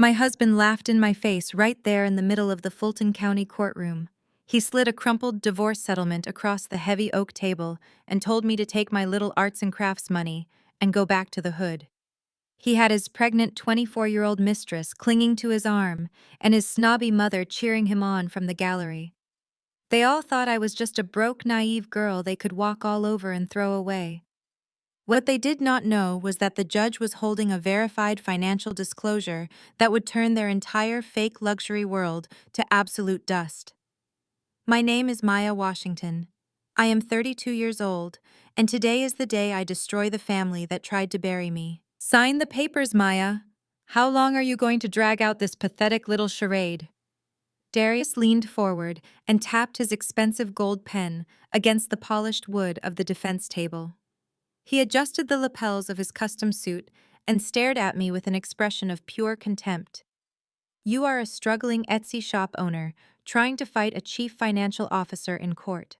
My husband laughed in my face right there in the middle of the Fulton County courtroom. He slid a crumpled divorce settlement across the heavy oak table and told me to take my little arts and crafts money and go back to the hood. He had his pregnant 24-year-old mistress clinging to his arm and his snobby mother cheering him on from the gallery. They all thought I was just a broke, naive girl they could walk all over and throw away. What they did not know was that the judge was holding a verified financial disclosure that would turn their entire fake luxury world to absolute dust. My name is Maya Washington. I am 32 years old, and today is the day I destroy the family that tried to bury me. Sign the papers, Maya. How long are you going to drag out this pathetic little charade? Darius leaned forward and tapped his expensive gold pen against the polished wood of the defense table. He adjusted the lapels of his custom suit and stared at me with an expression of pure contempt. You are a struggling Etsy shop owner trying to fight a chief financial officer in court.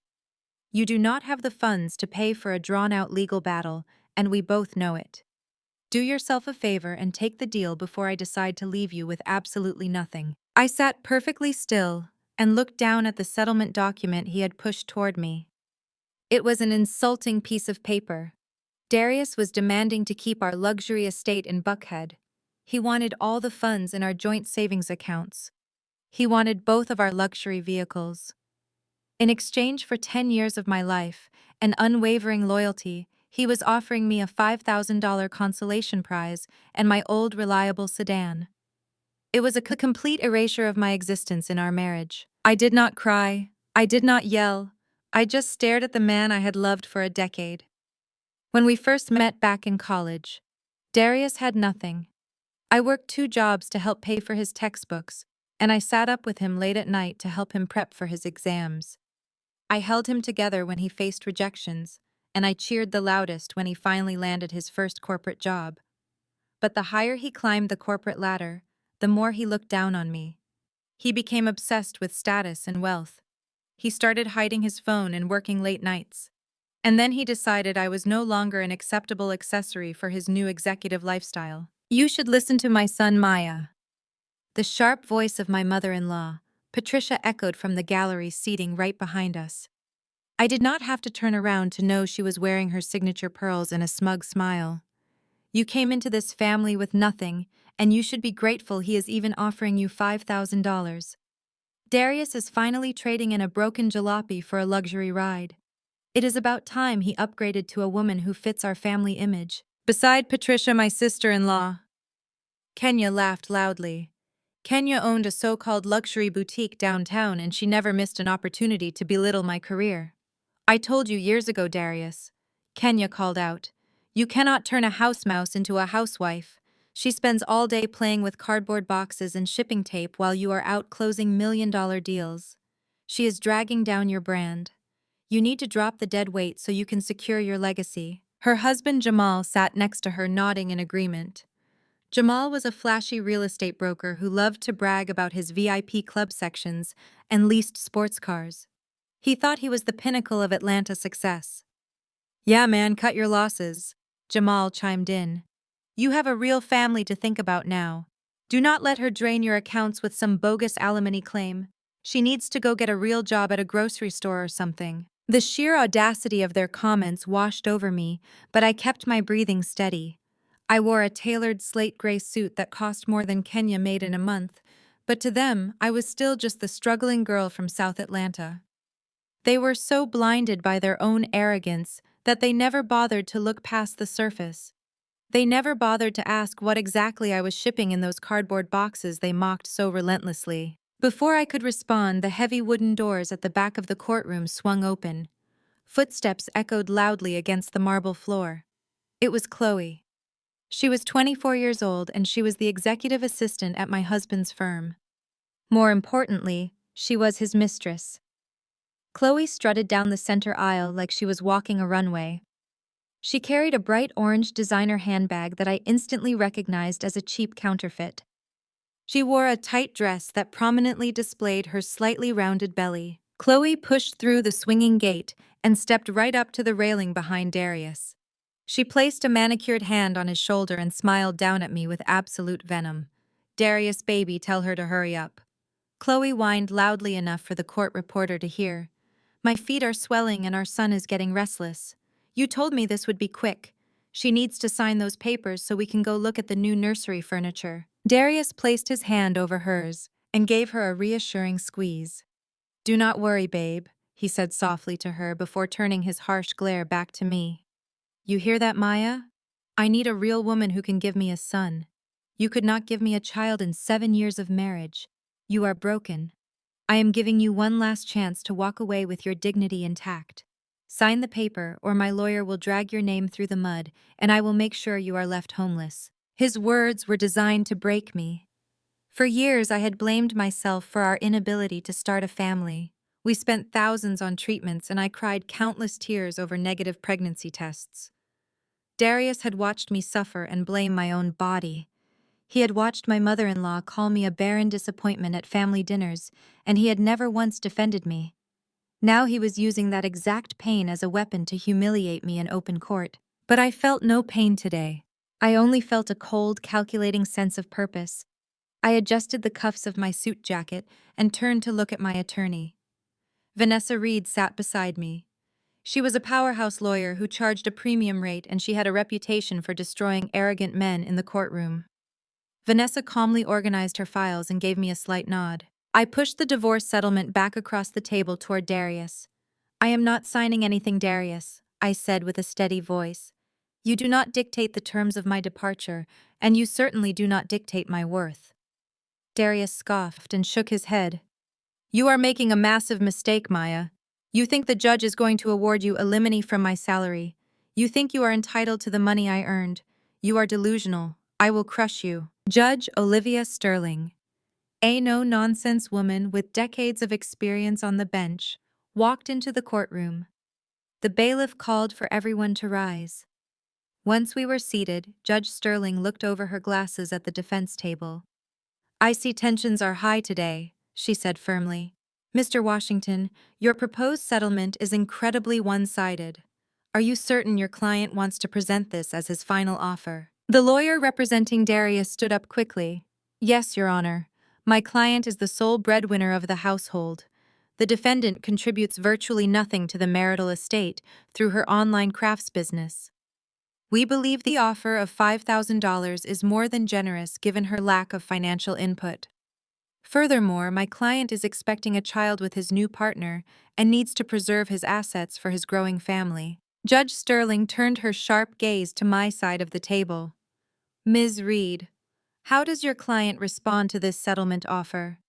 You do not have the funds to pay for a drawn-out legal battle, and we both know it. Do yourself a favor and take the deal before I decide to leave you with absolutely nothing. I sat perfectly still and looked down at the settlement document he had pushed toward me. It was an insulting piece of paper. Darius was demanding to keep our luxury estate in Buckhead. He wanted all the funds in our joint savings accounts. He wanted both of our luxury vehicles. In exchange for 10 years of my life and unwavering loyalty, he was offering me a $5,000 consolation prize and my old reliable sedan. It was a complete erasure of my existence in our marriage. I did not cry. I did not yell. I just stared at the man I had loved for a decade. When we first met back in college, Darius had nothing. I worked 2 jobs to help pay for his textbooks, and I sat up with him late at night to help him prep for his exams. I held him together when he faced rejections, and I cheered the loudest when he finally landed his first corporate job. But the higher he climbed the corporate ladder, the more he looked down on me. He became obsessed with status and wealth. He started hiding his phone and working late nights. And then he decided I was no longer an acceptable accessory for his new executive lifestyle. You should listen to my son Maya. The sharp voice of my mother-in-law, Patricia, echoed from the gallery seating right behind us. I did not have to turn around to know she was wearing her signature pearls and a smug smile. You came into this family with nothing, and you should be grateful he is even offering you $5,000. Darius is finally trading in a broken jalopy for a luxury ride. It is about time he upgraded to a woman who fits our family image. Beside Patricia, my sister-in-law. Kenya laughed loudly. Kenya owned a so-called luxury boutique downtown, and she never missed an opportunity to belittle my career. I told you years ago, Darius. Kenya called out. You cannot turn a house mouse into a housewife. She spends all day playing with cardboard boxes and shipping tape while you are out closing million-dollar deals. She is dragging down your brand. You need to drop the dead weight so you can secure your legacy. Her husband Jamal sat next to her, nodding in agreement. Jamal was a flashy real estate broker who loved to brag about his VIP club sections and leased sports cars. He thought he was the pinnacle of Atlanta success. Yeah, man, cut your losses, Jamal chimed in. You have a real family to think about now. Do not let her drain your accounts with some bogus alimony claim. She needs to go get a real job at a grocery store or something. The sheer audacity of their comments washed over me, but I kept my breathing steady. I wore a tailored slate gray suit that cost more than Kenya made in a month, but to them, I was still just the struggling girl from South Atlanta. They were so blinded by their own arrogance that they never bothered to look past the surface. They never bothered to ask what exactly I was shipping in those cardboard boxes they mocked so relentlessly. Before I could respond, the heavy wooden doors at the back of the courtroom swung open. Footsteps echoed loudly against the marble floor. It was Chloe. She was 24 years old, and she was the executive assistant at my husband's firm. More importantly, she was his mistress. Chloe strutted down the center aisle like she was walking a runway. She carried a bright orange designer handbag that I instantly recognized as a cheap counterfeit. She wore a tight dress that prominently displayed her slightly rounded belly. Chloe pushed through the swinging gate and stepped right up to the railing behind Darius. She placed a manicured hand on his shoulder and smiled down at me with absolute venom. Darius baby, tell her to hurry up. Chloe whined loudly enough for the court reporter to hear. My feet are swelling and our son is getting restless. You told me this would be quick. She needs to sign those papers so we can go look at the new nursery furniture. Darius placed his hand over hers and gave her a reassuring squeeze. Do not worry, babe, he said softly to her before turning his harsh glare back to me. You hear that, Maya? I need a real woman who can give me a son. You could not give me a child in 7 years of marriage. You are broken. I am giving you one last chance to walk away with your dignity intact. Sign the paper, or my lawyer will drag your name through the mud, and I will make sure you are left homeless. His words were designed to break me. For years, I had blamed myself for our inability to start a family. We spent thousands on treatments, and I cried countless tears over negative pregnancy tests. Darius had watched me suffer and blame my own body. He had watched my mother-in-law call me a barren disappointment at family dinners, and he had never once defended me. Now he was using that exact pain as a weapon to humiliate me in open court. But I felt no pain today. I only felt a cold, calculating sense of purpose. I adjusted the cuffs of my suit jacket and turned to look at my attorney. Vanessa Reed sat beside me. She was a powerhouse lawyer who charged a premium rate, and she had a reputation for destroying arrogant men in the courtroom. Vanessa calmly organized her files and gave me a slight nod. I pushed the divorce settlement back across the table toward Darius. I am not signing anything, Darius, I said with a steady voice. You do not dictate the terms of my departure, and you certainly do not dictate my worth. Darius scoffed and shook his head. You are making a massive mistake, Maya. You think the judge is going to award you a limine from my salary. You think you are entitled to the money I earned. You are delusional. I will crush you. Judge Olivia Sterling, a no-nonsense woman with decades of experience on the bench, walked into the courtroom. The bailiff called for everyone to rise. Once we were seated, Judge Sterling looked over her glasses at the defense table. I see tensions are high today, she said firmly. Mr. Washington, your proposed settlement is incredibly one-sided. Are you certain your client wants to present this as his final offer? The lawyer representing Darius stood up quickly. Yes, Your Honor. My client is the sole breadwinner of the household. The defendant contributes virtually nothing to the marital estate through her online crafts business. We believe the offer of $5,000 is more than generous given her lack of financial input. Furthermore, my client is expecting a child with his new partner and needs to preserve his assets for his growing family. Judge Sterling turned her sharp gaze to my side of the table. Ms. Reed, how does your client respond to this settlement offer?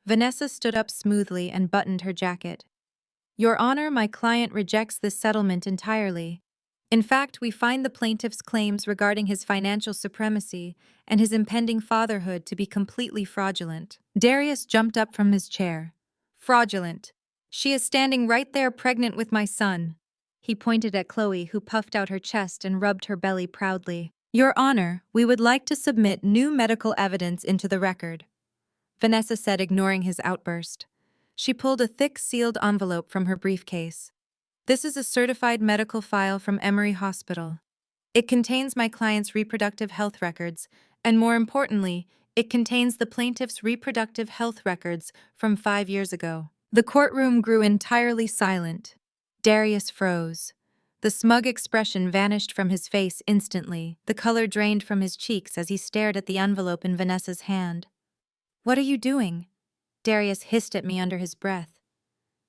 Vanessa stood up smoothly and buttoned her jacket. Your Honor, my client rejects this settlement entirely. In fact, we find the plaintiff's claims regarding his financial supremacy and his impending fatherhood to be completely fraudulent. Darius jumped up from his chair. Fraudulent. She is standing right there pregnant with my son. He pointed at Chloe, who puffed out her chest and rubbed her belly proudly. Your Honor, we would like to submit new medical evidence into the record, Vanessa said, ignoring his outburst. She pulled a thick sealed envelope from her briefcase. This is a certified medical file from Emory Hospital. It contains my client's reproductive health records, and more importantly, it contains the plaintiff's reproductive health records from 5 years ago. The courtroom grew entirely silent. Darius froze. The smug expression vanished from his face instantly. The color drained from his cheeks as he stared at the envelope in Vanessa's hand. What are you doing? Darius hissed at me under his breath.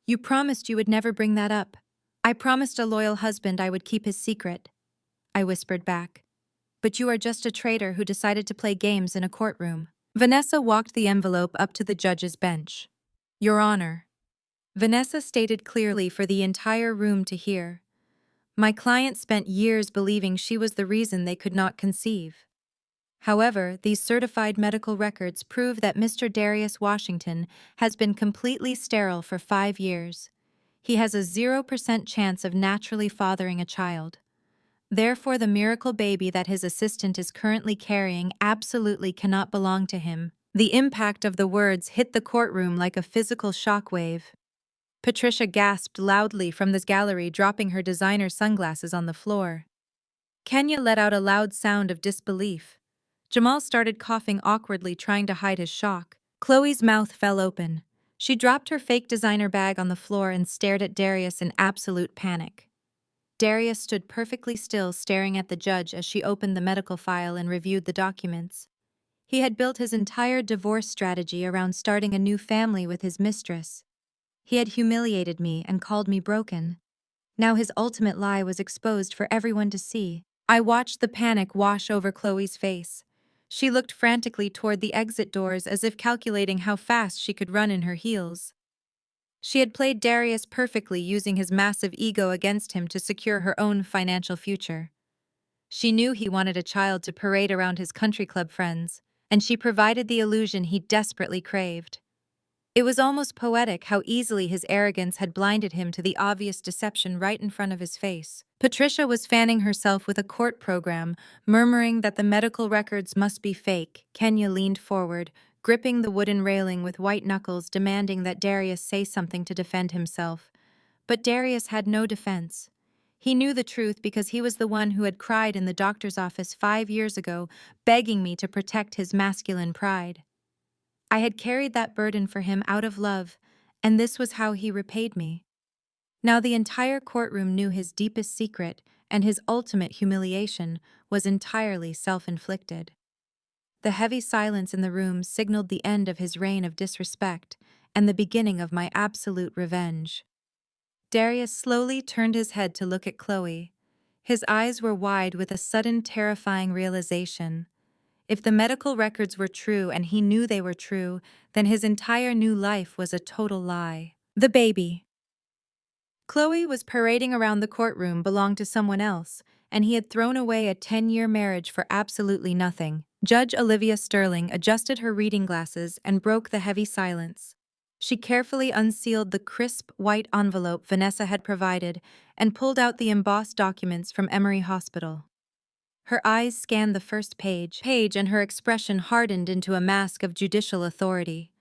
You promised you would never bring that up. I promised a loyal husband I would keep his secret, I whispered back. But you are just a traitor who decided to play games in a courtroom. Vanessa walked the envelope up to the judge's bench. Your Honor. Vanessa stated clearly for the entire room to hear. My client spent years believing she was the reason they could not conceive. However, these certified medical records prove that Mr. Darius Washington has been completely sterile for 5 years. He has a 0% chance of naturally fathering a child. Therefore, the miracle baby that his assistant is currently carrying absolutely cannot belong to him. The impact of the words hit the courtroom like a physical shockwave. Patricia gasped loudly from the gallery, dropping her designer sunglasses on the floor. Kenya let out a loud sound of disbelief. Jamal started coughing awkwardly, trying to hide his shock. Chloe's mouth fell open. She dropped her fake designer bag on the floor and stared at Darius in absolute panic. Darius stood perfectly still, staring at the judge as she opened the medical file and reviewed the documents. He had built his entire divorce strategy around starting a new family with his mistress. He had humiliated me and called me broken. Now his ultimate lie was exposed for everyone to see. I watched the panic wash over Chloe's face. She looked frantically toward the exit doors as if calculating how fast she could run in her heels. She had played Darius perfectly, using his massive ego against him to secure her own financial future. She knew he wanted a child to parade around his country club friends, and she provided the illusion he desperately craved. It was almost poetic how easily his arrogance had blinded him to the obvious deception right in front of his face. Patricia was fanning herself with a court program, murmuring that the medical records must be fake. Kenya leaned forward, gripping the wooden railing with white knuckles, demanding that Darius say something to defend himself. But Darius had no defense. He knew the truth because he was the one who had cried in the doctor's office 5 years ago, begging me to protect his masculine pride. I had carried that burden for him out of love, and this was how he repaid me. Now the entire courtroom knew his deepest secret, and his ultimate humiliation was entirely self-inflicted. The heavy silence in the room signaled the end of his reign of disrespect and the beginning of my absolute revenge. Darius slowly turned his head to look at Chloe. His eyes were wide with a sudden terrifying realization. If the medical records were true and he knew they were true, then his entire new life was a total lie. The baby. Chloe was parading around the courtroom belonged to someone else, and he had thrown away a 10-year marriage for absolutely nothing. Judge Olivia Sterling adjusted her reading glasses and broke the heavy silence. She carefully unsealed the crisp, white envelope Vanessa had provided and pulled out the embossed documents from Emory Hospital. Her eyes scanned the first page, and her expression hardened into a mask of judicial authority.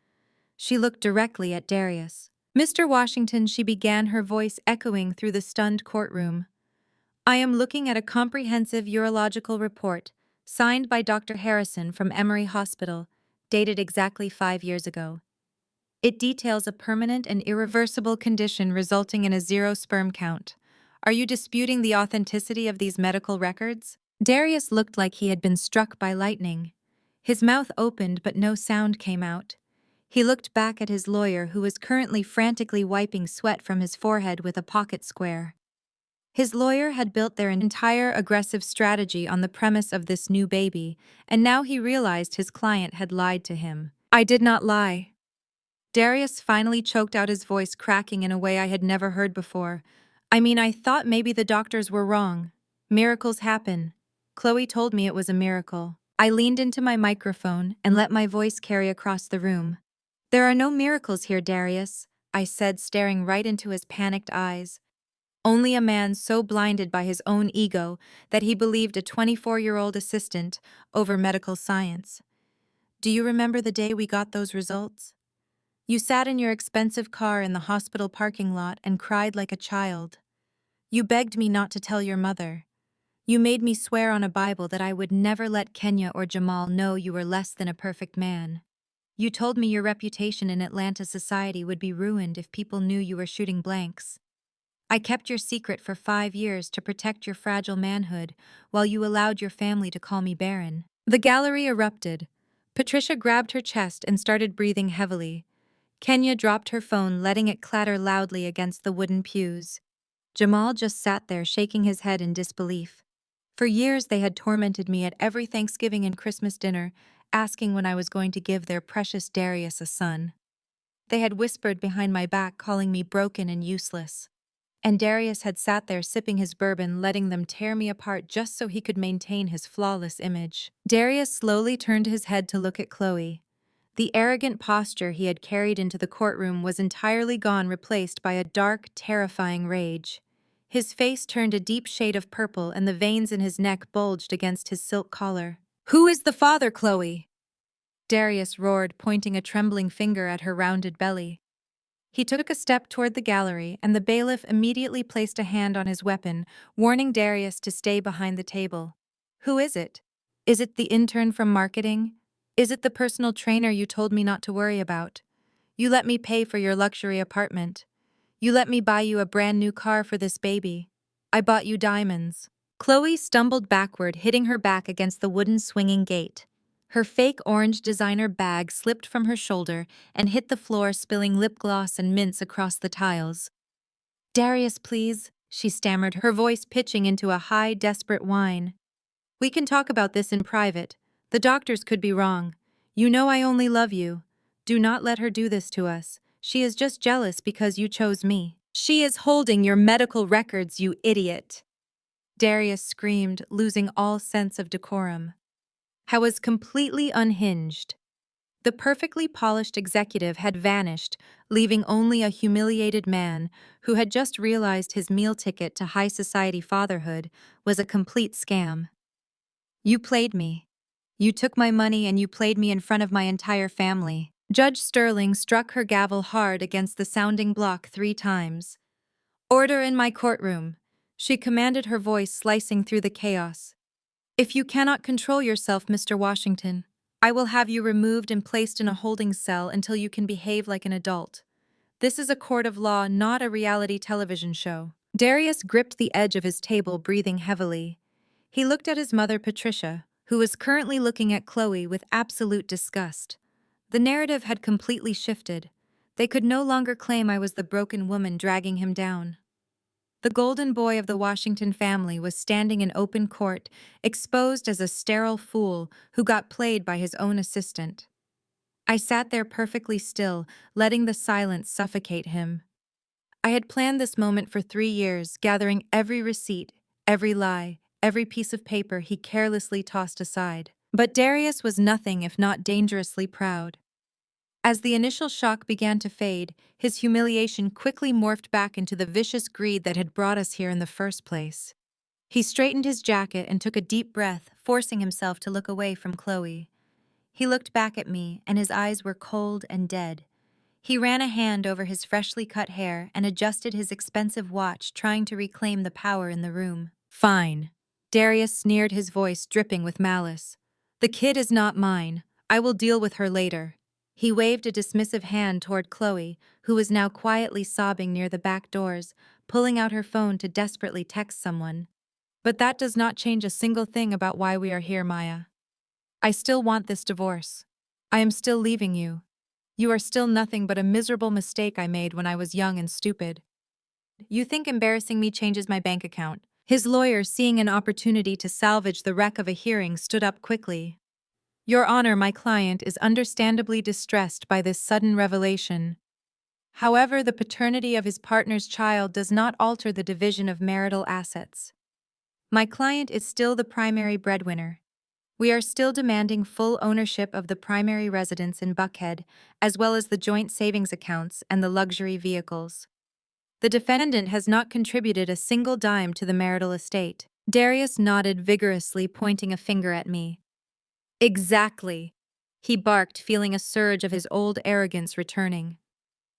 She looked directly at Darius. "Mr. Washington," she began, her voice echoing through the stunned courtroom. "I am looking at a comprehensive urological report, signed by Dr. Harrison from Emory Hospital, dated exactly 5 years ago. It details a permanent and irreversible condition resulting in a zero sperm count. Are you disputing the authenticity of these medical records?" Darius looked like he had been struck by lightning. His mouth opened but no sound came out. He looked back at his lawyer, who was currently frantically wiping sweat from his forehead with a pocket square. His lawyer had built their entire aggressive strategy on the premise of this new baby, and now he realized his client had lied to him. "I did not lie." Darius finally choked out, his voice cracking in a way I had never heard before. I thought maybe the doctors were wrong. Miracles happen. Chloe told me it was a miracle." I leaned into my microphone and let my voice carry across the room. "There are no miracles here, Darius," I said, staring right into his panicked eyes. "Only a man so blinded by his own ego that he believed a 24-year-old assistant over medical science. Do you remember the day we got those results? You sat in your expensive car in the hospital parking lot and cried like a child. You begged me not to tell your mother. You made me swear on a Bible that I would never let Kenya or Jamal know you were less than a perfect man. You told me your reputation in Atlanta society would be ruined if people knew you were shooting blanks. I kept your secret for 5 years to protect your fragile manhood, while you allowed your family to call me barren." The gallery erupted. Patricia grabbed her chest and started breathing heavily. Kenya dropped her phone, letting it clatter loudly against the wooden pews. Jamal just sat there, shaking his head in disbelief. For years they had tormented me at every Thanksgiving and Christmas dinner, asking when I was going to give their precious Darius a son. They had whispered behind my back, calling me broken and useless. And Darius had sat there sipping his bourbon, letting them tear me apart just so he could maintain his flawless image. Darius slowly turned his head to look at Chloe. The arrogant posture he had carried into the courtroom was entirely gone, replaced by a dark, terrifying rage. His face turned a deep shade of purple and the veins in his neck bulged against his silk collar. "Who is the father, Chloe?" Darius roared, pointing a trembling finger at her rounded belly. He took a step toward the gallery, and the bailiff immediately placed a hand on his weapon, warning Darius to stay behind the table. "Who is it? Is it the intern from marketing? Is it the personal trainer you told me not to worry about? You let me pay for your luxury apartment. You let me buy you a brand new car for this baby. I bought you diamonds. Chloe stumbled backward, hitting her back against the wooden swinging gate. Her fake orange designer bag slipped from her shoulder and hit the floor, spilling lip gloss and mints across the tiles. Darius, please, she stammered, her voice pitching into a high, desperate whine. We can talk about this in private. The doctors could be wrong. You know I only love you. Do not let her do this to us. She is just jealous because you chose me. She is holding your medical records, you idiot. Darius screamed, losing all sense of decorum. I was completely unhinged. The perfectly polished executive had vanished, leaving only a humiliated man who had just realized his meal ticket to high society fatherhood was a complete scam. You played me. You took my money and you played me in front of my entire family. Judge Sterling struck her gavel hard against the sounding block 3 times. Order in my courtroom, she commanded, her voice slicing through the chaos. If you cannot control yourself, Mr. Washington, I will have you removed and placed in a holding cell until you can behave like an adult. This is a court of law, not a reality television show. Darius gripped the edge of his table, breathing heavily. He looked at his mother, Patricia, who was currently looking at Chloe with absolute disgust. The narrative had completely shifted. They could no longer claim I was the broken woman dragging him down. The golden boy of the Washington family was standing in open court, exposed as a sterile fool who got played by his own assistant. I sat there perfectly still, letting the silence suffocate him. I had planned this moment for 3 years, gathering every receipt, every lie, every piece of paper he carelessly tossed aside. But Darius was nothing if not dangerously proud. As the initial shock began to fade, his humiliation quickly morphed back into the vicious greed that had brought us here in the first place. He straightened his jacket and took a deep breath, forcing himself to look away from Chloe. He looked back at me, and his eyes were cold and dead. He ran a hand over his freshly cut hair and adjusted his expensive watch, trying to reclaim the power in the room. Fine. Darius sneered, his voice dripping with malice. The kid is not mine. I will deal with her later. He waved a dismissive hand toward Chloe, who was now quietly sobbing near the back doors, pulling out her phone to desperately text someone. But that does not change a single thing about why we are here, Maya. I still want this divorce. I am still leaving you. You are still nothing but a miserable mistake I made when I was young and stupid. You think embarrassing me changes my bank account. His lawyer, seeing an opportunity to salvage the wreck of a hearing, stood up quickly. Your Honor, my client is understandably distressed by this sudden revelation. However, the paternity of his partner's child does not alter the division of marital assets. My client is still the primary breadwinner. We are still demanding full ownership of the primary residence in Buckhead, as well as the joint savings accounts and the luxury vehicles. The defendant has not contributed a single dime to the marital estate. Darius nodded vigorously, pointing a finger at me. Exactly, he barked, feeling a surge of his old arrogance returning.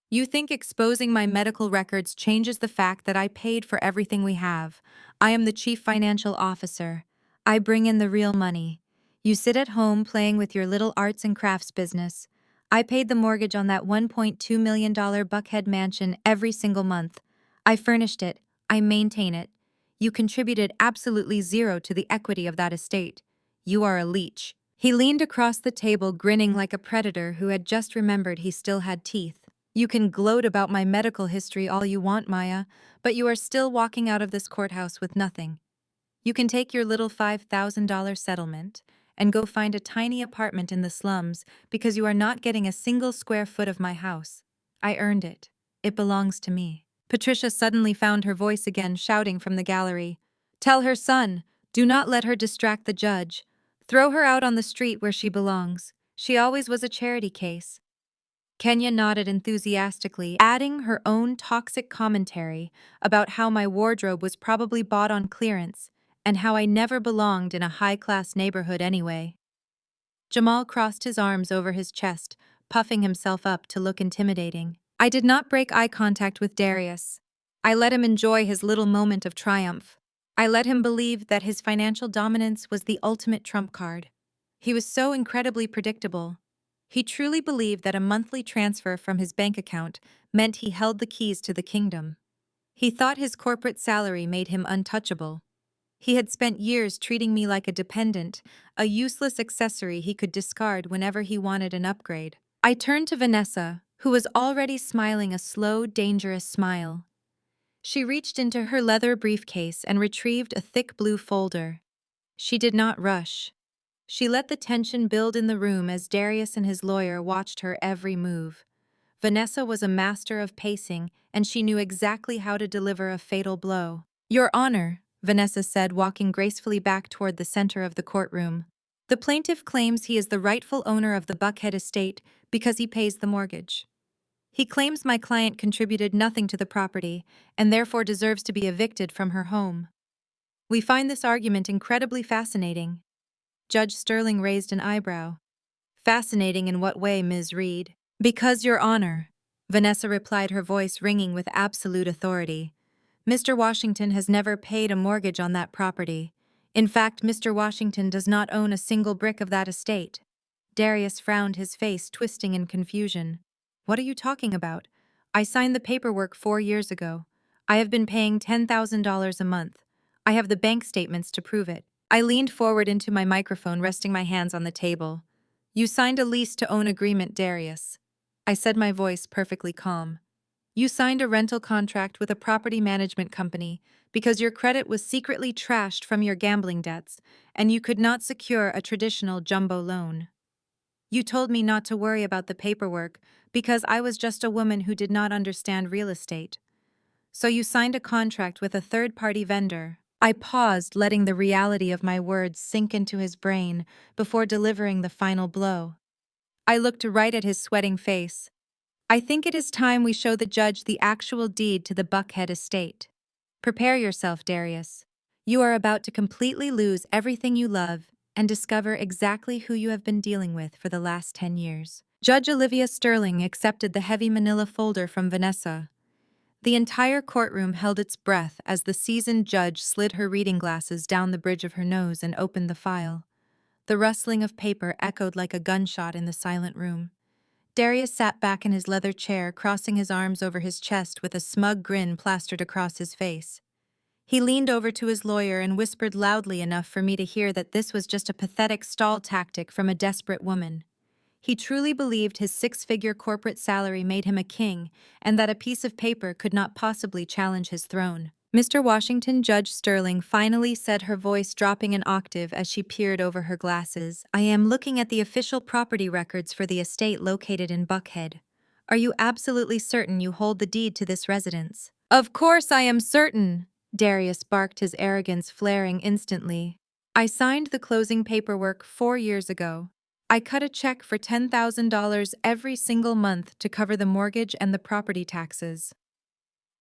You think exposing my medical records changes the fact that I paid for everything we have. I am the chief financial officer. I bring in the real money. You sit at home playing with your little arts and crafts business. I paid the mortgage on that $1.2 million Buckhead mansion every single month. I furnished it. I maintain it. You contributed absolutely zero to the equity of that estate. You are a leech. He leaned across the table, grinning like a predator who had just remembered he still had teeth. You can gloat about my medical history all you want, Maya, but you are still walking out of this courthouse with nothing. You can take your little $5,000 settlement and go find a tiny apartment in the slums because you are not getting a single square foot of my house. I earned it. It belongs to me. Patricia suddenly found her voice again, shouting from the gallery. Tell her son, do not let her distract the judge. Throw her out on the street where she belongs. She always was a charity case. Kenya nodded enthusiastically, adding her own toxic commentary about how my wardrobe was probably bought on clearance and how I never belonged in a high-class neighborhood anyway. Jamal crossed his arms over his chest, puffing himself up to look intimidating. I did not break eye contact with Darius. I let him enjoy his little moment of triumph. I let him believe that his financial dominance was the ultimate trump card. He was so incredibly predictable. He truly believed that a monthly transfer from his bank account meant he held the keys to the kingdom. He thought his corporate salary made him untouchable. He had spent years treating me like a dependent, a useless accessory he could discard whenever he wanted an upgrade. I turned to Vanessa, who was already smiling a slow, dangerous smile. She reached into her leather briefcase and retrieved a thick blue folder. She did not rush. She let the tension build in the room as Darius and his lawyer watched her every move. Vanessa was a master of pacing, and she knew exactly how to deliver a fatal blow. "Your Honor," Vanessa said, walking gracefully back toward the center of the courtroom. "The plaintiff claims he is the rightful owner of the Buckhead estate because he pays the mortgage. He claims my client contributed nothing to the property and therefore deserves to be evicted from her home. We find this argument incredibly fascinating." Judge Sterling raised an eyebrow. "Fascinating in what way, Ms. Reed?" "Because, Your Honor," Vanessa replied, her voice ringing with absolute authority, "Mr. Washington has never paid a mortgage on that property. In fact, Mr. Washington does not own a single brick of that estate." Darius frowned, his face twisting in confusion. "What are you talking about? I signed the paperwork 4 years ago. I have been paying $10,000 a month. I have the bank statements to prove it." I leaned forward into my microphone, resting my hands on the table. "You signed a lease-to-own agreement, Darius," I said, my voice perfectly calm. "You signed a rental contract with a property management company because your credit was secretly trashed from your gambling debts and you could not secure a traditional jumbo loan. You told me not to worry about the paperwork because I was just a woman who did not understand real estate. So you signed a contract with a third-party vendor." I paused, letting the reality of my words sink into his brain before delivering the final blow. I looked right at his sweating face. "I think it is time we show the judge the actual deed to the Buckhead estate. Prepare yourself, Darius. You are about to completely lose everything you love and discover exactly who you have been dealing with for the last 10 years. Judge Olivia Sterling accepted the heavy manila folder from Vanessa. The entire courtroom held its breath as the seasoned judge slid her reading glasses down the bridge of her nose and opened the file. The rustling of paper echoed like a gunshot in the silent room. Darius sat back in his leather chair, crossing his arms over his chest with a smug grin plastered across his face. He leaned over to his lawyer and whispered loudly enough for me to hear that this was just a pathetic stall tactic from a desperate woman. He truly believed his six-figure corporate salary made him a king, and that a piece of paper could not possibly challenge his throne. "Mr. Washington," Judge Sterling finally said, her voice dropping an octave as she peered over her glasses, "I am looking at the official property records for the estate located in Buckhead. Are you absolutely certain you hold the deed to this residence?" "Of course I am certain," Darius barked, his arrogance flaring instantly. "I signed the closing paperwork 4 years ago. I cut a check for $10,000 every single month to cover the mortgage and the property taxes.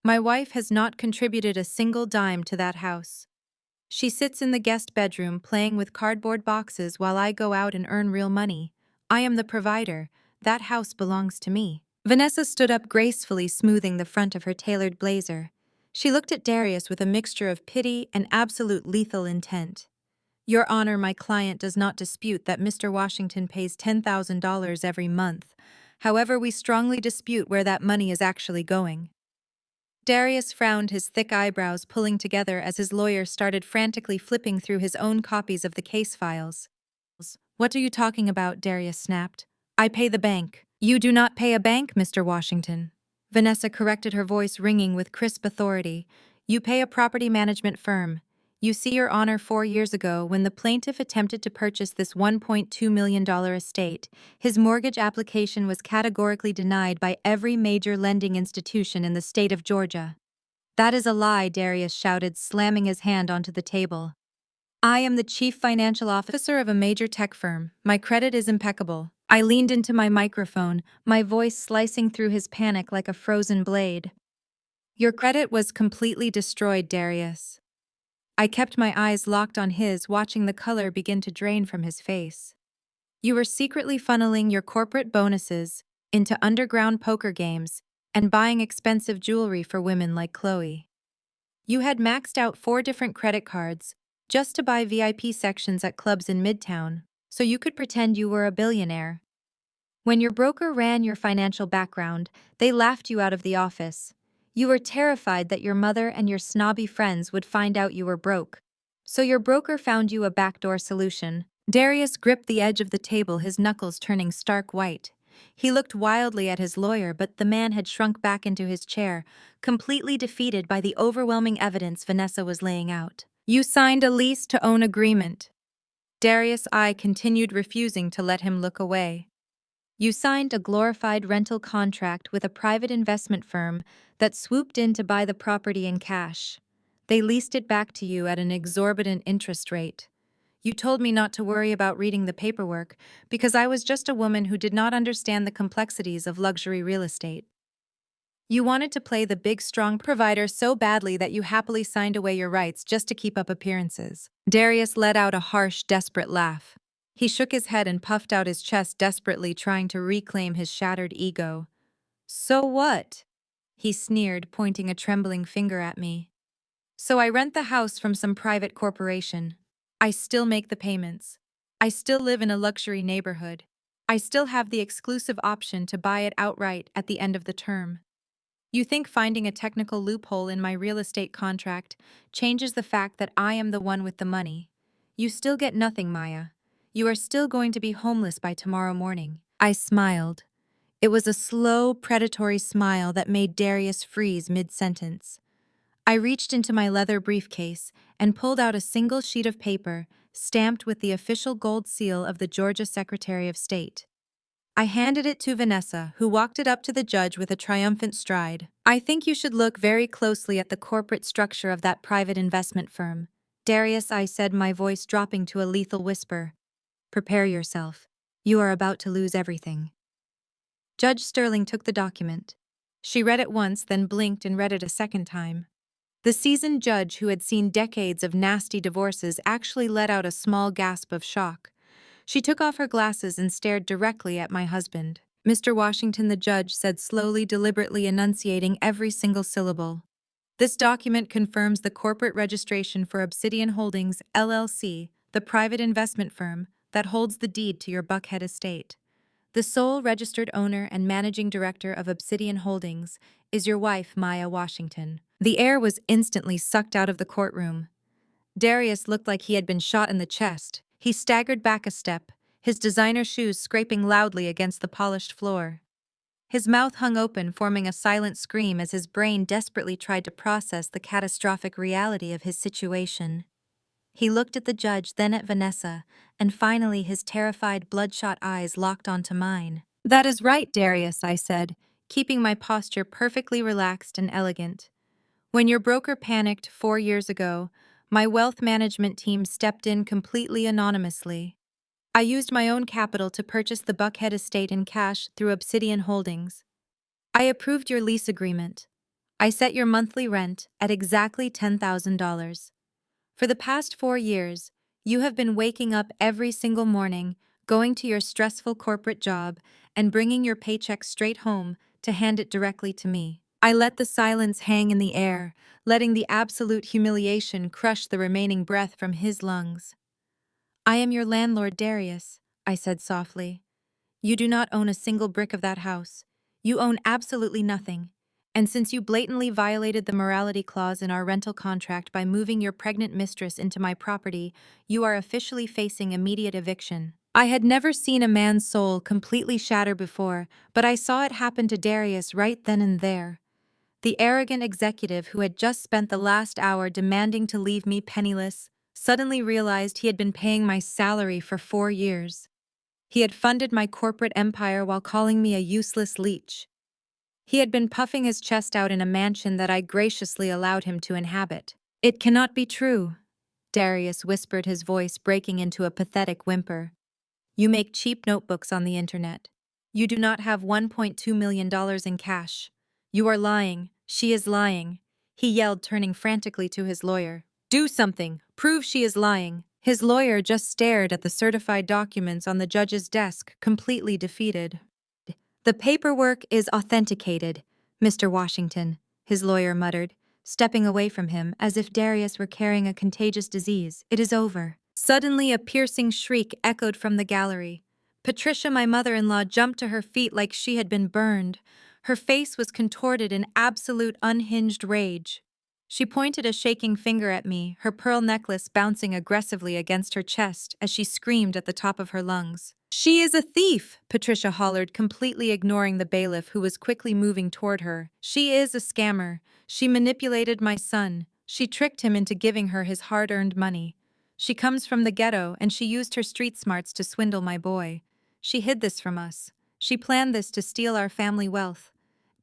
My wife has not contributed a single dime to that house. She sits in the guest bedroom playing with cardboard boxes while I go out and earn real money. I am the provider. That house belongs to me." Vanessa stood up gracefully, smoothing the front of her tailored blazer. She looked at Darius with a mixture of pity and absolute lethal intent. "Your Honor, my client does not dispute that Mr. Washington pays $10,000 every month. However, we strongly dispute where that money is actually going." Darius frowned, his thick eyebrows pulling together as his lawyer started frantically flipping through his own copies of the case files. "What are you talking about?" Darius snapped. "I pay the bank." "You do not pay a bank, Mr. Washington," Vanessa corrected, her voice ringing with crisp authority. "You pay a property management firm. You see, Your Honor, 4 years ago, when the plaintiff attempted to purchase this $1.2 million estate, his mortgage application was categorically denied by every major lending institution in the state of Georgia." "That is a lie," Darius shouted, slamming his hand onto the table. "I am the chief financial officer of a major tech firm. My credit is impeccable." I leaned into my microphone, my voice slicing through his panic like a frozen blade. "Your credit was completely destroyed, Darius." I kept my eyes locked on his, watching the color begin to drain from his face. "You were secretly funneling your corporate bonuses into underground poker games and buying expensive jewelry for women like Chloe. You had maxed out 4 different credit cards just to buy VIP sections at clubs in Midtown, so you could pretend you were a billionaire. When your broker ran your financial background, they laughed you out of the office. You were terrified that your mother and your snobby friends would find out you were broke. So your broker found you a backdoor solution. Darius gripped the edge of the table, his knuckles turning stark white. He looked wildly at his lawyer, but the man had shrunk back into his chair, completely defeated by the overwhelming evidence Vanessa was laying out. You signed a lease-to-own agreement. Darius' eye continued, refusing to let him look away. You signed a glorified rental contract with a private investment firm that swooped in to buy the property in cash. They leased it back to you at an exorbitant interest rate. You told me not to worry about reading the paperwork because I was just a woman who did not understand the complexities of luxury real estate. You wanted to play the big, strong provider so badly that you happily signed away your rights just to keep up appearances. Darius let out a harsh, desperate laugh. He shook his head and puffed out his chest desperately, trying to reclaim his shattered ego. So what? He sneered, pointing a trembling finger at me. So I rent the house from some private corporation. I still make the payments. I still live in a luxury neighborhood. I still have the exclusive option to buy it outright at the end of the term. You think finding a technical loophole in my real estate contract changes the fact that I am the one with the money. You still get nothing, Maya. You are still going to be homeless by tomorrow morning. I smiled. It was a slow, predatory smile that made Darius freeze mid-sentence. I reached into my leather briefcase and pulled out a single sheet of paper stamped with the official gold seal of the Georgia Secretary of State. I handed it to Vanessa, who walked it up to the judge with a triumphant stride. I think you should look very closely at the corporate structure of that private investment firm. Darius, I said, my voice dropping to a lethal whisper. Prepare yourself. You are about to lose everything. Judge Sterling took the document. She read it once, then blinked and read it a second time. The seasoned judge, who had seen decades of nasty divorces, actually let out a small gasp of shock. She took off her glasses and stared directly at my husband. Mr. Washington, the judge said slowly, deliberately enunciating every single syllable. This document confirms the corporate registration for Obsidian Holdings, LLC, the private investment firm that holds the deed to your Buckhead estate. The sole registered owner and managing director of Obsidian Holdings is your wife, Maya Washington. The air was instantly sucked out of the courtroom. Darius looked like he had been shot in the chest. He staggered back a step, his designer shoes scraping loudly against the polished floor. His mouth hung open, forming a silent scream as his brain desperately tried to process the catastrophic reality of his situation. He looked at the judge, then at Vanessa, and finally his terrified, bloodshot eyes locked onto mine. That is right, Darius, I said, keeping my posture perfectly relaxed and elegant. When your broker panicked 4 years ago, my wealth management team stepped in completely anonymously. I used my own capital to purchase the Buckhead estate in cash through Obsidian Holdings. I approved your lease agreement. I set your monthly rent at exactly $10,000. For the past 4 years, you have been waking up every single morning, going to your stressful corporate job, and bringing your paycheck straight home to hand it directly to me. I let the silence hang in the air, letting the absolute humiliation crush the remaining breath from his lungs. I am your landlord, Darius, I said softly. You do not own a single brick of that house. You own absolutely nothing. And since you blatantly violated the morality clause in our rental contract by moving your pregnant mistress into my property, you are officially facing immediate eviction. I had never seen a man's soul completely shatter before, but I saw it happen to Darius right then and there. The arrogant executive who had just spent the last hour demanding to leave me penniless suddenly realized he had been paying my salary for 4 years. He had funded my corporate empire while calling me a useless leech. He had been puffing his chest out in a mansion that I graciously allowed him to inhabit. It cannot be true, Darius whispered, his voice breaking into a pathetic whimper. You make cheap notebooks on the internet. You do not have $1.2 million in cash. You are lying. She is lying, he yelled, turning frantically to his lawyer. Do something. Prove she is lying. His lawyer just stared at the certified documents on the judge's desk, completely defeated. The paperwork is authenticated, Mr. Washington, his lawyer muttered, stepping away from him as if Darius were carrying a contagious disease. It is over. Suddenly, a piercing shriek echoed from the gallery. Patricia, my mother-in-law, jumped to her feet like she had been burned. Her face was contorted in absolute unhinged rage. She pointed a shaking finger at me, her pearl necklace bouncing aggressively against her chest as she screamed at the top of her lungs. "She is a thief!" Patricia hollered, completely ignoring the bailiff who was quickly moving toward her. "She is a scammer. She manipulated my son. She tricked him into giving her his hard-earned money. She comes from the ghetto, and she used her street smarts to swindle my boy. She hid this from us. She planned this to steal our family wealth.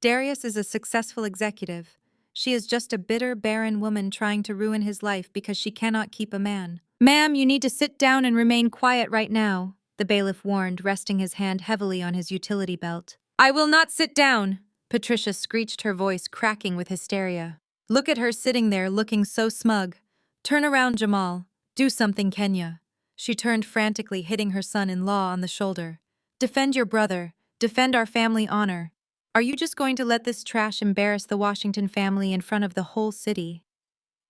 Darius is a successful executive. She is just a bitter, barren woman trying to ruin his life because she cannot keep a man." "Ma'am, you need to sit down and remain quiet right now," the bailiff warned, resting his hand heavily on his utility belt. "I will not sit down," Patricia screeched, her voice cracking with hysteria. "Look at her sitting there looking so smug. Turn around, Jamal. Do something, Kenya." She turned frantically, hitting her son-in-law on the shoulder. "Defend your brother. Defend our family honor. Are you just going to let this trash embarrass the Washington family in front of the whole city?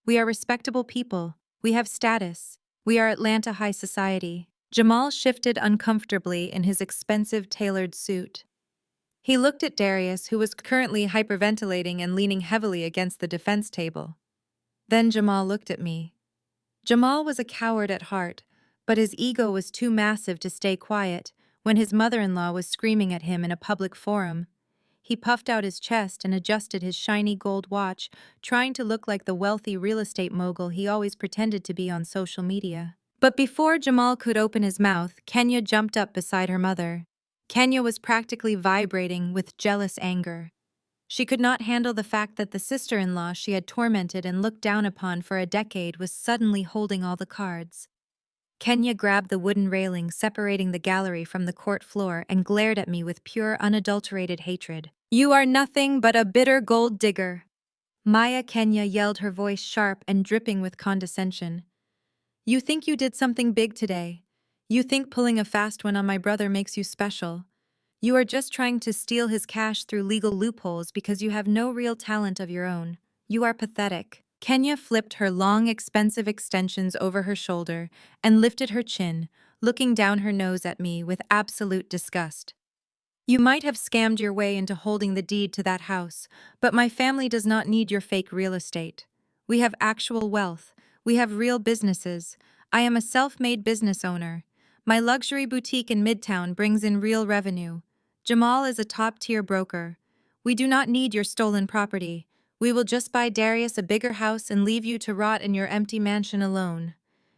We are respectable people. We have status. We are Atlanta high society." Jamal shifted uncomfortably in his expensive tailored suit. He looked at Darius, who was currently hyperventilating and leaning heavily against the defense table. Then Jamal looked at me. Jamal was a coward at heart, but his ego was too massive to stay quiet when his mother-in-law was screaming at him in a public forum. He puffed out his chest and adjusted his shiny gold watch, trying to look like the wealthy real estate mogul he always pretended to be on social media. But before Jamal could open his mouth, Kenya jumped up beside her mother. Kenya was practically vibrating with jealous anger. She could not handle the fact that the sister-in-law she had tormented and looked down upon for a decade was suddenly holding all the cards. Kenya grabbed the wooden railing separating the gallery from the court floor and glared at me with pure, unadulterated hatred. "You are nothing but a bitter gold digger." Maya, Kenya yelled, her voice sharp and dripping with condescension. "You think you did something big today. You think pulling a fast one on my brother makes you special. You are just trying to steal his cash through legal loopholes because you have no real talent of your own. You are pathetic." Kenya flipped her long, expensive extensions over her shoulder and lifted her chin, looking down her nose at me with absolute disgust. "You might have scammed your way into holding the deed to that house, but my family does not need your fake real estate. We have actual wealth. We have real businesses. I am a self-made business owner. My luxury boutique in Midtown brings in real revenue. Jamal is a top-tier broker. We do not need your stolen property. We will just buy Darius a bigger house and leave you to rot in your empty mansion alone.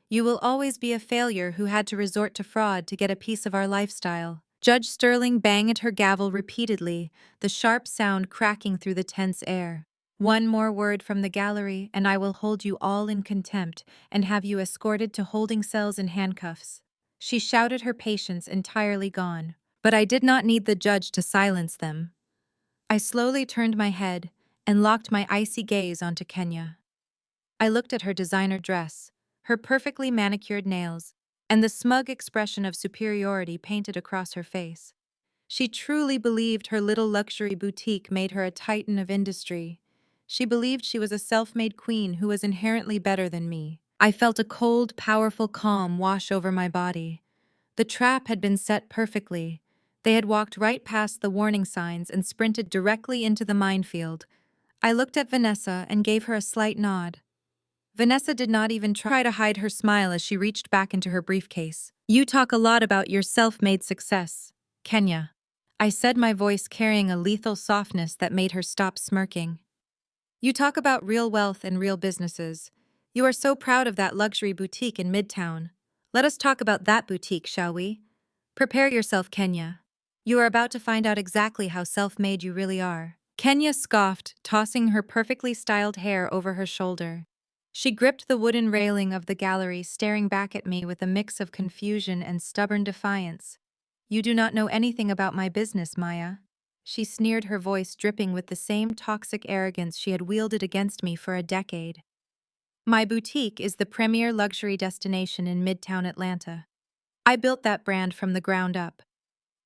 You will always be a failure who had to resort to fraud to get a piece of our lifestyle." Judge Sterling banged her gavel repeatedly, the sharp sound cracking through the tense air. "One more word from the gallery, and I will hold you all in contempt and have you escorted to holding cells and handcuffs." She shouted, her patience entirely gone. But I did not need the judge to silence them. I slowly turned my head and locked my icy gaze onto Kenya. I looked at her designer dress, her perfectly manicured nails, and the smug expression of superiority painted across her face. She truly believed her little luxury boutique made her a titan of industry. She believed she was a self-made queen who was inherently better than me. I felt a cold, powerful calm wash over my body. The trap had been set perfectly. They had walked right past the warning signs and sprinted directly into the minefield. I looked at Vanessa and gave her a slight nod. Vanessa did not even try to hide her smile as she reached back into her briefcase. "You talk a lot about your self-made success, Kenya," I said, my voice carrying a lethal softness that made her stop smirking. "You talk about real wealth and real businesses. You are so proud of that luxury boutique in Midtown. Let us talk about that boutique, shall we? Prepare yourself, Kenya. You are about to find out exactly how self-made you really are." Kenya scoffed, tossing her perfectly styled hair over her shoulder. She gripped the wooden railing of the gallery, staring back at me with a mix of confusion and stubborn defiance. "You do not know anything about my business, Maya." She sneered, her voice dripping with the same toxic arrogance she had wielded against me for a decade. "My boutique is the premier luxury destination in Midtown Atlanta. I built that brand from the ground up.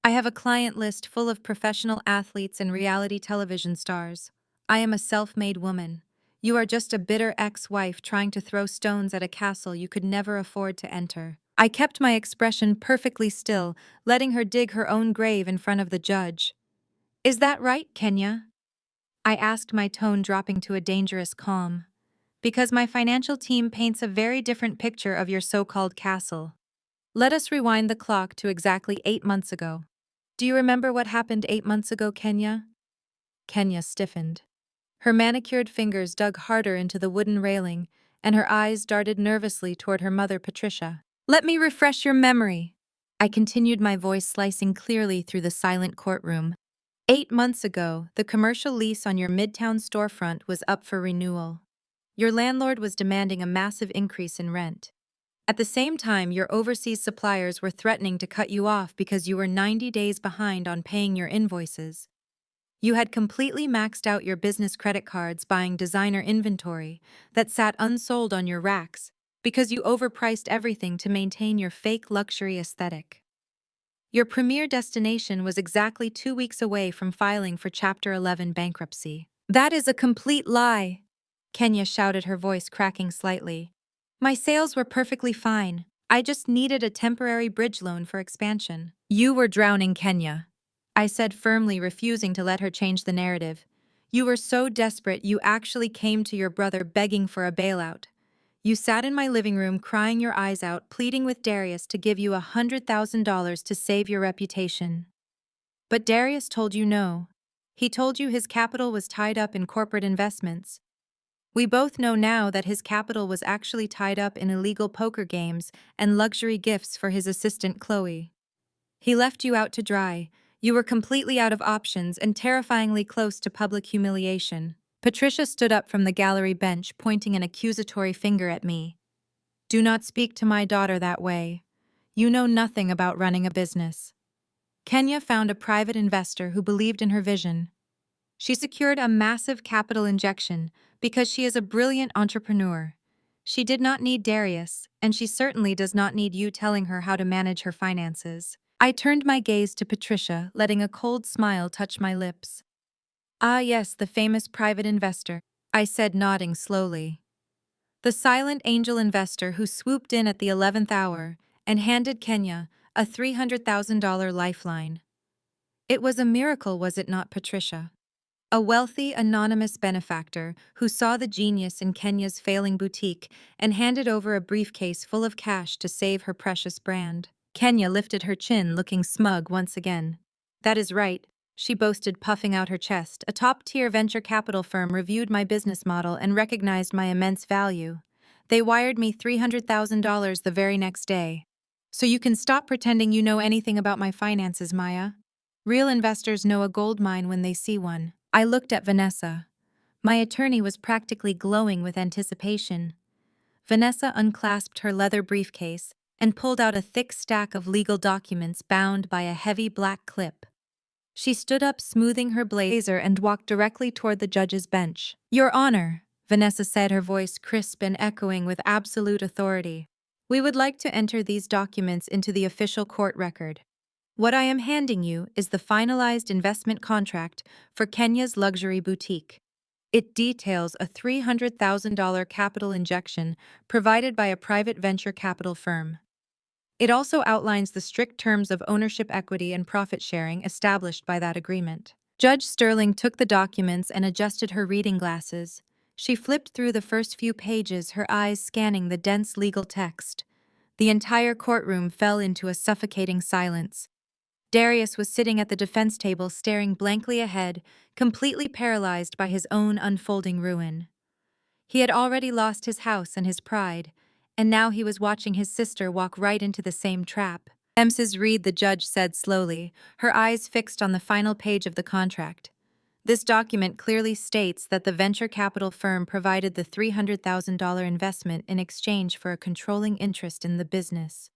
I have a client list full of professional athletes and reality television stars. I am a self-made woman. You are just a bitter ex-wife trying to throw stones at a castle you could never afford to enter. I kept my expression perfectly still, letting her dig her own grave in front of the judge. Is that right, Kenya? I asked, my tone dropping to a dangerous calm. Because my financial team paints a very different picture of your so-called castle. Let us rewind the clock to exactly 8 months ago. Do you remember what happened 8 months ago, Kenya? Kenya stiffened. Her manicured fingers dug harder into the wooden railing, and her eyes darted nervously toward her mother, Patricia. Let me refresh your memory. I continued, my voice slicing clearly through the silent courtroom. 8 months ago, the commercial lease on your Midtown storefront was up for renewal. Your landlord was demanding a massive increase in rent. At the same time, your overseas suppliers were threatening to cut you off because you were 90 days behind on paying your invoices. You had completely maxed out your business credit cards buying designer inventory that sat unsold on your racks because you overpriced everything to maintain your fake luxury aesthetic. Your premier destination was exactly 2 weeks away from filing for Chapter 11 bankruptcy. That is a complete lie, Kenya shouted, her voice cracking slightly. My sales were perfectly fine. I just needed a temporary bridge loan for expansion. You were drowning, Kenya, I said firmly, refusing to let her change the narrative. You were so desperate you actually came to your brother begging for a bailout. You sat in my living room crying your eyes out, pleading with Darius to give you $100,000 to save your reputation. But Darius told you no. He told you his capital was tied up in corporate investments. We both know now that his capital was actually tied up in illegal poker games and luxury gifts for his assistant Chloe. He left you out to dry. You were completely out of options and terrifyingly close to public humiliation. Patricia stood up from the gallery bench, pointing an accusatory finger at me. Do not speak to my daughter that way. You know nothing about running a business. Kenya found a private investor who believed in her vision. She secured a massive capital injection because she is a brilliant entrepreneur. She did not need Darius, and she certainly does not need you telling her how to manage her finances. I turned my gaze to Patricia, letting a cold smile touch my lips. Ah yes, the famous private investor, I said, nodding slowly. The silent angel investor who swooped in at the 11th hour and handed Kenya a $300,000 lifeline. It was a miracle, was it not, Patricia? A wealthy, anonymous benefactor who saw the genius in Kenya's failing boutique and handed over a briefcase full of cash to save her precious brand. Kenya lifted her chin, looking smug once again. That is right, she boasted, puffing out her chest. A top-tier venture capital firm reviewed my business model and recognized my immense value. They wired me $300,000 the very next day. So you can stop pretending you know anything about my finances, Maya. Real investors know a gold mine when they see one. I looked at Vanessa. My attorney was practically glowing with anticipation. Vanessa unclasped her leather briefcase and pulled out a thick stack of legal documents bound by a heavy black clip. She stood up, smoothing her blazer, and walked directly toward the judge's bench. Your Honor, Vanessa said, her voice crisp and echoing with absolute authority. We would like to enter these documents into the official court record. What I am handing you is the finalized investment contract for Kenya's luxury boutique. It details a $300,000 capital injection provided by a private venture capital firm. It also outlines the strict terms of ownership, equity, and profit sharing established by that agreement. Judge Sterling took the documents and adjusted her reading glasses. She flipped through the first few pages, her eyes scanning the dense legal text. The entire courtroom fell into a suffocating silence. Darius was sitting at the defense table, staring blankly ahead, completely paralyzed by his own unfolding ruin. He had already lost his house and his pride, and now he was watching his sister walk right into the same trap. Mrs. Reed, the judge said slowly, her eyes fixed on the final page of the contract. This document clearly states that the venture capital firm provided the $300,000 investment in exchange for a controlling interest in the business.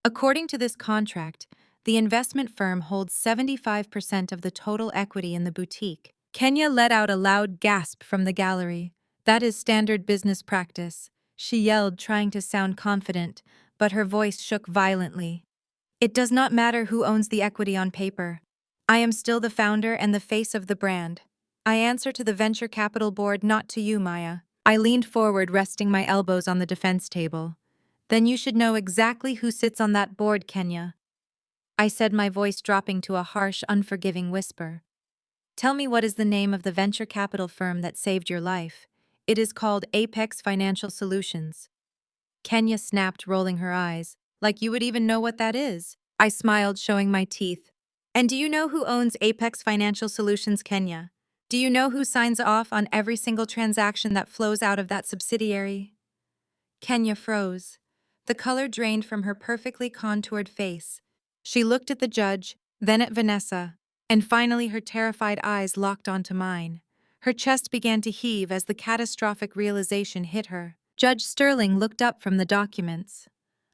According to this contract, the investment firm holds 75% of the total equity in the boutique. Kenya let out a loud gasp from the gallery. That is standard business practice, she yelled, trying to sound confident, but her voice shook violently. It does not matter who owns the equity on paper. I am still the founder and the face of the brand. I answer to the venture capital board, not to you, Maya. I leaned forward, resting my elbows on the defense table. Then you should know exactly who sits on that board, Kenya. I said, my voice dropping to a harsh, unforgiving whisper. Tell me, what is the name of the venture capital firm that saved your life? It is called Apex Financial Solutions. Kenya snapped, rolling her eyes. Like you would even know what that is. I smiled, showing my teeth. And do you know who owns Apex Financial Solutions, Kenya? Do you know who signs off on every single transaction that flows out of that subsidiary? Kenya froze. The color drained from her perfectly contoured face. She looked at the judge, then at Vanessa, and finally her terrified eyes locked onto mine. Her chest began to heave as the catastrophic realization hit her. Judge Sterling looked up from the documents.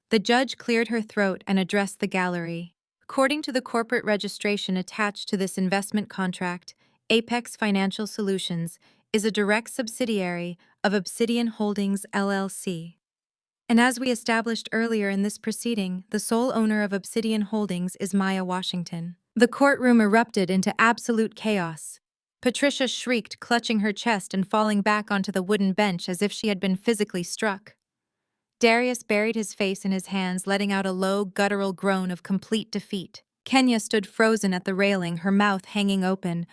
The judge cleared her throat and addressed the gallery. According to the corporate registration attached to this investment contract, Apex Financial Solutions is a direct subsidiary of Obsidian Holdings, LLC. And as we established earlier in this proceeding, the sole owner of Obsidian Holdings is Maya Washington. The courtroom erupted into absolute chaos. Patricia shrieked, clutching her chest and falling back onto the wooden bench as if she had been physically struck. Darius buried his face in his hands, letting out a low, guttural groan of complete defeat. Kenya stood frozen at the railing, her mouth hanging open.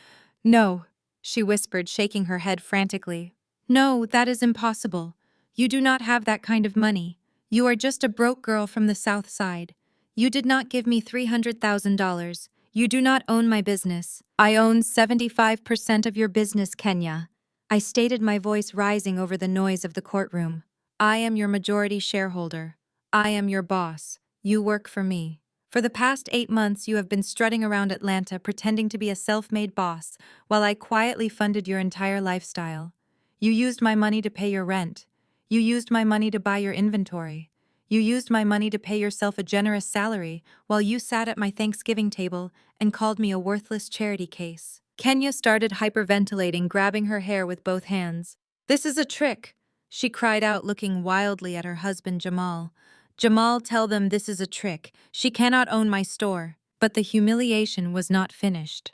"No," she whispered, shaking her head frantically. "No, that is impossible. You do not have that kind of money. You are just a broke girl from the South Side. You did not give me $300,000. You do not own my business. I own 75% of your business, Kenya." I stated, my voice rising over the noise of the courtroom. "I am your majority shareholder. I am your boss. You work for me. For the past 8 months, you have been strutting around Atlanta pretending to be a self-made boss while I quietly funded your entire lifestyle. You used my money to pay your rent. You used my money to buy your inventory. You used my money to pay yourself a generous salary while you sat at my Thanksgiving table and called me a worthless charity case." Kenya started hyperventilating, grabbing her hair with both hands. "This is a trick," she cried out, looking wildly at her husband Jamal. "Jamal, tell them this is a trick. She cannot own my store." But the humiliation was not finished.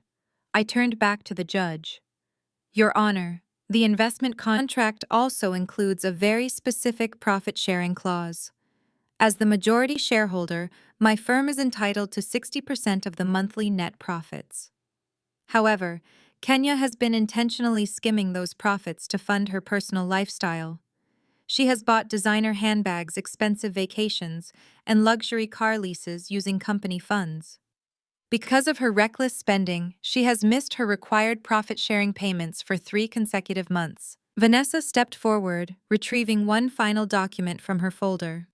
I turned back to the judge. "Your Honor, the investment contract also includes a very specific profit-sharing clause. As the majority shareholder, my firm is entitled to 60% of the monthly net profits. However, Kenya has been intentionally skimming those profits to fund her personal lifestyle. She has bought designer handbags, expensive vacations, and luxury car leases using company funds. Because of her reckless spending, she has missed her required profit-sharing payments for 3 consecutive months." Vanessa stepped forward, retrieving one final document from her folder.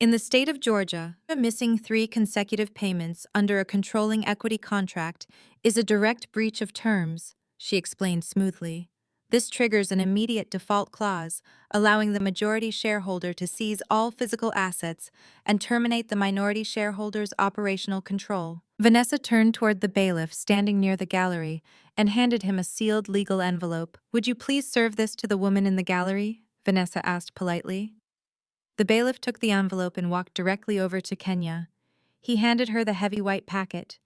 "In the state of Georgia, missing 3 consecutive payments under a controlling equity contract is a direct breach of terms," she explained smoothly. "This triggers an immediate default clause, allowing the majority shareholder to seize all physical assets and terminate the minority shareholder's operational control." Vanessa turned toward the bailiff standing near the gallery and handed him a sealed legal envelope. "Would you please serve this to the woman in the gallery?" Vanessa asked politely. The bailiff took the envelope and walked directly over to Kenya. He handed her the heavy white packet.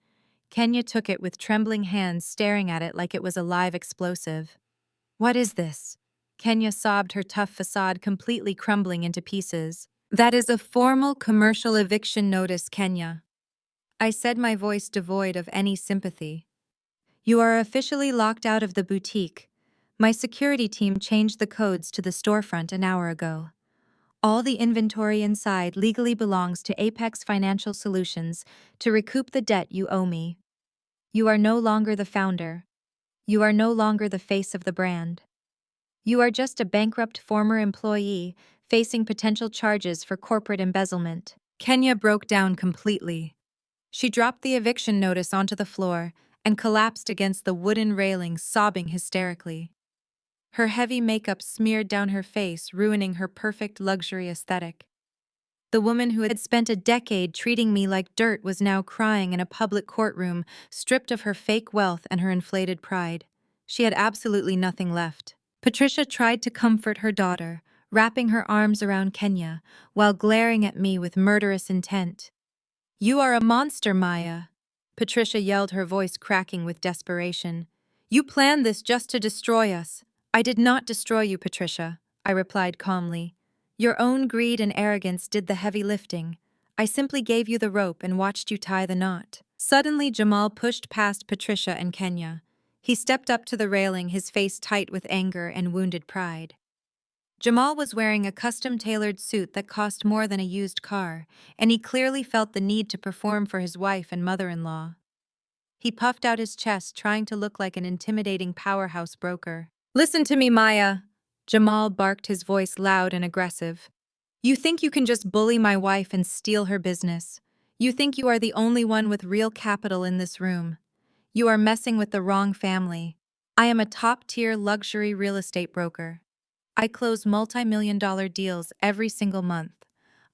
Kenya took it with trembling hands, staring at it like it was a live explosive. "What is this?" Kenya sobbed, her tough facade completely crumbling into pieces. "That is a formal commercial eviction notice, Kenya," I said, my voice devoid of any sympathy. "You are officially locked out of the boutique. My security team changed the codes to the storefront an hour ago. All the inventory inside legally belongs to Apex Financial Solutions to recoup the debt you owe me. You are no longer the founder. You are no longer the face of the brand. You are just a bankrupt former employee facing potential charges for corporate embezzlement." Kenya broke down completely. She dropped the eviction notice onto the floor and collapsed against the wooden railing, sobbing hysterically. Her heavy makeup smeared down her face, ruining her perfect luxury aesthetic. The woman who had spent a decade treating me like dirt was now crying in a public courtroom, stripped of her fake wealth and her inflated pride. She had absolutely nothing left. Patricia tried to comfort her daughter, wrapping her arms around Kenya, while glaring at me with murderous intent. "You are a monster, Maya," Patricia yelled, her voice cracking with desperation. You planned this just to destroy us. I did not destroy you, Patricia, I replied calmly. Your own greed and arrogance did the heavy lifting. I simply gave you the rope and watched you tie the knot. Suddenly, Jamal pushed past Patricia and Kenya. He stepped up to the railing, his face tight with anger and wounded pride. Jamal was wearing a custom-tailored suit that cost more than a used car, and he clearly felt the need to perform for his wife and mother-in-law. He puffed out his chest, trying to look like an intimidating powerhouse broker. Listen to me, Maya. Jamal barked, his voice loud and aggressive. You think you can just bully my wife and steal her business. You think you are the only one with real capital in this room. You are messing with the wrong family. I am a top-tier luxury real estate broker. I close multi-million-dollar deals every single month.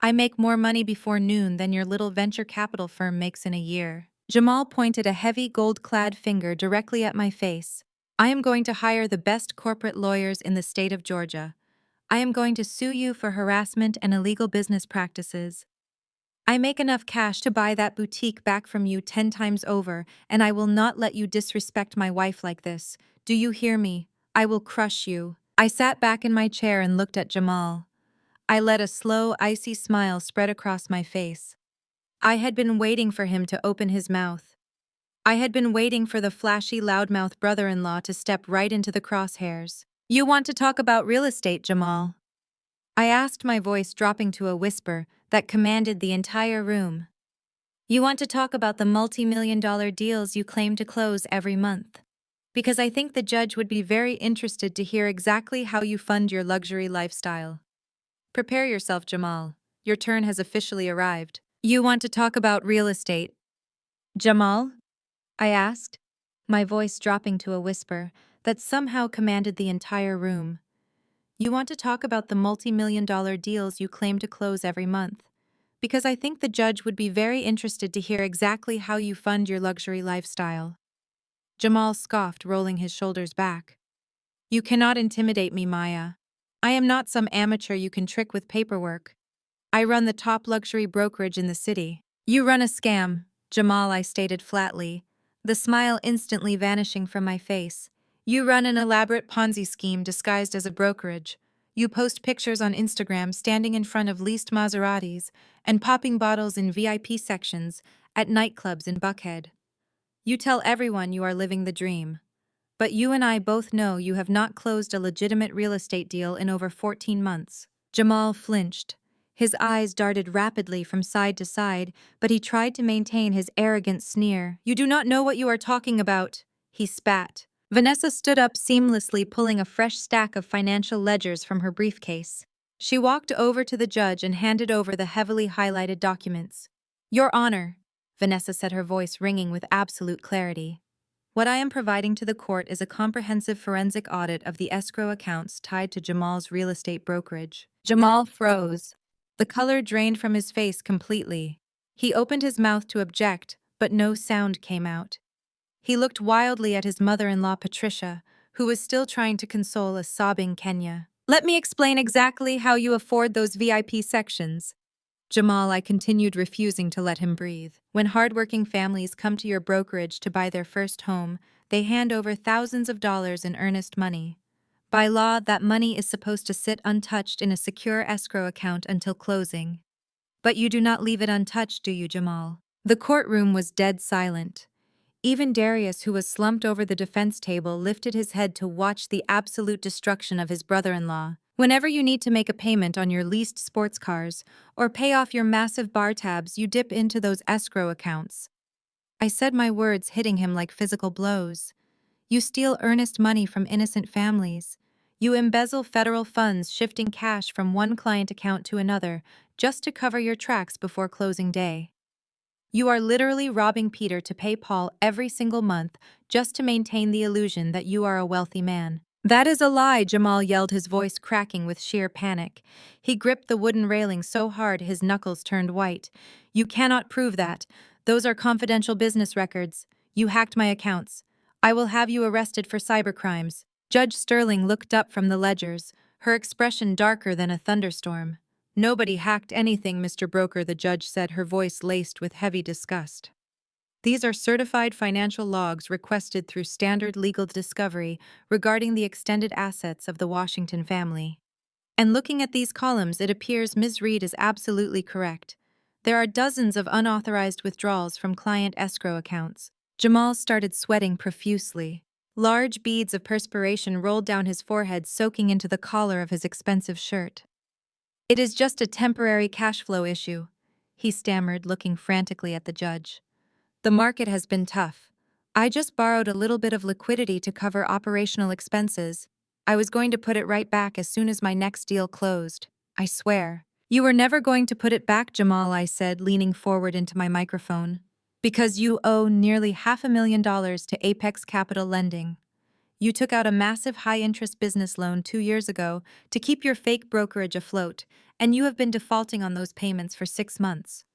I make more money before noon than your little venture capital firm makes in a year. Jamal pointed a heavy gold-clad finger directly at my face. I am going to hire the best corporate lawyers in the state of Georgia. I am going to sue you for harassment and illegal business practices. I make enough cash to buy that boutique back from you 10 times over, and I will not let you disrespect my wife like this. Do you hear me? I will crush you. I sat back in my chair and looked at Jamal. I let a slow, icy smile spread across my face. I had been waiting for him to open his mouth. I had been waiting for the flashy, loudmouth brother-in-law to step right into the crosshairs. You want to talk about real estate, Jamal? I asked, my voice dropping to a whisper that commanded the entire room. You want to talk about the multi-million-dollar deals you claim to close every month? Because I think the judge would be very interested to hear exactly how you fund your luxury lifestyle. Prepare yourself, Jamal. Your turn has officially arrived. You want to talk about real estate? Jamal? I asked, my voice dropping to a whisper that somehow commanded the entire room. You want to talk about the multi-million-dollar deals you claim to close every month? Because I think the judge would be very interested to hear exactly how you fund your luxury lifestyle. Jamal scoffed, rolling his shoulders back. You cannot intimidate me, Maya. I am not some amateur you can trick with paperwork. I run the top luxury brokerage in the city. You run a scam, Jamal, I stated flatly, the smile instantly vanishing from my face. You run an elaborate Ponzi scheme disguised as a brokerage. You post pictures on Instagram standing in front of leased Maseratis and popping bottles in VIP sections at nightclubs in Buckhead. You tell everyone you are living the dream. But you and I both know you have not closed a legitimate real estate deal in over 14 months. Jamal flinched. His eyes darted rapidly from side to side, but he tried to maintain his arrogant sneer. You do not know what you are talking about, he spat. Vanessa stood up seamlessly, pulling a fresh stack of financial ledgers from her briefcase. She walked over to the judge and handed over the heavily highlighted documents. Your Honor, Vanessa said, her voice ringing with absolute clarity. What I am providing to the court is a comprehensive forensic audit of the escrow accounts tied to Jamal's real estate brokerage. Jamal froze. The color drained from his face completely. He opened his mouth to object, but no sound came out. He looked wildly at his mother-in-law Patricia, who was still trying to console a sobbing Kenya. Let me explain exactly how you afford those VIP sections. Jamal, I continued, refusing to let him breathe. When hardworking families come to your brokerage to buy their first home, they hand over thousands of dollars in earnest money. By law, that money is supposed to sit untouched in a secure escrow account until closing. But you do not leave it untouched, do you, Jamal? The courtroom was dead silent. Even Darius, who was slumped over the defense table, lifted his head to watch the absolute destruction of his brother-in-law. Whenever you need to make a payment on your leased sports cars or pay off your massive bar tabs, you dip into those escrow accounts. I said, my words hitting him like physical blows. You steal earnest money from innocent families. You embezzle federal funds, shifting cash from one client account to another just to cover your tracks before closing day. You are literally robbing Peter to pay Paul every single month just to maintain the illusion that you are a wealthy man. That is a lie, Jamal yelled, his voice cracking with sheer panic. He gripped the wooden railing so hard his knuckles turned white. You cannot prove that. Those are confidential business records. You hacked my accounts. I will have you arrested for cybercrimes. Judge Sterling looked up from the ledgers, her expression darker than a thunderstorm. Nobody hacked anything, Mr. Broker, the judge said, her voice laced with heavy disgust. These are certified financial logs requested through standard legal discovery regarding the extended assets of the Washington family. And looking at these columns, it appears Ms. Reed is absolutely correct. There are dozens of unauthorized withdrawals from client escrow accounts. Jamal started sweating profusely. Large beads of perspiration rolled down his forehead, soaking into the collar of his expensive shirt. "It is just a temporary cash flow issue," he stammered, looking frantically at the judge. "The market has been tough. I just borrowed a little bit of liquidity to cover operational expenses. I was going to put it right back as soon as my next deal closed. I swear." "You were never going to put it back, Jamal," I said, leaning forward into my microphone. "Because you owe nearly $500,000 to Apex Capital Lending. You took out a massive high-interest business loan 2 years ago to keep your fake brokerage afloat, and you have been defaulting on those payments for 6 months.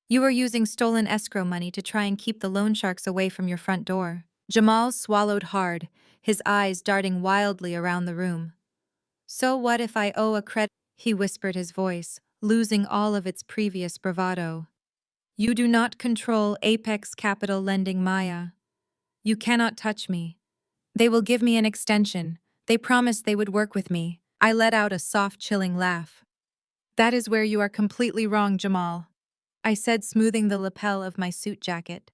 You are using stolen escrow money to try and keep the loan sharks away from your front door." Jamal swallowed hard, his eyes darting wildly around the room. "So what if I owe a credit?" he whispered, his voice losing all of its previous bravado. "You do not control Apex Capital Lending, Maya. You cannot touch me. They will give me an extension. They promised they would work with me." I let out a soft, chilling laugh. "That is where you are completely wrong, Jamal," I said, smoothing the lapel of my suit jacket.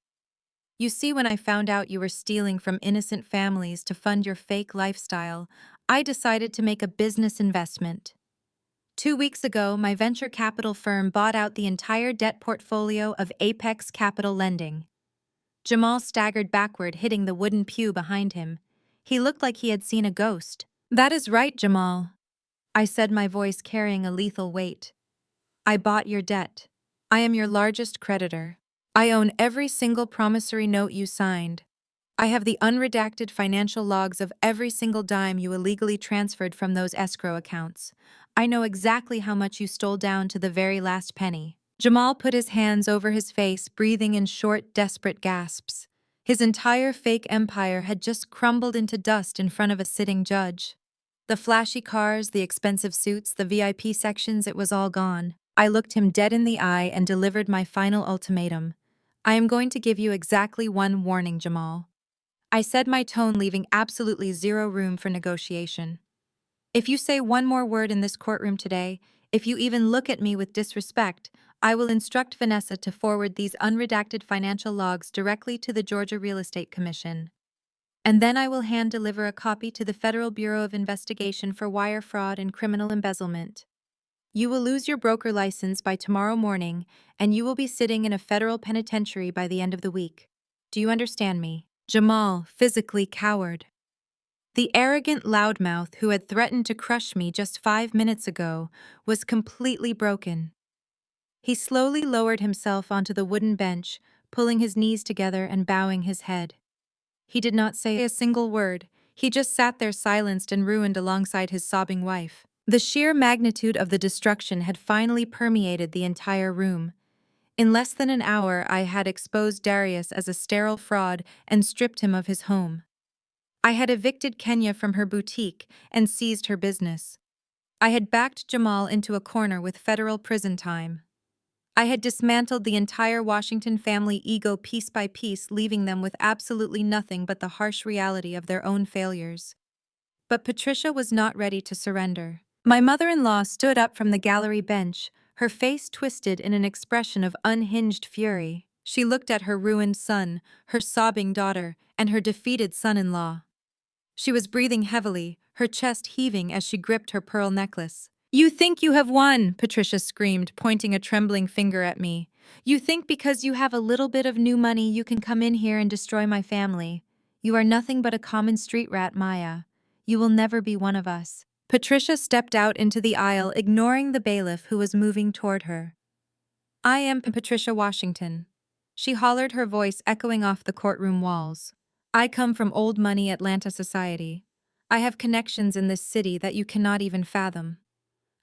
"You see, when I found out you were stealing from innocent families to fund your fake lifestyle, I decided to make a business investment. 2 weeks ago, my venture capital firm bought out the entire debt portfolio of Apex Capital Lending." Jamal staggered backward, hitting the wooden pew behind him. He looked like he had seen a ghost. "That is right, Jamal," I said, my voice carrying a lethal weight. "I bought your debt. I am your largest creditor. I own every single promissory note you signed. I have the unredacted financial logs of every single dime you illegally transferred from those escrow accounts. I know exactly how much you stole down to the very last penny." Jamal put his hands over his face, breathing in short, desperate gasps. His entire fake empire had just crumbled into dust in front of a sitting judge. The flashy cars, the expensive suits, the VIP sections, it was all gone. I looked him dead in the eye and delivered my final ultimatum. "I am going to give you exactly one warning, Jamal," I said, my tone leaving absolutely zero room for negotiation. "If you say one more word in this courtroom today, if you even look at me with disrespect, I will instruct Vanessa to forward these unredacted financial logs directly to the Georgia Real Estate Commission. And then I will hand-deliver a copy to the Federal Bureau of Investigation for wire fraud and criminal embezzlement. You will lose your broker license by tomorrow morning, and you will be sitting in a federal penitentiary by the end of the week. Do you understand me?" Jamal physically cowered. The arrogant loudmouth who had threatened to crush me just 5 minutes ago was completely broken. He slowly lowered himself onto the wooden bench, pulling his knees together and bowing his head. He did not say a single word. He just sat there, silenced and ruined alongside his sobbing wife. The sheer magnitude of the destruction had finally permeated the entire room. In less than an hour, I had exposed Darius as a sterile fraud and stripped him of his home. I had evicted Kenya from her boutique and seized her business. I had backed Jamal into a corner with federal prison time. I had dismantled the entire Washington family ego piece by piece, leaving them with absolutely nothing but the harsh reality of their own failures. But Patricia was not ready to surrender. My mother-in-law stood up from the gallery bench, her face twisted in an expression of unhinged fury. She looked at her ruined son, her sobbing daughter, and her defeated son-in-law. She was breathing heavily, her chest heaving as she gripped her pearl necklace. "You think you have won," Patricia screamed, pointing a trembling finger at me. "You think because you have a little bit of new money you can come in here and destroy my family. You are nothing but a common street rat, Maya. You will never be one of us." Patricia stepped out into the aisle, ignoring the bailiff who was moving toward her. "I am Patricia Washington," she hollered, her voice echoing off the courtroom walls. "I come from old money Atlanta society. I have connections in this city that you cannot even fathom.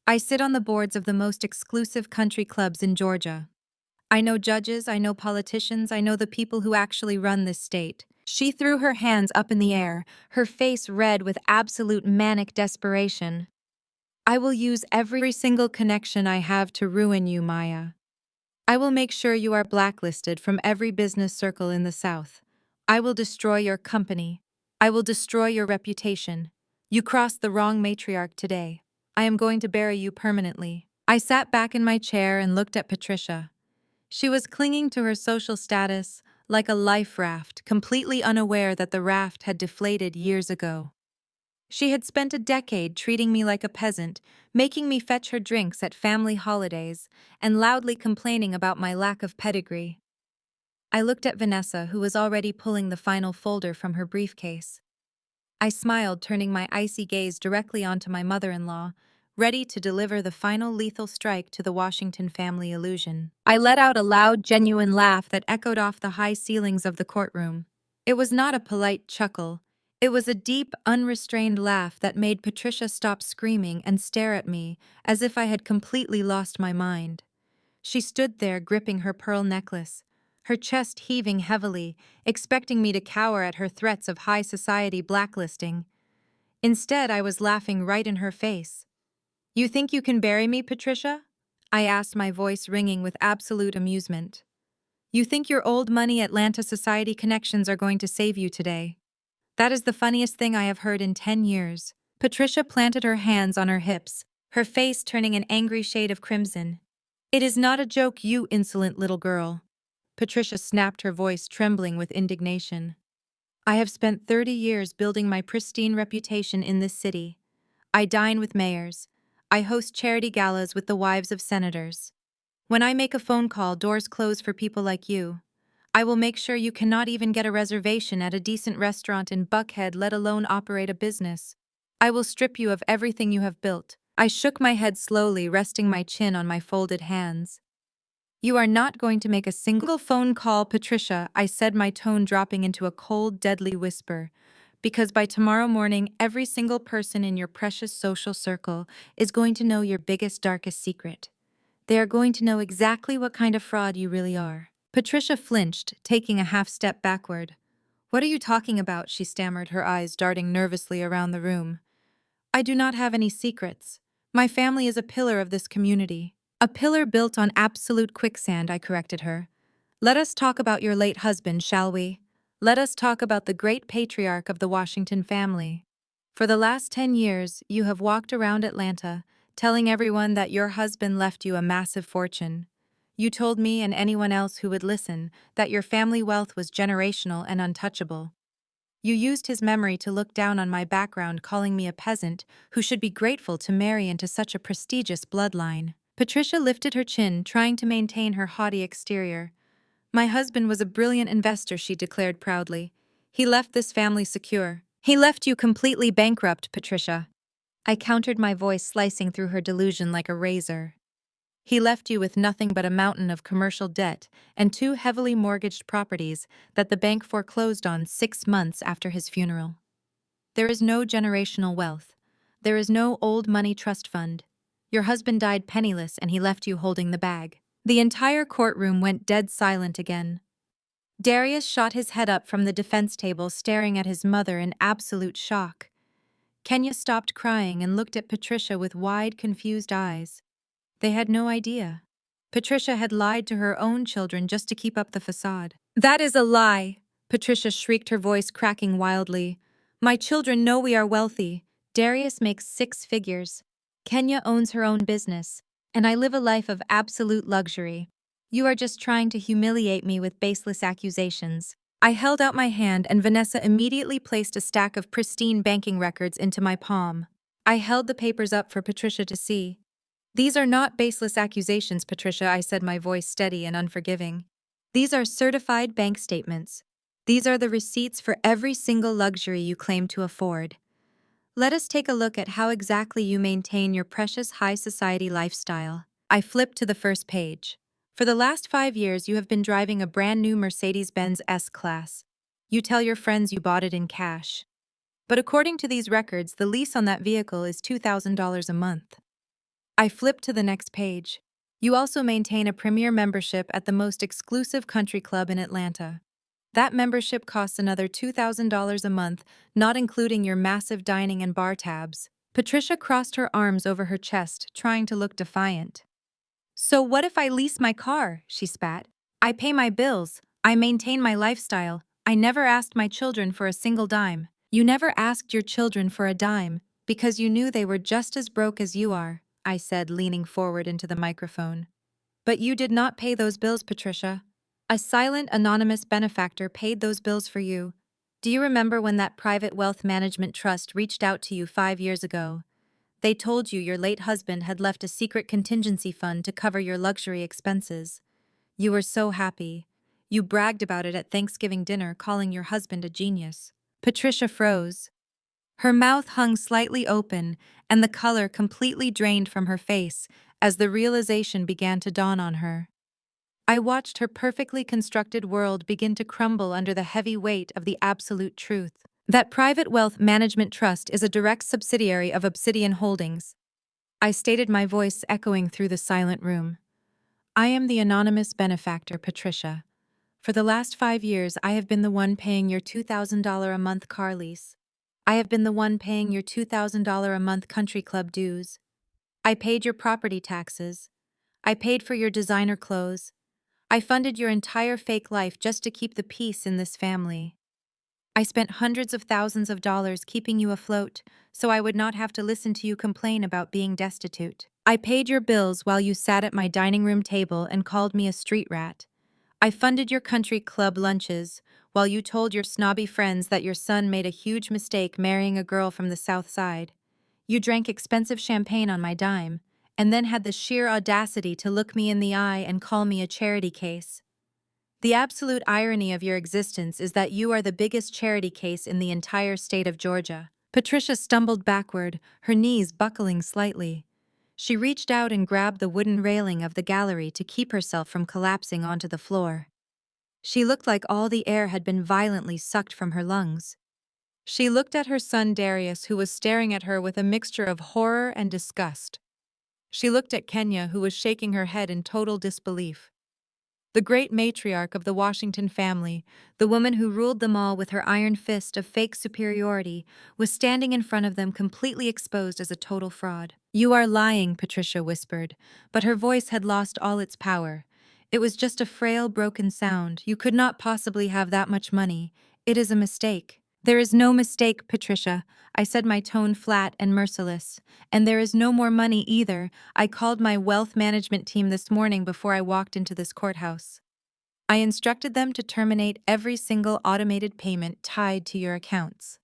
I sit on the boards of the most exclusive country clubs in Georgia. I know judges, I know politicians, I know the people who actually run this state." She threw her hands up in the air, her face red with absolute manic desperation. "I will use every single connection I have to ruin you, Maya. I will make sure you are blacklisted from every business circle in the South. I will destroy your company. I will destroy your reputation. You crossed the wrong matriarch today. I am going to bury you permanently. I sat back in my chair and looked at Patricia. She was clinging to her social status like a life raft, completely unaware that the raft had deflated years ago. She had spent a decade treating me like a peasant, making me fetch her drinks at family holidays, and loudly complaining about my lack of pedigree. I looked at Vanessa, who was already pulling the final folder from her briefcase. I smiled, turning my icy gaze directly onto my mother-in-law, ready to deliver the final lethal strike to the Washington family illusion. I let out a loud, genuine laugh that echoed off the high ceilings of the courtroom. It was not a polite chuckle. It was a deep, unrestrained laugh that made Patricia stop screaming and stare at me as if I had completely lost my mind. She stood there gripping her pearl necklace, her chest heaving heavily, expecting me to cower at her threats of high society blacklisting. Instead, I was laughing right in her face. "You think you can bury me, Patricia?" I asked, my voice ringing with absolute amusement. "You think your old money Atlanta society connections are going to save you today? That is the funniest thing I have heard in 10 years. Patricia planted her hands on her hips, her face turning an angry shade of crimson. "It is not a joke, you insolent little girl." Patricia snapped, her voice trembling with indignation. "I have spent 30 years building my pristine reputation in this city. I dine with mayors. I host charity galas with the wives of senators. When I make a phone call, doors close for people like you. I will make sure you cannot even get a reservation at a decent restaurant in Buckhead, let alone operate a business. I will strip you of everything you have built." I shook my head slowly, resting my chin on my folded hands. "You are not going to make a single phone call, Patricia," I said, my tone dropping into a cold, deadly whisper, "because by tomorrow morning, every single person in your precious social circle is going to know your biggest, darkest secret. They are going to know exactly what kind of fraud you really are." Patricia flinched, taking a half step backward. "What are you talking about?" she stammered, her eyes darting nervously around the room. "I do not have any secrets. My family is a pillar of this community." "A pillar built on absolute quicksand," I corrected her. "Let us talk about your late husband, shall we? Let us talk about the great patriarch of the Washington family. For the last 10 years, you have walked around Atlanta, telling everyone that your husband left you a massive fortune. You told me and anyone else who would listen that your family wealth was generational and untouchable. You used his memory to look down on my background, calling me a peasant who should be grateful to marry into such a prestigious bloodline." Patricia lifted her chin, trying to maintain her haughty exterior. "My husband was a brilliant investor," she declared proudly. "He left this family secure." "He left you completely bankrupt, Patricia." I countered, my voice slicing through her delusion like a razor. "He left you with nothing but a mountain of commercial debt and 2 heavily mortgaged properties that the bank foreclosed on 6 months after his funeral. There is no generational wealth. There is no old money trust fund. Your husband died penniless and he left you holding the bag." The entire courtroom went dead silent again. Darius shot his head up from the defense table, staring at his mother in absolute shock. Kenya stopped crying and looked at Patricia with wide, confused eyes. They had no idea. Patricia had lied to her own children just to keep up the facade. "That is a lie!" Patricia shrieked, her voice cracking wildly. "My children know we are wealthy. Darius makes 6 figures. Kenya owns her own business. And I live a life of absolute luxury. You are just trying to humiliate me with baseless accusations." I held out my hand and Vanessa immediately placed a stack of pristine banking records into my palm. I held the papers up for Patricia to see. "These are not baseless accusations, Patricia," I said, my voice steady and unforgiving. "These are certified bank statements. These are the receipts for every single luxury you claim to afford. Let us take a look at how exactly you maintain your precious high society lifestyle." I flipped to the first page. "For the last 5 years, you have been driving a brand new Mercedes-Benz S-Class. You tell your friends you bought it in cash. But according to these records, the lease on that vehicle is $2,000 a month." I flipped to the next page. "You also maintain a premier membership at the most exclusive country club in Atlanta. That membership costs another $2,000 a month, not including your massive dining and bar tabs." Patricia crossed her arms over her chest, trying to look defiant. So what if I lease my car? She spat. I pay my bills. I maintain my lifestyle. I never asked my children for a single dime. You never asked your children for a dime because you knew they were just as broke as you are, I said, leaning forward into the microphone. But you did not pay those bills, Patricia. A silent, anonymous benefactor paid those bills for you. Do you remember when that private wealth management trust reached out to you 5 years ago? They told you your late husband had left a secret contingency fund to cover your luxury expenses. You were so happy. You bragged about it at Thanksgiving dinner, calling your husband a genius. Patricia froze. Her mouth hung slightly open, and the color completely drained from her face as the realization began to dawn on her. I watched her perfectly constructed world begin to crumble under the heavy weight of the absolute truth. That private wealth management trust is a direct subsidiary of Obsidian Holdings. I stated, my voice echoing through the silent room. I am the anonymous benefactor, Patricia. For the last 5 years, I have been the one paying your $2,000 a month car lease. I have been the one paying your $2,000 a month country club dues. I paid your property taxes. I paid for your designer clothes. I funded your entire fake life just to keep the peace in this family. I spent hundreds of thousands of dollars keeping you afloat, so I would not have to listen to you complain about being destitute. I paid your bills while you sat at my dining room table and called me a street rat. I funded your country club lunches while you told your snobby friends that your son made a huge mistake marrying a girl from the South Side. You drank expensive champagne on my dime, and then had the sheer audacity to look me in the eye and call me a charity case. The absolute irony of your existence is that you are the biggest charity case in the entire state of Georgia. Patricia stumbled backward, her knees buckling slightly. She reached out and grabbed the wooden railing of the gallery to keep herself from collapsing onto the floor. She looked like all the air had been violently sucked from her lungs. She looked at her son Darius, who was staring at her with a mixture of horror and disgust. She looked at Kenya, who was shaking her head in total disbelief. The great matriarch of the Washington family, the woman who ruled them all with her iron fist of fake superiority, was standing in front of them completely exposed as a total fraud. You are lying, Patricia whispered, but her voice had lost all its power. It was just a frail, broken sound. You could not possibly have that much money. It is a mistake. There is no mistake, Patricia, I said, my tone flat and merciless. And there is no more money either. I called my wealth management team this morning before I walked into this courthouse. I instructed them to terminate every single automated payment tied to your accounts.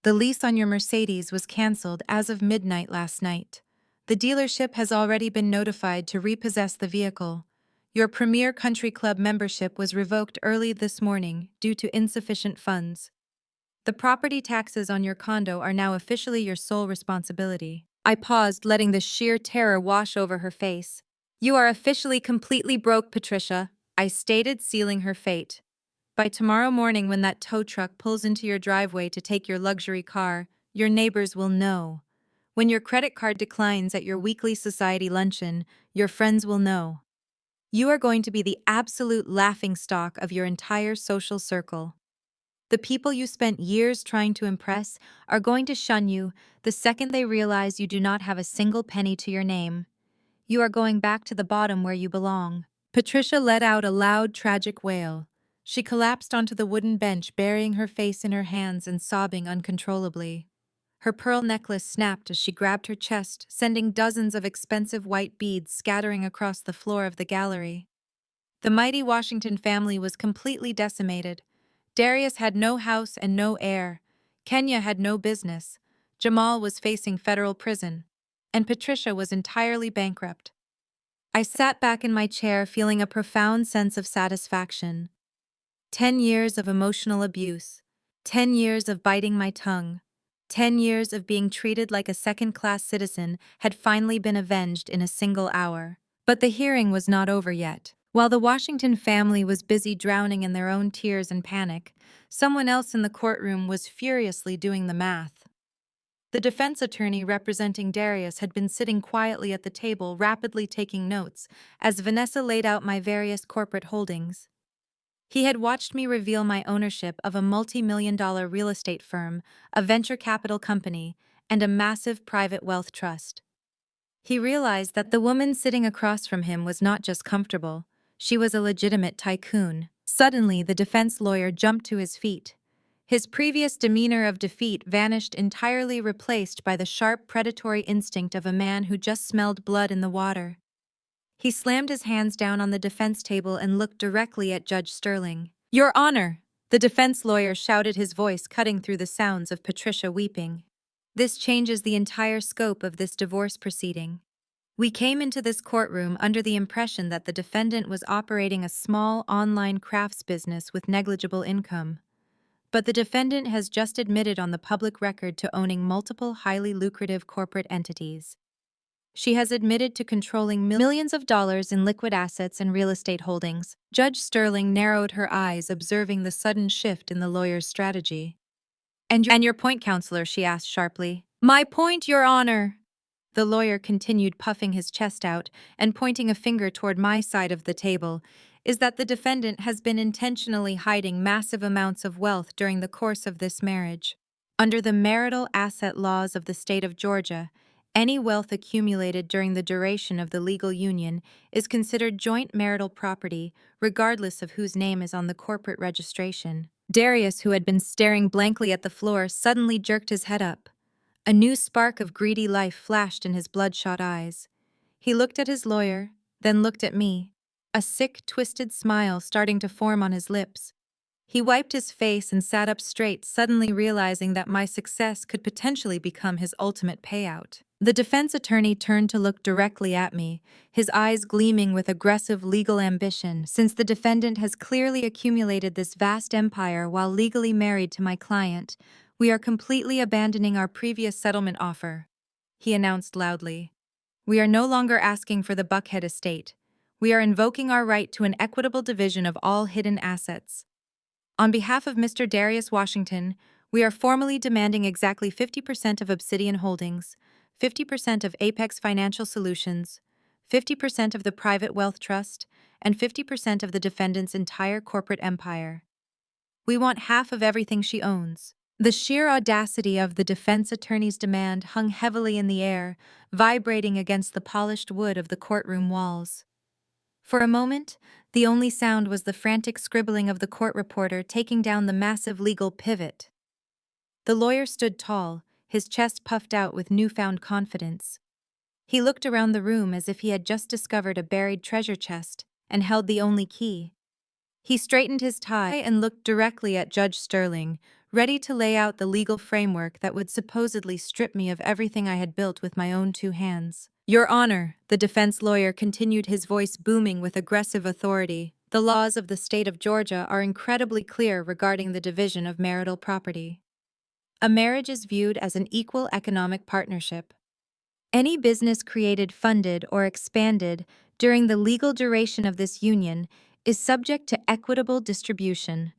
The lease on your Mercedes was canceled as of midnight last night. The dealership has already been notified to repossess the vehicle. Your Premier Country Club membership was revoked early this morning due to insufficient funds. The property taxes on your condo are now officially your sole responsibility. I paused, letting the sheer terror wash over her face. You are officially completely broke, Patricia, I stated, sealing her fate. By tomorrow morning, when that tow truck pulls into your driveway to take your luxury car, your neighbors will know. When your credit card declines at your weekly society luncheon, your friends will know. You are going to be the absolute laughingstock of your entire social circle. The people you spent years trying to impress are going to shun you the second they realize you do not have a single penny to your name. You are going back to the bottom where you belong. Patricia let out a loud, tragic wail. She collapsed onto the wooden bench, burying her face in her hands and sobbing uncontrollably. Her pearl necklace snapped as she grabbed her chest, sending dozens of expensive white beads scattering across the floor of the gallery. The mighty Washington family was completely decimated. Darius had no house and no heir. Kenya had no business. Jamal was facing federal prison. And Patricia was entirely bankrupt. I sat back in my chair, feeling a profound sense of satisfaction. 10 years of emotional abuse. 10 years of biting my tongue. 10 years of being treated like a second-class citizen had finally been avenged in a single hour. But the hearing was not over yet. While the Washington family was busy drowning in their own tears and panic, someone else in the courtroom was furiously doing the math. The defense attorney representing Darius had been sitting quietly at the table, rapidly taking notes, as Vanessa laid out my various corporate holdings. He had watched me reveal my ownership of a multi-million-dollar real estate firm, a venture capital company, and a massive private wealth trust. He realized that the woman sitting across from him was not just comfortable, she was a legitimate tycoon. Suddenly, the defense lawyer jumped to his feet. His previous demeanor of defeat vanished entirely, replaced by the sharp predatory instinct of a man who just smelled blood in the water. He slammed his hands down on the defense table and looked directly at Judge Sterling. "Your Honor!" The defense lawyer shouted, his voice cutting through the sounds of Patricia weeping. "This changes the entire scope of this divorce proceeding. We came into this courtroom under the impression that the defendant was operating a small online crafts business with negligible income. But the defendant has just admitted on the public record to owning multiple highly lucrative corporate entities. She has admitted to controlling millions of dollars in liquid assets and real estate holdings." Judge Sterling narrowed her eyes, observing the sudden shift in the lawyer's strategy. And your point, counselor?" she asked sharply. "My point, Your Honor!" The lawyer continued, puffing his chest out and pointing a finger toward my side of the table, "is that the defendant has been intentionally hiding massive amounts of wealth during the course of this marriage. Under the marital asset laws of the state of Georgia, any wealth accumulated during the duration of the legal union is considered joint marital property, regardless of whose name is on the corporate registration." Darius, who had been staring blankly at the floor, suddenly jerked his head up. A new spark of greedy life flashed in his bloodshot eyes. He looked at his lawyer, then looked at me, a sick, twisted smile starting to form on his lips. He wiped his face and sat up straight, suddenly realizing that my success could potentially become his ultimate payout. The defense attorney turned to look directly at me, his eyes gleaming with aggressive legal ambition, since the defendant has clearly accumulated this vast empire while legally married to my client. "We are completely abandoning our previous settlement offer," he announced loudly. "We are no longer asking for the Buckhead estate. We are invoking our right to an equitable division of all hidden assets. On behalf of Mr. Darius Washington, we are formally demanding exactly 50% of Obsidian Holdings, 50% of Apex Financial Solutions, 50% of the Private Wealth Trust, and 50% of the defendant's entire corporate empire. We want half of everything she owns." The sheer audacity of the defense attorney's demand hung heavily in the air, vibrating against the polished wood of the courtroom walls. For a moment, the only sound was the frantic scribbling of the court reporter taking down the massive legal pivot. The lawyer stood tall, his chest puffed out with newfound confidence. He looked around the room as if he had just discovered a buried treasure chest and held the only key. He straightened his tie and looked directly at Judge Sterling, ready to lay out the legal framework that would supposedly strip me of everything I had built with my own two hands. "Your Honor," the defense lawyer continued, his voice booming with aggressive authority, "the laws of the state of Georgia are incredibly clear regarding the division of marital property. A marriage is viewed as an equal economic partnership. Any business created, funded, or expanded during the legal duration of this union is subject to equitable distribution.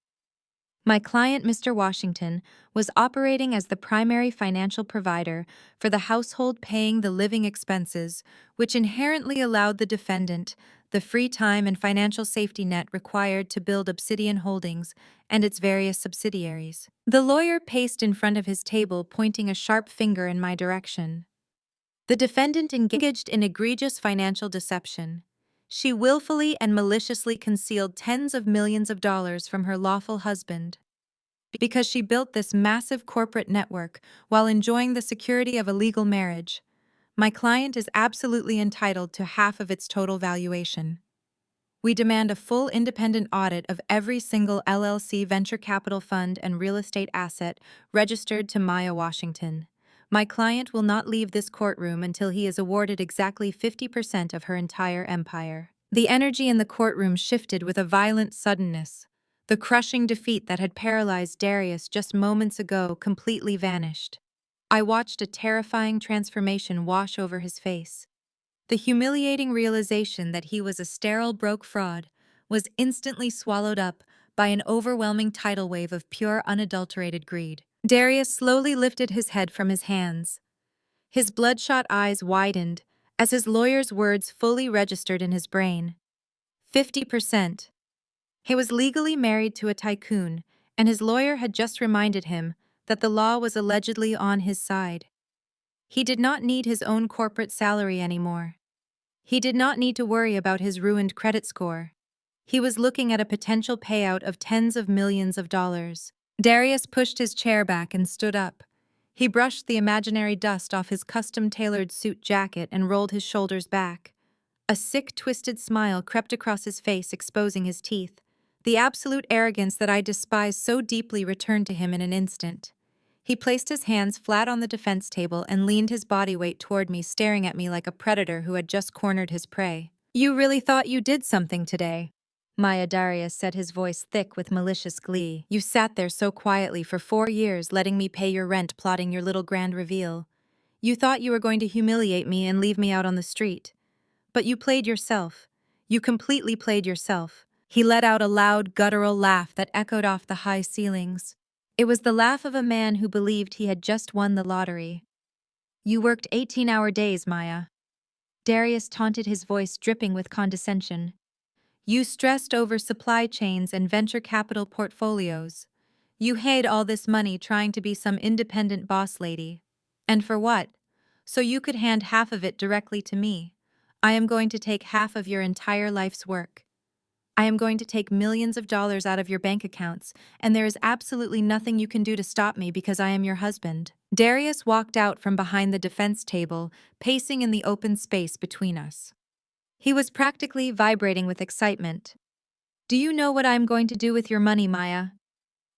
My client, Mr. Washington, was operating as the primary financial provider for the household, paying the living expenses, which inherently allowed the defendant the free time and financial safety net required to build Obsidian Holdings and its various subsidiaries." The lawyer paced in front of his table, pointing a sharp finger in my direction. "The defendant engaged in egregious financial deception. She willfully and maliciously concealed tens of millions of dollars from her lawful husband. Because she built this massive corporate network while enjoying the security of a legal marriage, my client is absolutely entitled to half of its total valuation. We demand a full independent audit of every single LLC, venture capital fund, and real estate asset registered to Maya Washington. My client will not leave this courtroom until he is awarded exactly 50% of her entire empire." The energy in the courtroom shifted with a violent suddenness. The crushing defeat that had paralyzed Darius just moments ago completely vanished. I watched a terrifying transformation wash over his face. The humiliating realization that he was a sterile, broke fraud was instantly swallowed up by an overwhelming tidal wave of pure, unadulterated greed. Darius slowly lifted his head from his hands. His bloodshot eyes widened as his lawyer's words fully registered in his brain. 50%. He was legally married to a tycoon, and his lawyer had just reminded him that the law was allegedly on his side. He did not need his own corporate salary anymore. He did not need to worry about his ruined credit score. He was looking at a potential payout of tens of millions of dollars. Darius pushed his chair back and stood up. He brushed the imaginary dust off his custom-tailored suit jacket and rolled his shoulders back. A sick, twisted smile crept across his face, exposing his teeth. The absolute arrogance that I despise so deeply returned to him in an instant. He placed his hands flat on the defense table and leaned his body weight toward me, staring at me like a predator who had just cornered his prey. "You really thought you did something today?" Maya Darius said, his voice thick with malicious glee. "You sat there so quietly for 4 years, letting me pay your rent, plotting your little grand reveal. You thought you were going to humiliate me and leave me out on the street. But you played yourself. You completely played yourself." He let out a loud, guttural laugh that echoed off the high ceilings. It was the laugh of a man who believed he had just won the lottery. "You worked 18-hour days, Maya." Darius taunted, his voice dripping with condescension. "You stressed over supply chains and venture capital portfolios. You hid all this money trying to be some independent boss lady. And for what? So you could hand half of it directly to me. I am going to take half of your entire life's work. I am going to take millions of dollars out of your bank accounts, and there is absolutely nothing you can do to stop me because I am your husband." Darius walked out from behind the defense table, pacing in the open space between us. He was practically vibrating with excitement. "Do you know what I am going to do with your money, Maya?"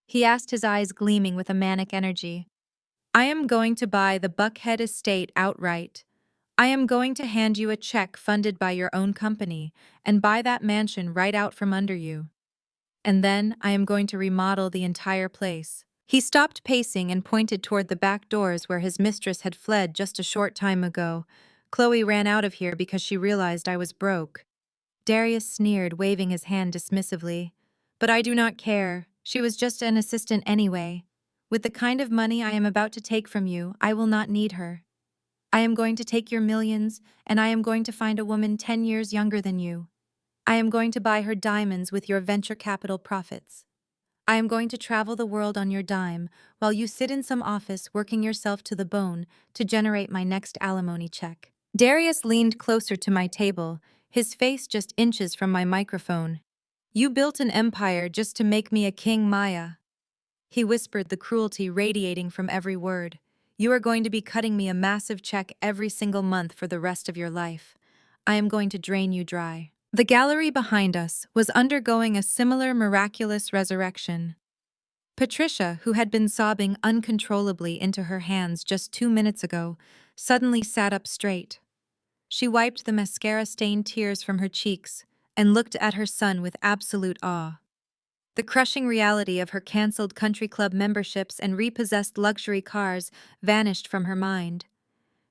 He asked, his eyes gleaming with a manic energy. "I am going to buy the Buckhead estate outright. I am going to hand you a check funded by your own company and buy that mansion right out from under you. And then I am going to remodel the entire place." He stopped pacing and pointed toward the back doors where his mistress had fled just a short time ago. "Chloe ran out of here because she realized I was broke." Darius sneered, waving his hand dismissively. "But I do not care. She was just an assistant anyway. With the kind of money I am about to take from you, I will not need her. I am going to take your millions, and I am going to find a woman 10 years younger than you. I am going to buy her diamonds with your venture capital profits. I am going to travel the world on your dime while you sit in some office working yourself to the bone to generate my next alimony check." Darius leaned closer to my table, his face just inches from my microphone. "You built an empire just to make me a king, Maya." He whispered, the cruelty radiating from every word. "You are going to be cutting me a massive check every single month for the rest of your life. I am going to drain you dry." The gallery behind us was undergoing a similar miraculous resurrection. Patricia, who had been sobbing uncontrollably into her hands just 2 minutes ago, suddenly sat up straight. She wiped the mascara-stained tears from her cheeks and looked at her son with absolute awe. The crushing reality of her canceled country club memberships and repossessed luxury cars vanished from her mind.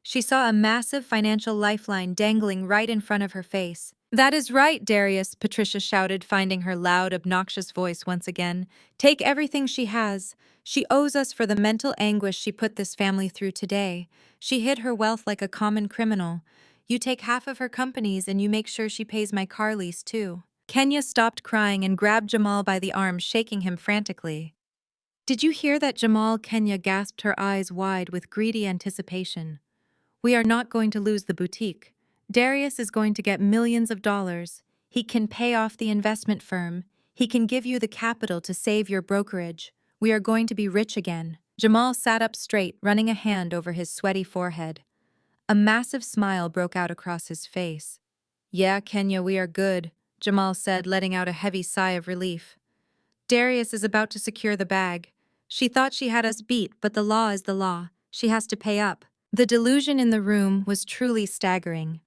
She saw a massive financial lifeline dangling right in front of her face. "That is right, Darius," Patricia shouted, finding her loud, obnoxious voice once again. "Take everything she has. She owes us for the mental anguish she put this family through today. She hid her wealth like a common criminal. You take half of her companies and you make sure she pays my car lease too." Kenya stopped crying and grabbed Jamal by the arm, shaking him frantically. "Did you hear that, Jamal?" Kenya gasped, her eyes wide with greedy anticipation. "We are not going to lose the boutique. Darius is going to get millions of dollars. He can pay off the investment firm. He can give you the capital to save your brokerage. We are going to be rich again." Jamal sat up straight, running a hand over his sweaty forehead. A massive smile broke out across his face. "Yeah, Kenya, we are good," Jamal said, letting out a heavy sigh of relief. "Darius is about to secure the bag. She thought she had us beat, but the law is the law. She has to pay up." The delusion in the room was truly staggering.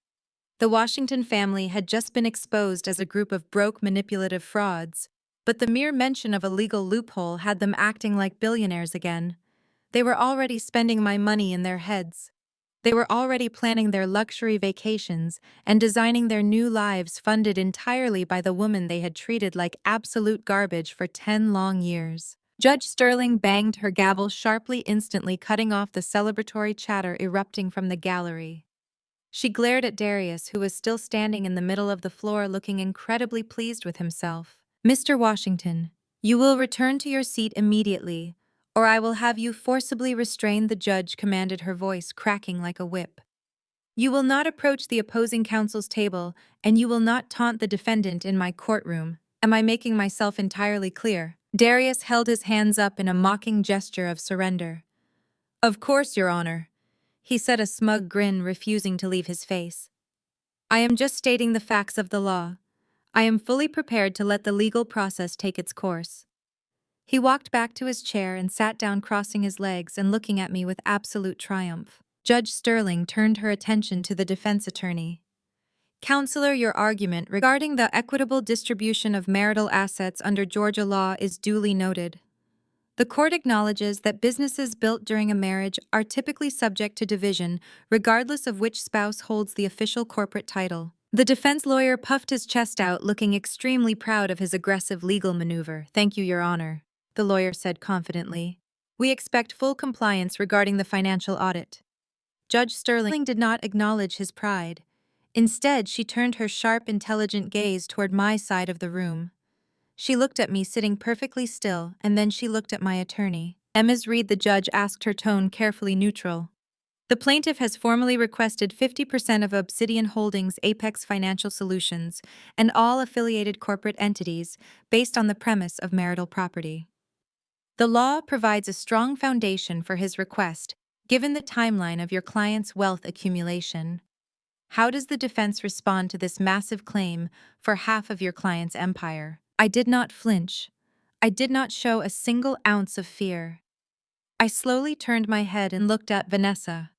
The Washington family had just been exposed as a group of broke, manipulative frauds, but the mere mention of a legal loophole had them acting like billionaires again. They were already spending my money in their heads. They were already planning their luxury vacations and designing their new lives funded entirely by the woman they had treated like absolute garbage for 10 long years. Judge Sterling banged her gavel sharply, instantly cutting off the celebratory chatter erupting from the gallery. She glared at Darius, who was still standing in the middle of the floor looking incredibly pleased with himself. "Mr. Washington, you will return to your seat immediately, or I will have you forcibly restrained, the judge commanded, her voice cracking like a whip. You will not approach the opposing counsel's table, and you will not taunt the defendant in my courtroom. Am I making myself entirely clear? Darius held his hands up in a mocking gesture of surrender. Of course, Your Honor, he said, a smug grin refusing to leave his face. I am just stating the facts of the law. I am fully prepared to let the legal process take its course. He walked back to his chair and sat down, crossing his legs and looking at me with absolute triumph. Judge Sterling turned her attention to the defense attorney. Counselor, your argument regarding the equitable distribution of marital assets under Georgia law is duly noted. The court acknowledges that businesses built during a marriage are typically subject to division, regardless of which spouse holds the official corporate title. The defense lawyer puffed his chest out, looking extremely proud of his aggressive legal maneuver. Thank you, Your Honor, the lawyer said confidently. We expect full compliance regarding the financial audit. Judge Sterling did not acknowledge his pride. Instead, she turned her sharp, intelligent gaze toward my side of the room. She looked at me sitting perfectly still, and then she looked at my attorney. Ms. Reed, the judge asked, her tone carefully neutral. The plaintiff has formally requested 50% of Obsidian Holdings, Apex Financial Solutions, and all affiliated corporate entities based on the premise of marital property. The law provides a strong foundation for his request, given the timeline of your client's wealth accumulation. How does the defense respond to this massive claim for half of your client's empire? I did not flinch. I did not show a single ounce of fear. I slowly turned my head and looked at Vanessa.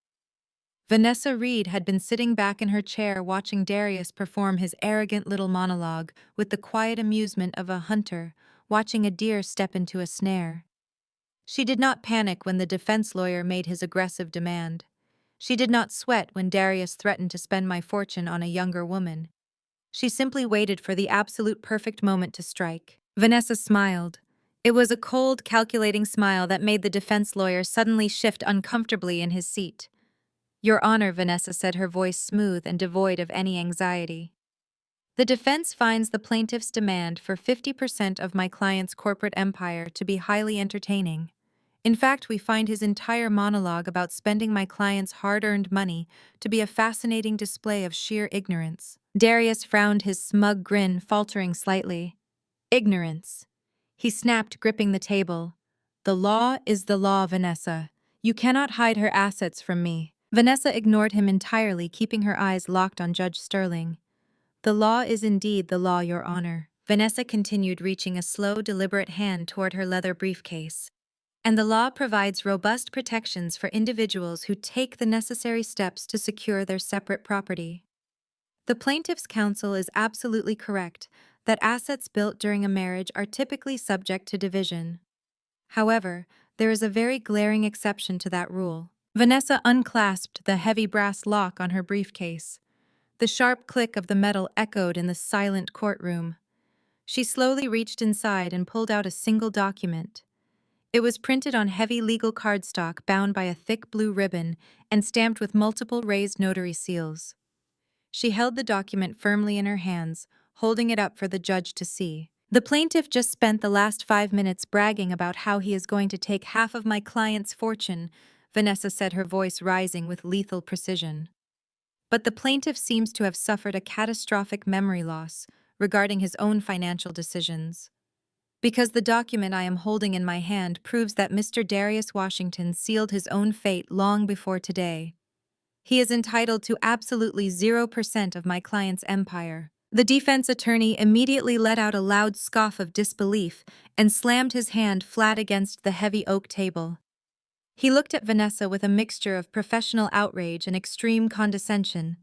Vanessa Reed had been sitting back in her chair watching Darius perform his arrogant little monologue with the quiet amusement of a hunter watching a deer step into a snare. She did not panic when the defense lawyer made his aggressive demand. She did not sweat when Darius threatened to spend my fortune on a younger woman. She simply waited for the absolute perfect moment to strike. Vanessa smiled. It was a cold, calculating smile that made the defense lawyer suddenly shift uncomfortably in his seat. Your Honor, Vanessa said, her voice smooth and devoid of any anxiety. The defense finds the plaintiff's demand for 50% of my client's corporate empire to be highly entertaining. In fact, we find his entire monologue about spending my client's hard-earned money to be a fascinating display of sheer ignorance. Darius frowned, his smug grin faltering slightly. Ignorance. He snapped, gripping the table. The law is the law, Vanessa. You cannot hide her assets from me. Vanessa ignored him entirely, keeping her eyes locked on Judge Sterling. The law is indeed the law, Your Honor. Vanessa continued, reaching a slow, deliberate hand toward her leather briefcase. And the law provides robust protections for individuals who take the necessary steps to secure their separate property. The plaintiff's counsel is absolutely correct that assets built during a marriage are typically subject to division. However, there is a very glaring exception to that rule. Vanessa unclasped the heavy brass lock on her briefcase. The sharp click of the metal echoed in the silent courtroom. She slowly reached inside and pulled out a single document. It was printed on heavy legal cardstock bound by a thick blue ribbon and stamped with multiple raised notary seals. She held the document firmly in her hands, holding it up for the judge to see. The plaintiff just spent the last 5 minutes bragging about how he is going to take half of my client's fortune, Vanessa said, her voice rising with lethal precision. But the plaintiff seems to have suffered a catastrophic memory loss regarding his own financial decisions. Because the document I am holding in my hand proves that Mr. Darius Washington sealed his own fate long before today. He is entitled to absolutely 0% of my client's empire. The defense attorney immediately let out a loud scoff of disbelief and slammed his hand flat against the heavy oak table. He looked at Vanessa with a mixture of professional outrage and extreme condescension.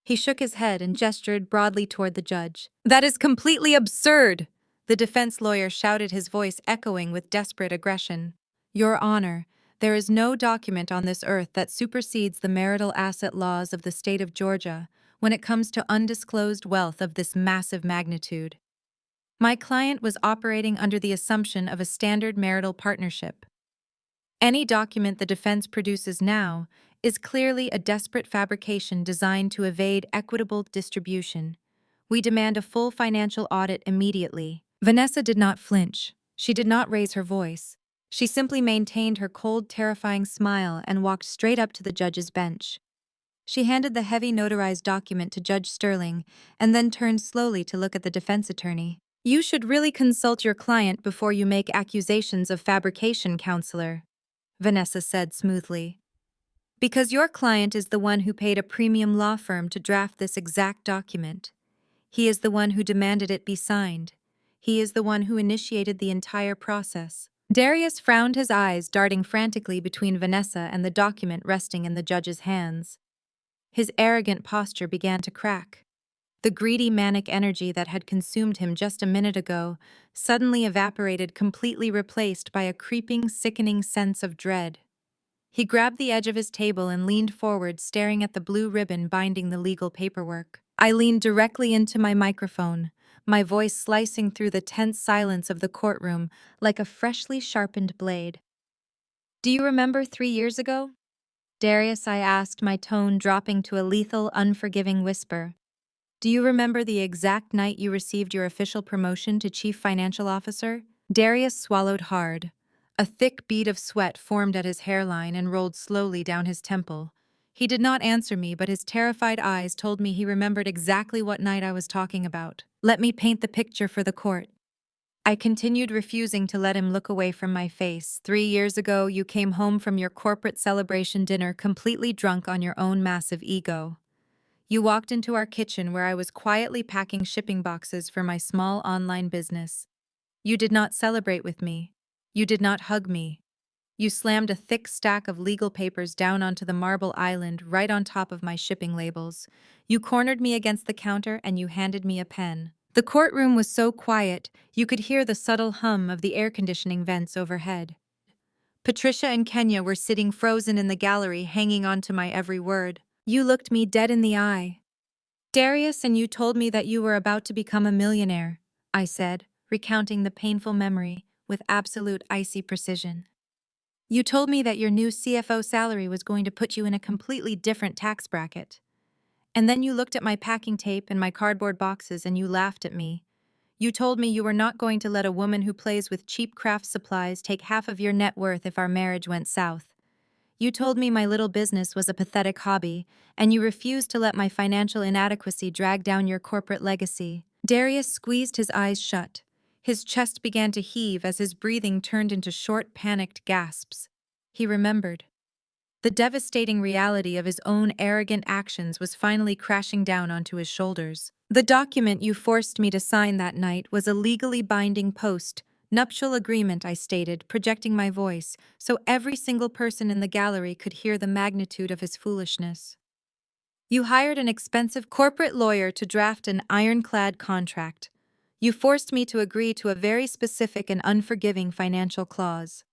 He shook his head and gestured broadly toward the judge. That is completely absurd! The defense lawyer shouted, his voice echoing with desperate aggression. Your Honor, there is no document on this earth that supersedes the marital asset laws of the state of Georgia when it comes to undisclosed wealth of this massive magnitude. My client was operating under the assumption of a standard marital partnership. Any document the defense produces now is clearly a desperate fabrication designed to evade equitable distribution. We demand a full financial audit immediately. Vanessa did not flinch. She did not raise her voice. She simply maintained her cold, terrifying smile and walked straight up to the judge's bench. She handed the heavy notarized document to Judge Sterling and then turned slowly to look at the defense attorney. "You should really consult your client before you make accusations of fabrication, counselor," Vanessa said smoothly. "Because your client is the one who paid a premium law firm to draft this exact document. He is the one who demanded it be signed. He is the one who initiated the entire process." Darius frowned, his eyes darting frantically between Vanessa and the document resting in the judge's hands. His arrogant posture began to crack. The greedy, manic energy that had consumed him just a minute ago suddenly evaporated, completely replaced by a creeping, sickening sense of dread. He grabbed the edge of his table and leaned forward, staring at the blue ribbon binding the legal paperwork. I leaned directly into my microphone, my voice slicing through the tense silence of the courtroom like a freshly sharpened blade. "Do you remember 3 years ago?" "Darius," I asked, my tone dropping to a lethal, unforgiving whisper. "Do you remember the exact night you received your official promotion to Chief Financial Officer?" Darius swallowed hard. A thick bead of sweat formed at his hairline and rolled slowly down his temple. He did not answer me, but his terrified eyes told me he remembered exactly what night I was talking about. "Let me paint the picture for the court." I continued, refusing to let him look away from my face. "3 years ago, you came home from your corporate celebration dinner completely drunk on your own massive ego. You walked into our kitchen where I was quietly packing shipping boxes for my small online business. You did not celebrate with me. You did not hug me. You slammed a thick stack of legal papers down onto the marble island right on top of my shipping labels. You cornered me against the counter and you handed me a pen." The courtroom was so quiet, you could hear the subtle hum of the air conditioning vents overhead. Patricia and Kenya were sitting frozen in the gallery, hanging on to my every word. "You looked me dead in the eye, Darius, and you told me that you were about to become a millionaire," I said, recounting the painful memory with absolute icy precision. "You told me that your new CFO salary was going to put you in a completely different tax bracket. And then you looked at my packing tape and my cardboard boxes and you laughed at me. You told me you were not going to let a woman who plays with cheap craft supplies take half of your net worth if our marriage went south. You told me my little business was a pathetic hobby, and you refused to let my financial inadequacy drag down your corporate legacy." Darius squeezed his eyes shut. His chest began to heave as his breathing turned into short, panicked gasps. He remembered. The devastating reality of his own arrogant actions was finally crashing down onto his shoulders. "The document you forced me to sign that night was a legally binding post-nuptial agreement," I stated, projecting my voice so every single person in the gallery could hear the magnitude of his foolishness. "You hired an expensive corporate lawyer to draft an ironclad contract. You forced me to agree to a very specific and unforgiving financial clause.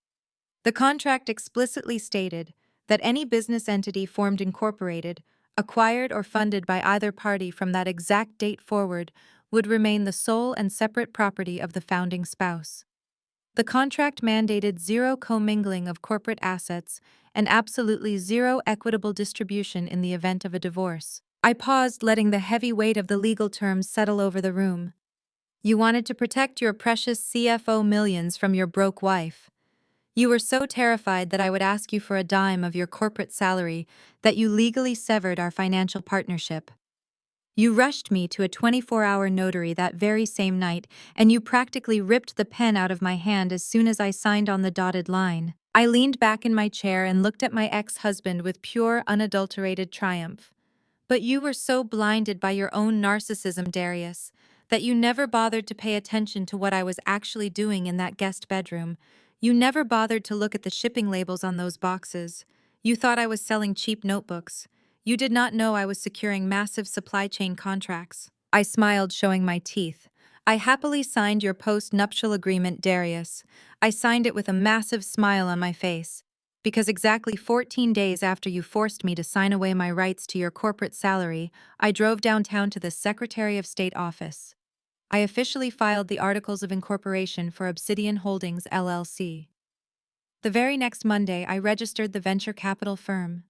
The contract explicitly stated that any business entity formed incorporated, acquired or funded by either party from that exact date forward would remain the sole and separate property of the founding spouse. The contract mandated zero commingling of corporate assets and absolutely zero equitable distribution in the event of a divorce." I paused, letting the heavy weight of the legal terms settle over the room. "You wanted to protect your precious CFO millions from your broke wife. You were so terrified that I would ask you for a dime of your corporate salary that you legally severed our financial partnership. You rushed me to a 24-hour notary that very same night, and you practically ripped the pen out of my hand as soon as I signed on the dotted line." I leaned back in my chair and looked at my ex-husband with pure, unadulterated triumph. "But you were so blinded by your own narcissism, Darius, that you never bothered to pay attention to what I was actually doing in that guest bedroom. You never bothered to look at the shipping labels on those boxes. You thought I was selling cheap notebooks. You did not know I was securing massive supply chain contracts." I smiled, showing my teeth. "I happily signed your post-nuptial agreement, Darius. I signed it with a massive smile on my face. Because exactly 14 days after you forced me to sign away my rights to your corporate salary, I drove downtown to the Secretary of State office. I officially filed the Articles of Incorporation for Obsidian Holdings, LLC. The very next Monday, I registered the venture capital firm.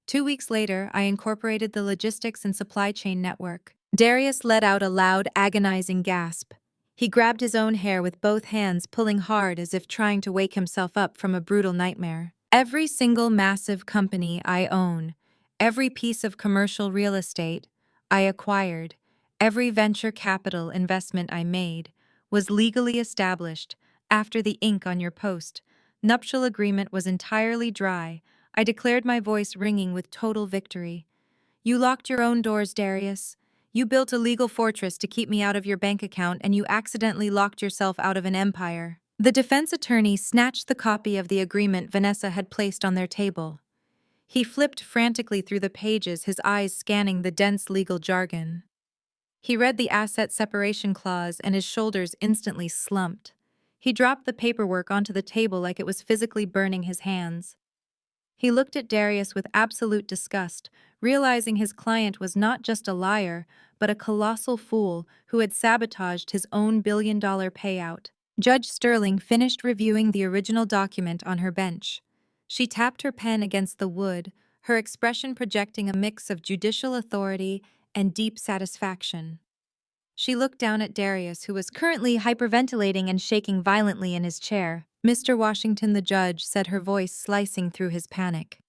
2 weeks later, I incorporated the logistics and supply chain network." Darius let out a loud, agonizing gasp. He grabbed his own hair with both hands, pulling hard as if trying to wake himself up from a brutal nightmare. Every single massive company I own, every piece of commercial real estate I acquired, every venture capital investment I made, was legally established after the ink on your post-nuptial agreement was entirely dry. I declared, my voice ringing with total victory. You locked your own doors, Darius. You built a legal fortress to keep me out of your bank account, and you accidentally locked yourself out of an empire. The defense attorney snatched the copy of the agreement Vanessa had placed on their table. He flipped frantically through the pages, his eyes scanning the dense legal jargon. He read the asset separation clause, and his shoulders instantly slumped. He dropped the paperwork onto the table like it was physically burning his hands. He looked at Darius with absolute disgust, realizing his client was not just a liar, but a colossal fool who had sabotaged his own billion-dollar payout. Judge Sterling finished reviewing the original document on her bench. She tapped her pen against the wood, her expression projecting a mix of judicial authority and deep satisfaction. She looked down at Darius, who was currently hyperventilating and shaking violently in his chair. "Mr. Washington," the judge said, her voice slicing through his panic.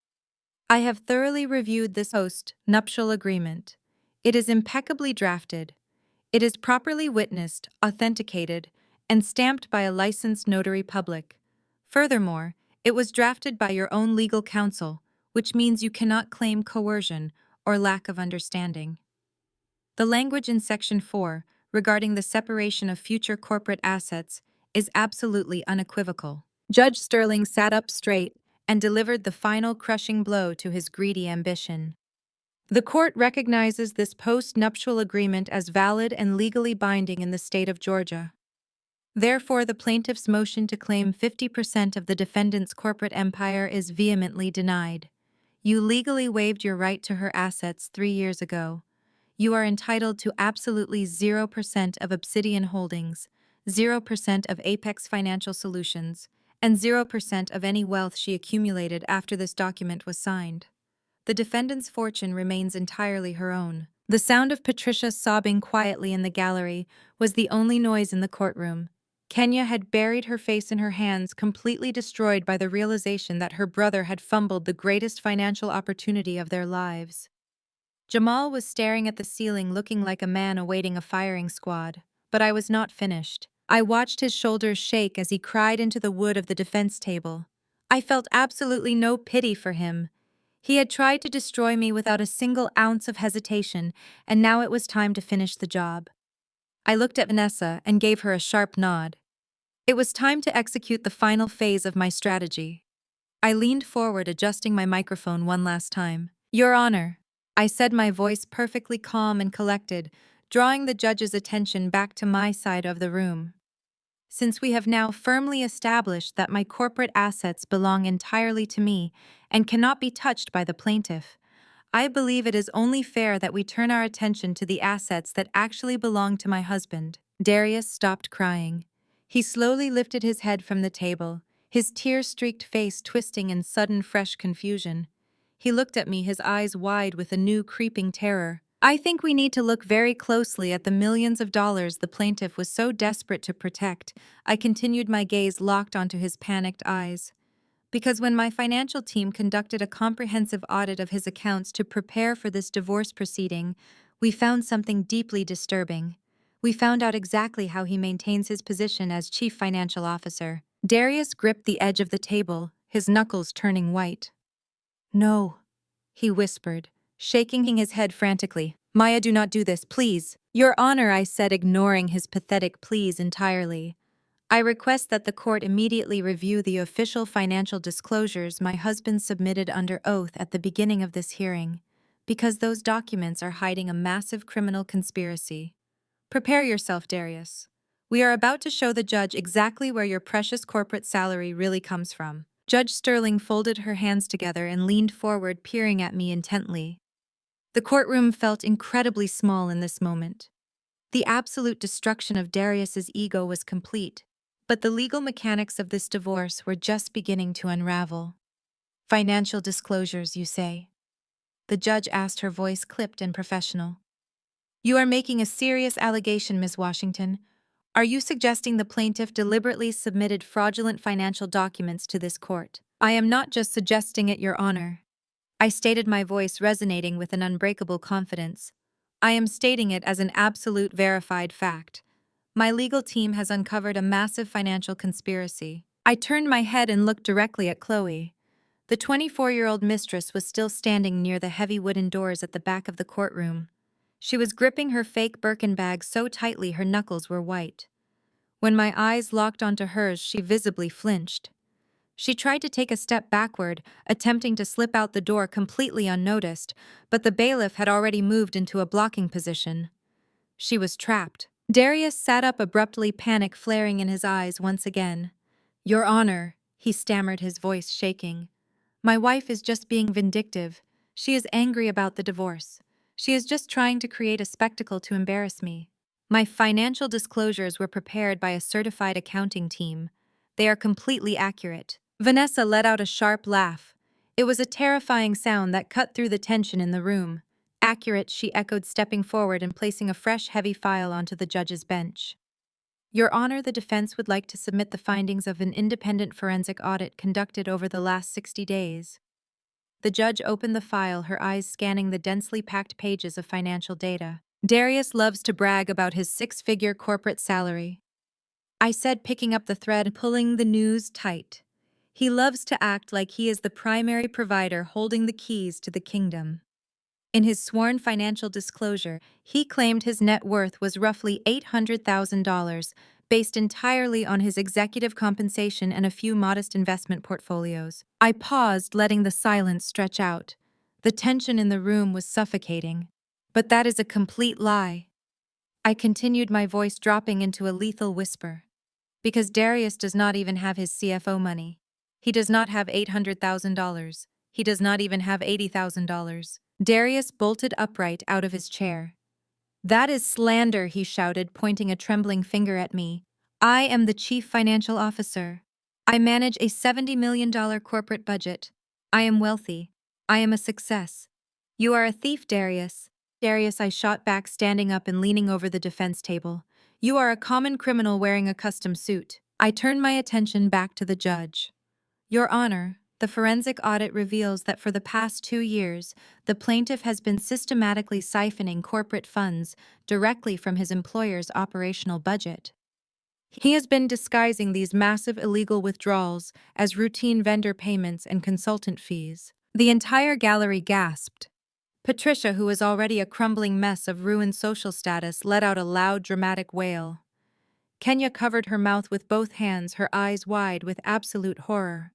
"I have thoroughly reviewed this post-nuptial agreement. It is impeccably drafted. It is properly witnessed, authenticated, and stamped by a licensed notary public. Furthermore, it was drafted by your own legal counsel, which means you cannot claim coercion or lack of understanding. The language in Section 4, regarding the separation of future corporate assets, is absolutely unequivocal." Judge Sterling sat up straight and delivered the final crushing blow to his greedy ambition. "The court recognizes this post-nuptial agreement as valid and legally binding in the state of Georgia. Therefore, the plaintiff's motion to claim 50% of the defendant's corporate empire is vehemently denied. You legally waived your right to her assets 3 years ago. You are entitled to absolutely 0% of Obsidian Holdings, 0% of Apex Financial Solutions, and 0% of any wealth she accumulated after this document was signed. The defendant's fortune remains entirely her own." The sound of Patricia sobbing quietly in the gallery was the only noise in the courtroom. Kenya had buried her face in her hands, completely destroyed by the realization that her brother had fumbled the greatest financial opportunity of their lives. Jamal was staring at the ceiling, looking like a man awaiting a firing squad. But I was not finished. I watched his shoulders shake as he cried into the wood of the defense table. I felt absolutely no pity for him. He had tried to destroy me without a single ounce of hesitation, and now it was time to finish the job. I looked at Vanessa and gave her a sharp nod. It was time to execute the final phase of my strategy. I leaned forward, adjusting my microphone one last time. "Your Honor," I said, my voice perfectly calm and collected, drawing the judge's attention back to my side of the room. "Since we have now firmly established that my corporate assets belong entirely to me and cannot be touched by the plaintiff, I believe it is only fair that we turn our attention to the assets that actually belong to my husband." Darius stopped crying. He slowly lifted his head from the table, his tear-streaked face twisting in sudden fresh confusion. He looked at me, his eyes wide with a new creeping terror. "I think we need to look very closely at the millions of dollars the plaintiff was so desperate to protect." I continued, my gaze locked onto his panicked eyes. "Because when my financial team conducted a comprehensive audit of his accounts to prepare for this divorce proceeding, we found something deeply disturbing. We found out exactly how he maintains his position as chief financial officer." Darius gripped the edge of the table, his knuckles turning white. "No," he whispered, shaking his head frantically. "Maya, do not do this, please." "Your Honor," I said, ignoring his pathetic pleas entirely. "I request that the court immediately review the official financial disclosures my husband submitted under oath at the beginning of this hearing, because those documents are hiding a massive criminal conspiracy. Prepare yourself, Darius. We are about to show the judge exactly where your precious corporate salary really comes from." Judge Sterling folded her hands together and leaned forward, peering at me intently. The courtroom felt incredibly small in this moment. The absolute destruction of Darius's ego was complete, but the legal mechanics of this divorce were just beginning to unravel. "Financial disclosures, you say?" the judge asked, her voice clipped and professional. "You are making a serious allegation, Ms. Washington. Are you suggesting the plaintiff deliberately submitted fraudulent financial documents to this court? I am not just suggesting it, Your Honor. I stated, my voice resonating with an unbreakable confidence. I am stating it as an absolute verified fact. My legal team has uncovered a massive financial conspiracy. I turned my head and looked directly at Chloe. The 24-year-old mistress was still standing near the heavy wooden doors at the back of the courtroom. She was gripping her fake Birkin bag so tightly her knuckles were white. When my eyes locked onto hers, she visibly flinched. She tried to take a step backward, attempting to slip out the door completely unnoticed, but the bailiff had already moved into a blocking position. She was trapped. Darius sat up abruptly, panic flaring in his eyes once again. Your Honor, he stammered, his voice shaking. My wife is just being vindictive. She is angry about the divorce. She is just trying to create a spectacle to embarrass me. My financial disclosures were prepared by a certified accounting team. They are completely accurate. Vanessa let out a sharp laugh. It was a terrifying sound that cut through the tension in the room. Accurate, she echoed, stepping forward and placing a fresh, heavy file onto the judge's bench. Your Honor, the defense would like to submit the findings of an independent forensic audit conducted over the last 60 days. The judge opened the file, her eyes scanning the densely packed pages of financial data. Darius loves to brag about his six-figure corporate salary, I said, picking up the thread and pulling the news tight. He loves to act like he is the primary provider holding the keys to the kingdom. In his sworn financial disclosure, he claimed his net worth was roughly $800,000, based entirely on his executive compensation and a few modest investment portfolios. I paused, letting the silence stretch out. The tension in the room was suffocating. But that is a complete lie. I continued, my voice dropping into a lethal whisper. Because Darius does not even have his CFO money. He does not have $800,000. He does not even have $80,000. Darius bolted upright out of his chair. That is slander, he shouted, pointing a trembling finger at me. I am the chief financial officer. I manage a $70 million corporate budget. I am wealthy. I am a success. You are a thief, Darius. Darius, I shot back, standing up and leaning over the defense table. You are a common criminal wearing a custom suit. I turned my attention back to the judge. Your Honor, the forensic audit reveals that for the past 2 years, the plaintiff has been systematically siphoning corporate funds directly from his employer's operational budget. He has been disguising these massive illegal withdrawals as routine vendor payments and consultant fees. The entire gallery gasped. Patricia, who was already a crumbling mess of ruined social status, let out a loud, dramatic wail. Kenya covered her mouth with both hands, her eyes wide with absolute horror.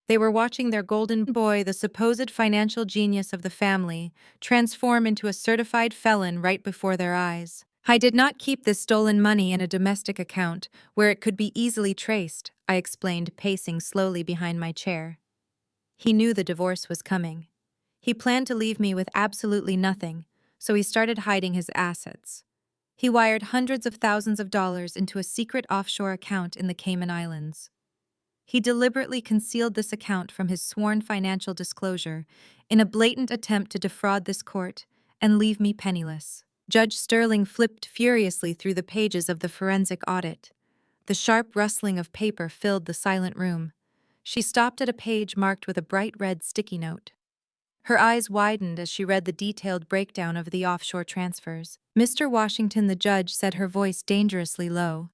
They were watching their golden boy, the supposed financial genius of the family, transform into a certified felon right before their eyes. I did not keep this stolen money in a domestic account where it could be easily traced, I explained, pacing slowly behind my chair. He knew the divorce was coming. He planned to leave me with absolutely nothing, so he started hiding his assets. He wired hundreds of thousands of dollars into a secret offshore account in the Cayman Islands. He deliberately concealed this account from his sworn financial disclosure in a blatant attempt to defraud this court and leave me penniless. Judge Sterling flipped furiously through the pages of the forensic audit. The sharp rustling of paper filled the silent room. She stopped at a page marked with a bright red sticky note. Her eyes widened as she read the detailed breakdown of the offshore transfers. Mr. Washington, the judge said, her voice dangerously low.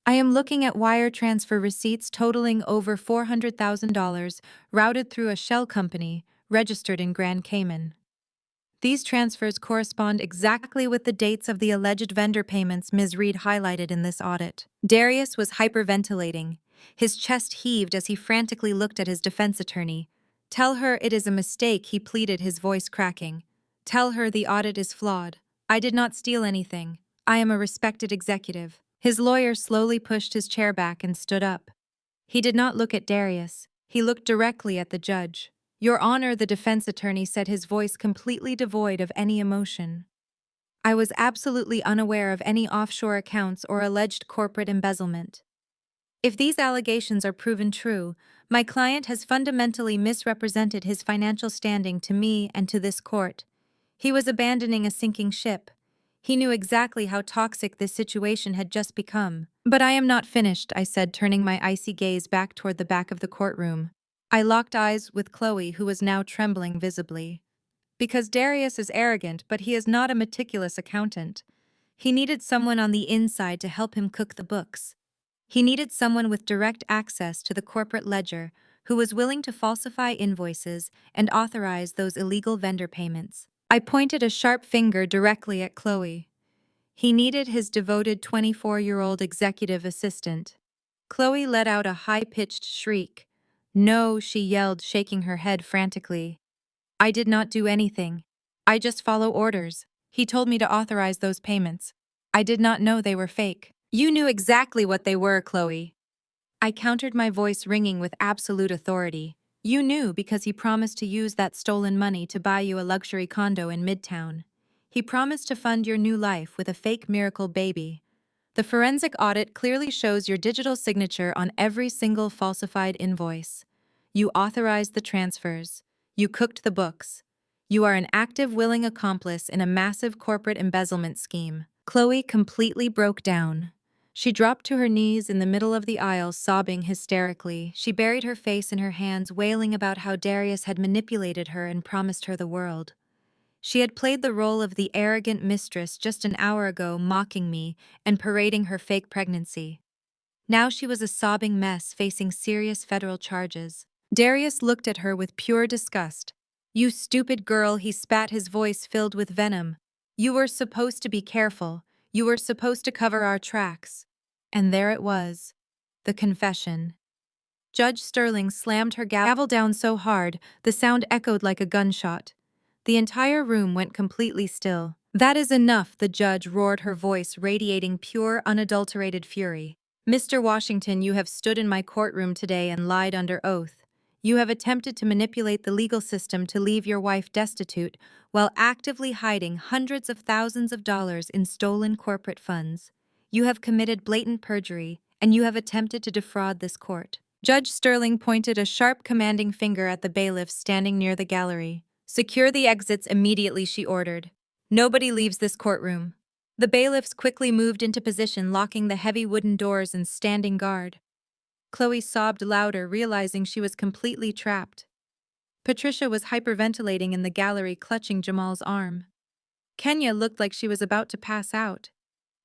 I am looking at wire transfer receipts totaling over $400,000 routed through a shell company registered in Grand Cayman. These transfers correspond exactly with the dates of the alleged vendor payments Ms. Reed highlighted in this audit. Darius was hyperventilating. His chest heaved as he frantically looked at his defense attorney. Tell her it is a mistake, he pleaded, his voice cracking. Tell her the audit is flawed. I did not steal anything. I am a respected executive. His lawyer slowly pushed his chair back and stood up. He did not look at Darius. He looked directly at the judge. Your Honor, the defense attorney said, his voice completely devoid of any emotion. I was absolutely unaware of any offshore accounts or alleged corporate embezzlement. If these allegations are proven true, my client has fundamentally misrepresented his financial standing to me and to this court. He was abandoning a sinking ship. He knew exactly how toxic this situation had just become. But I am not finished, I said, turning my icy gaze back toward the back of the courtroom. I locked eyes with Chloe, who was now trembling visibly. Because Darius is arrogant, but he is not a meticulous accountant. He needed someone on the inside to help him cook the books. He needed someone with direct access to the corporate ledger who was willing to falsify invoices and authorize those illegal vendor payments. I pointed a sharp finger directly at Chloe. He needed his devoted 24-year-old executive assistant. Chloe let out a high-pitched shriek. No, she yelled, shaking her head frantically. I did not do anything. I just follow orders. He told me to authorize those payments. I did not know they were fake. You knew exactly what they were, Chloe. I countered, my voice ringing with absolute authority. You knew because he promised to use that stolen money to buy you a luxury condo in Midtown. He promised to fund your new life with a fake miracle baby. The forensic audit clearly shows your digital signature on every single falsified invoice. You authorized the transfers. You cooked the books. You are an active, willing accomplice in a massive corporate embezzlement scheme. Chloe completely broke down. She dropped to her knees in the middle of the aisle, sobbing hysterically. She buried her face in her hands, wailing about how Darius had manipulated her and promised her the world. She had played the role of the arrogant mistress just an hour ago, mocking me and parading her fake pregnancy. Now she was a sobbing mess facing serious federal charges. Darius looked at her with pure disgust. You stupid girl, he spat, his voice filled with venom. You were supposed to be careful. You were supposed to cover our tracks. And there it was. The confession. Judge Sterling slammed her gavel down so hard, the sound echoed like a gunshot. The entire room went completely still. That is enough, the judge roared, her voice radiating pure, unadulterated fury. Mr. Washington, you have stood in my courtroom today and lied under oath. You have attempted to manipulate the legal system to leave your wife destitute while actively hiding hundreds of thousands of dollars in stolen corporate funds. You have committed blatant perjury, and you have attempted to defraud this court. Judge Sterling pointed a sharp, commanding finger at the bailiffs standing near the gallery. Secure the exits immediately, she ordered. Nobody leaves this courtroom. The bailiffs quickly moved into position, locking the heavy wooden doors and standing guard. Chloe sobbed louder, realizing she was completely trapped. Patricia was hyperventilating in the gallery, clutching Jamal's arm. Kenya looked like she was about to pass out.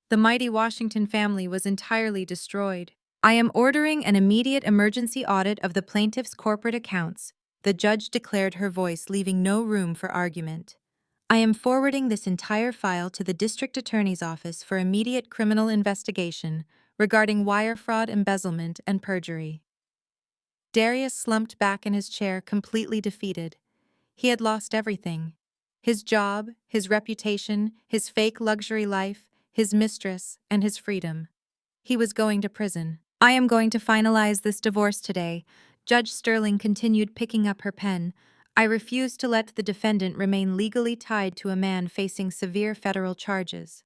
The mighty Washington family was entirely destroyed. I am ordering an immediate emergency audit of the plaintiff's corporate accounts, the judge declared, her voice leaving no room for argument. I am forwarding this entire file to the district attorney's office for immediate criminal investigation regarding wire fraud, embezzlement, and perjury. Darius slumped back in his chair, completely defeated. He had lost everything. His job, his reputation, his fake luxury life, his mistress, and his freedom. He was going to prison. I am going to finalize this divorce today. Judge Sterling continued, picking up her pen. I refuse to let the defendant remain legally tied to a man facing severe federal charges.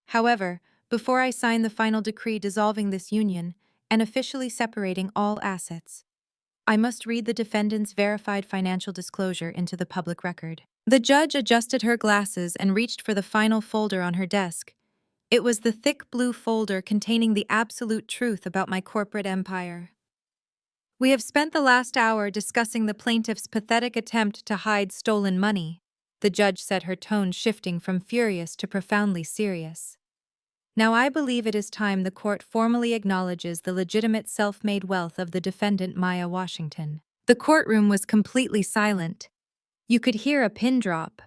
However, before I sign the final decree dissolving this union and officially separating all assets, I must read the defendant's verified financial disclosure into the public record. The judge adjusted her glasses and reached for the final folder on her desk. It was the thick blue folder containing the absolute truth about my corporate empire. We have spent the last hour discussing the plaintiff's pathetic attempt to hide stolen money, the judge said, her tone shifting from furious to profoundly serious. Now I believe it is time the court formally acknowledges the legitimate self-made wealth of the defendant, Maya Washington. The courtroom was completely silent. You could hear a pin drop.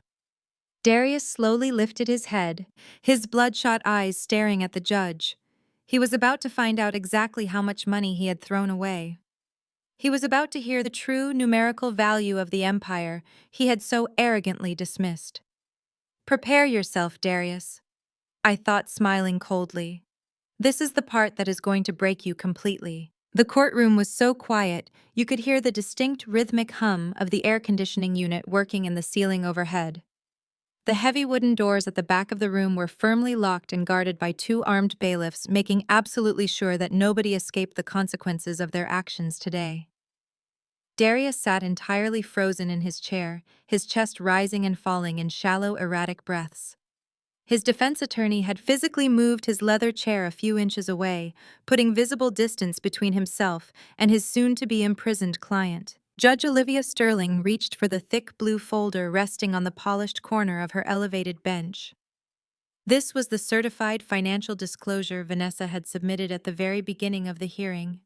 Darius slowly lifted his head, his bloodshot eyes staring at the judge. He was about to find out exactly how much money he had thrown away. He was about to hear the true numerical value of the empire he had so arrogantly dismissed. Prepare yourself, Darius, I thought, smiling coldly. This is the part that is going to break you completely. The courtroom was so quiet, you could hear the distinct rhythmic hum of the air conditioning unit working in the ceiling overhead. The heavy wooden doors at the back of the room were firmly locked and guarded by two armed bailiffs, making absolutely sure that nobody escaped the consequences of their actions today. Darius sat entirely frozen in his chair, his chest rising and falling in shallow, erratic breaths. His defense attorney had physically moved his leather chair a few inches away, putting visible distance between himself and his soon-to-be imprisoned client. Judge Olivia Sterling reached for the thick blue folder resting on the polished corner of her elevated bench. This was the certified financial disclosure Vanessa had submitted at the very beginning of the hearing.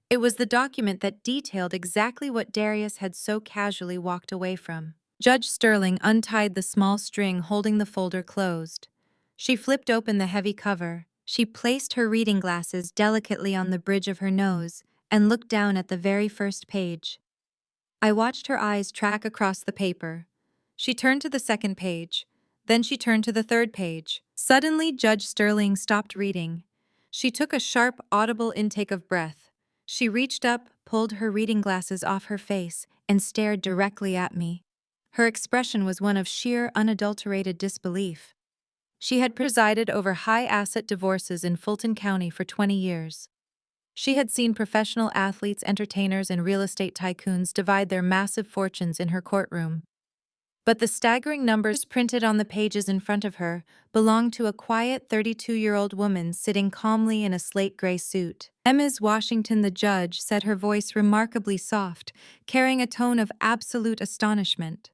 It was the document that detailed exactly what Darius had so casually walked away from. Judge Sterling untied the small string holding the folder closed. She flipped open the heavy cover. She placed her reading glasses delicately on the bridge of her nose and looked down at the very first page. I watched her eyes track across the paper. She turned to the second page. Then she turned to the third page. Suddenly, Judge Sterling stopped reading. She took a sharp, audible intake of breath. She reached up, pulled her reading glasses off her face, and stared directly at me. Her expression was one of sheer, unadulterated disbelief. She had presided over high-asset divorces in Fulton County for 20 years. She had seen professional athletes, entertainers, and real estate tycoons divide their massive fortunes in her courtroom. But the staggering numbers printed on the pages in front of her belonged to a quiet 32-year-old woman sitting calmly in a slate gray suit. Ms. Washington, the judge, said, her voice remarkably soft, carrying a tone of absolute astonishment.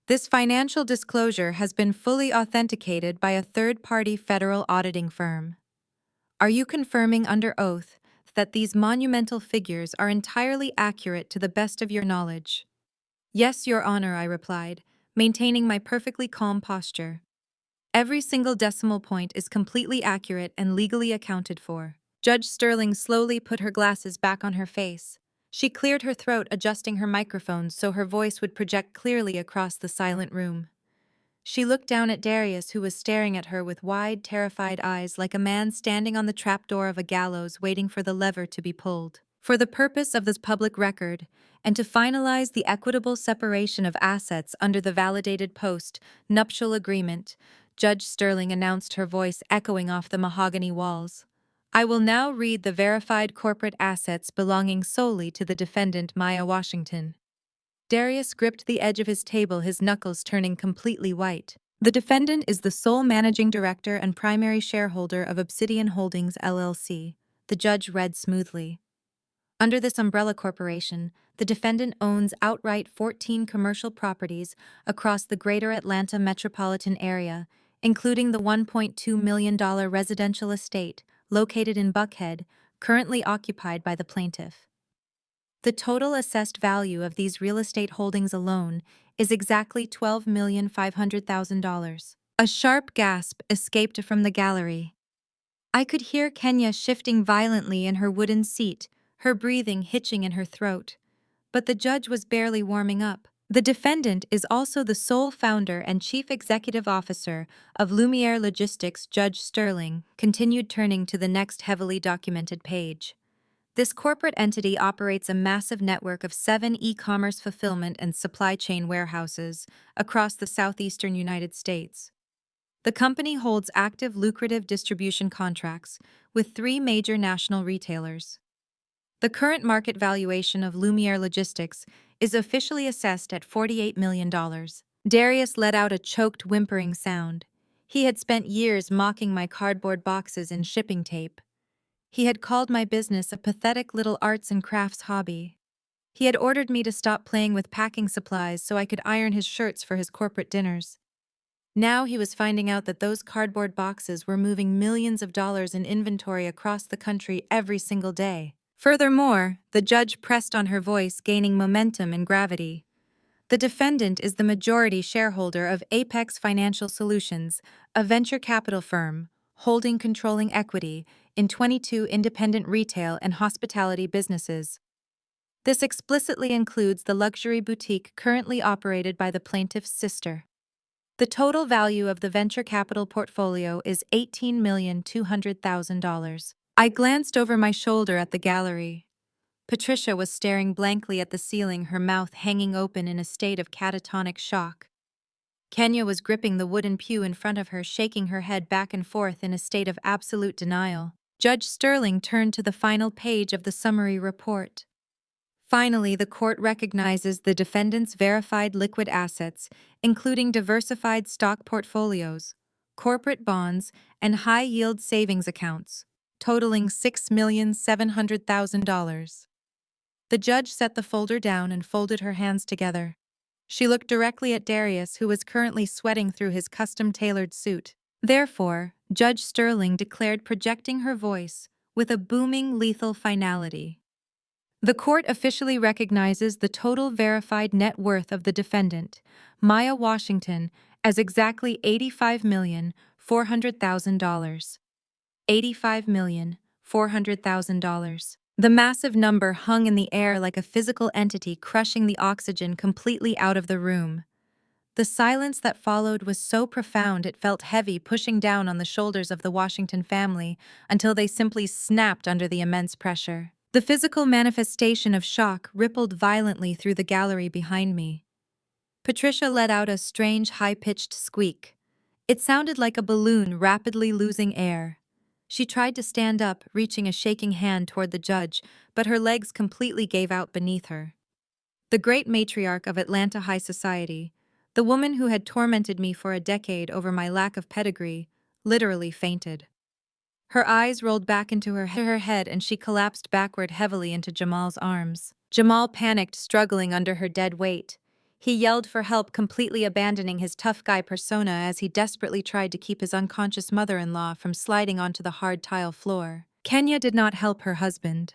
This financial disclosure has been fully authenticated by a third-party federal auditing firm. Are you confirming under oath that these monumental figures are entirely accurate to the best of your knowledge? Yes, Your Honor, I replied, maintaining my perfectly calm posture. Every single decimal point is completely accurate and legally accounted for. Judge Sterling slowly put her glasses back on her face. She cleared her throat, adjusting her microphone so her voice would project clearly across the silent room. She looked down at Darius, who was staring at her with wide, terrified eyes like a man standing on the trapdoor of a gallows waiting for the lever to be pulled. For the purpose of this public record, and to finalize the equitable separation of assets under the validated post-nuptial agreement, Judge Sterling announced, her voice echoing off the mahogany walls. I will now read the verified corporate assets belonging solely to the defendant, Maya Washington. Darius gripped the edge of his table, his knuckles turning completely white. The defendant is the sole managing director and primary shareholder of Obsidian Holdings, LLC, the judge read smoothly. Under this umbrella corporation, the defendant owns outright 14 commercial properties across the greater Atlanta metropolitan area, including the $1.2 million residential estate located in Buckhead, currently occupied by the plaintiff. The total assessed value of these real estate holdings alone is exactly $12,500,000. A sharp gasp escaped from the gallery. I could hear Kenya shifting violently in her wooden seat, her breathing hitching in her throat. But the judge was barely warming up. The defendant is also the sole founder and chief executive officer of Lumiere Logistics. Judge Sterling continued, turning to the next heavily documented page. This corporate entity operates a massive network of 7 e-commerce fulfillment and supply chain warehouses across the southeastern United States. The company holds active, lucrative distribution contracts with 3 major national retailers. The current market valuation of Lumiere Logistics is officially assessed at $48 million. Darius let out a choked, whimpering sound. He had spent years mocking my cardboard boxes and shipping tape. He had called my business a pathetic little arts and crafts hobby. He had ordered me to stop playing with packing supplies so I could iron his shirts for his corporate dinners. Now he was finding out that those cardboard boxes were moving millions of dollars in inventory across the country every single day. Furthermore, the judge pressed on, her voice gaining momentum and gravity. The defendant is the majority shareholder of Apex Financial Solutions, a venture capital firm, holding controlling equity in 22 independent retail and hospitality businesses. This explicitly includes the luxury boutique currently operated by the plaintiff's sister. The total value of the venture capital portfolio is $18,200,000. I glanced over my shoulder at the gallery. Patricia was staring blankly at the ceiling, her mouth hanging open in a state of catatonic shock. Kenya was gripping the wooden pew in front of her, shaking her head back and forth in a state of absolute denial. Judge Sterling turned to the final page of the summary report. Finally, the court recognizes the defendant's verified liquid assets, including diversified stock portfolios, corporate bonds, and high-yield savings accounts, totaling $6,700,000. The judge set the folder down and folded her hands together. She looked directly at Darius, who was currently sweating through his custom-tailored suit. Therefore, Judge Sterling declared, projecting her voice with a booming, lethal finality. The court officially recognizes the total verified net worth of the defendant, Maya Washington, as exactly $85,400,000. $85,400,000. The massive number hung in the air like a physical entity, crushing the oxygen completely out of the room. The silence that followed was so profound it felt heavy, pushing down on the shoulders of the Washington family until they simply snapped under the immense pressure. The physical manifestation of shock rippled violently through the gallery behind me. Patricia let out a strange, high-pitched squeak. It sounded like a balloon rapidly losing air. She tried to stand up, reaching a shaking hand toward the judge, but her legs completely gave out beneath her. The great matriarch of Atlanta high society, the woman who had tormented me for a decade over my lack of pedigree, literally fainted. Her eyes rolled back into her head and she collapsed backward heavily into Jamal's arms. Jamal panicked, struggling under her dead weight. He yelled for help, completely abandoning his tough guy persona as he desperately tried to keep his unconscious mother-in-law from sliding onto the hard tile floor. Kenya did not help her husband.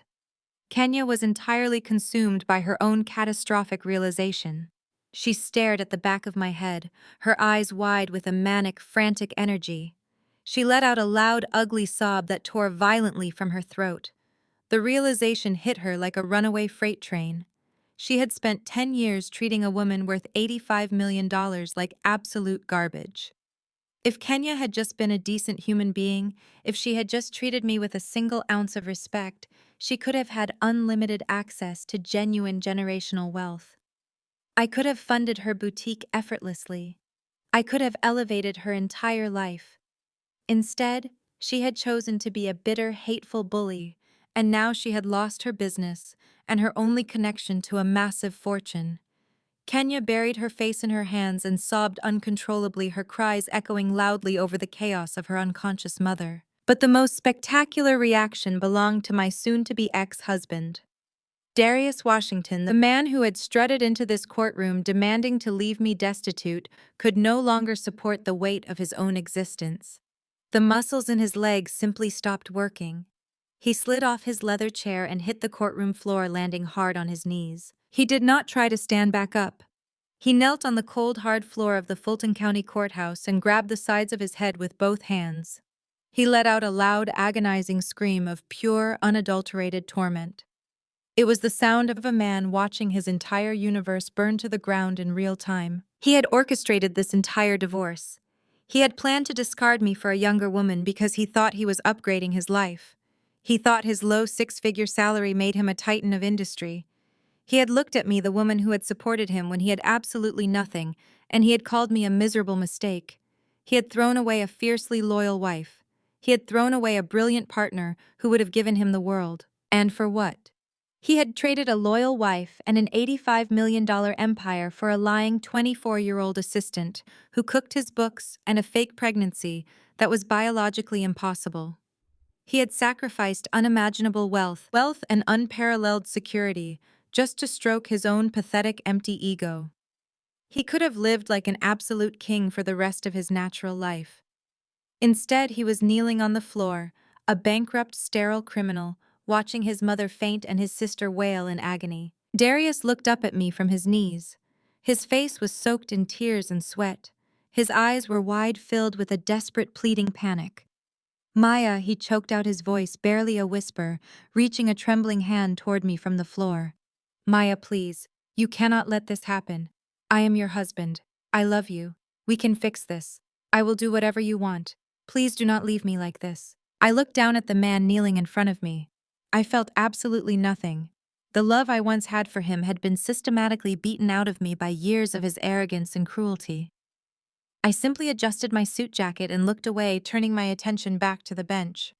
Kenya was entirely consumed by her own catastrophic realization. She stared at the back of my head, her eyes wide with a manic, frantic energy. She let out a loud, ugly sob that tore violently from her throat. The realization hit her like a runaway freight train. She had spent 10 years treating a woman worth $85 million like absolute garbage. If Kenya had just been a decent human being, if she had just treated me with a single ounce of respect, she could have had unlimited access to genuine generational wealth. I could have funded her boutique effortlessly. I could have elevated her entire life. Instead, she had chosen to be a bitter, hateful bully, and now she had lost her business and her only connection to a massive fortune. Kenya buried her face in her hands and sobbed uncontrollably, her cries echoing loudly over the chaos of her unconscious mother. But the most spectacular reaction belonged to my soon-to-be ex-husband. Darius Washington, the man who had strutted into this courtroom demanding to leave me destitute, could no longer support the weight of his own existence. The muscles in his legs simply stopped working. He slid off his leather chair and hit the courtroom floor, landing hard on his knees. He did not try to stand back up. He knelt on the cold, hard floor of the Fulton County courthouse and grabbed the sides of his head with both hands. He let out a loud, agonizing scream of pure, unadulterated torment. It was the sound of a man watching his entire universe burn to the ground in real time. He had orchestrated this entire divorce. He had planned to discard me for a younger woman because he thought he was upgrading his life. He thought his low six-figure salary made him a titan of industry. He had looked at me, the woman who had supported him when he had absolutely nothing, and he had called me a miserable mistake. He had thrown away a fiercely loyal wife. He had thrown away a brilliant partner who would have given him the world. And for what? He had traded a loyal wife and an $85 million empire for a lying 24-year-old assistant who cooked his books and a fake pregnancy that was biologically impossible. He had sacrificed unimaginable wealth and unparalleled security just to stroke his own pathetic, empty ego. He could have lived like an absolute king for the rest of his natural life. Instead, he was kneeling on the floor, a bankrupt, sterile criminal, watching his mother faint and his sister wail in agony. Darius looked up at me from his knees. His face was soaked in tears and sweat. His eyes were wide, filled with a desperate, pleading panic. "Maya," he choked out, his voice barely a whisper, reaching a trembling hand toward me from the floor. "Maya, please. You cannot let this happen. I am your husband. I love you. We can fix this. I will do whatever you want. Please do not leave me like this." I looked down at the man kneeling in front of me. I felt absolutely nothing. The love I once had for him had been systematically beaten out of me by years of his arrogance and cruelty. I simply adjusted my suit jacket and looked away, turning my attention back to the bench.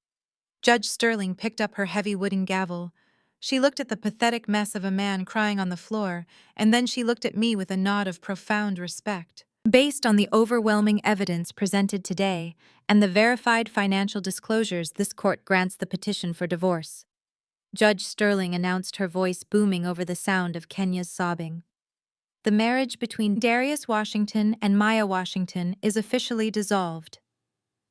Judge Sterling picked up her heavy wooden gavel. She looked at the pathetic mess of a man crying on the floor, and then she looked at me with a nod of profound respect. Based on the overwhelming evidence presented today and the verified financial disclosures, this court grants the petition for divorce. Judge Sterling announced, her voice booming over the sound of Kenya's sobbing. The marriage between Darius Washington and Maya Washington is officially dissolved.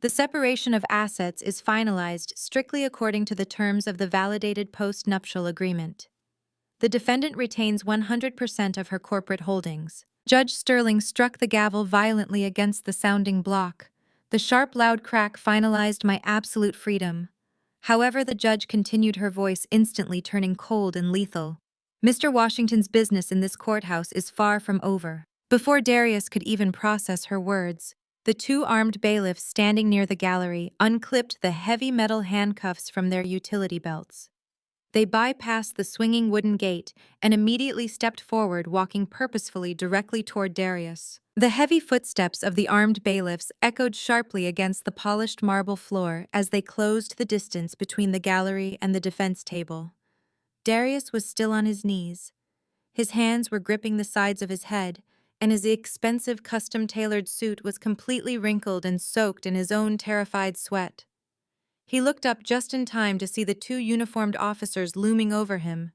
The separation of assets is finalized strictly according to the terms of the validated post-nuptial agreement. The defendant retains 100% of her corporate holdings. Judge Sterling struck the gavel violently against the sounding block. The sharp, loud crack finalized my absolute freedom. However, the judge continued, her voice instantly turning cold and lethal. Mr. Washington's business in this courthouse is far from over. Before Darius could even process her words, the two armed bailiffs standing near the gallery unclipped the heavy metal handcuffs from their utility belts. They bypassed the swinging wooden gate and immediately stepped forward, walking purposefully directly toward Darius. The heavy footsteps of the armed bailiffs echoed sharply against the polished marble floor as they closed the distance between the gallery and the defense table. Darius was still on his knees. His hands were gripping the sides of his head, and his expensive custom-tailored suit was completely wrinkled and soaked in his own terrified sweat. He looked up just in time to see the two uniformed officers looming over him.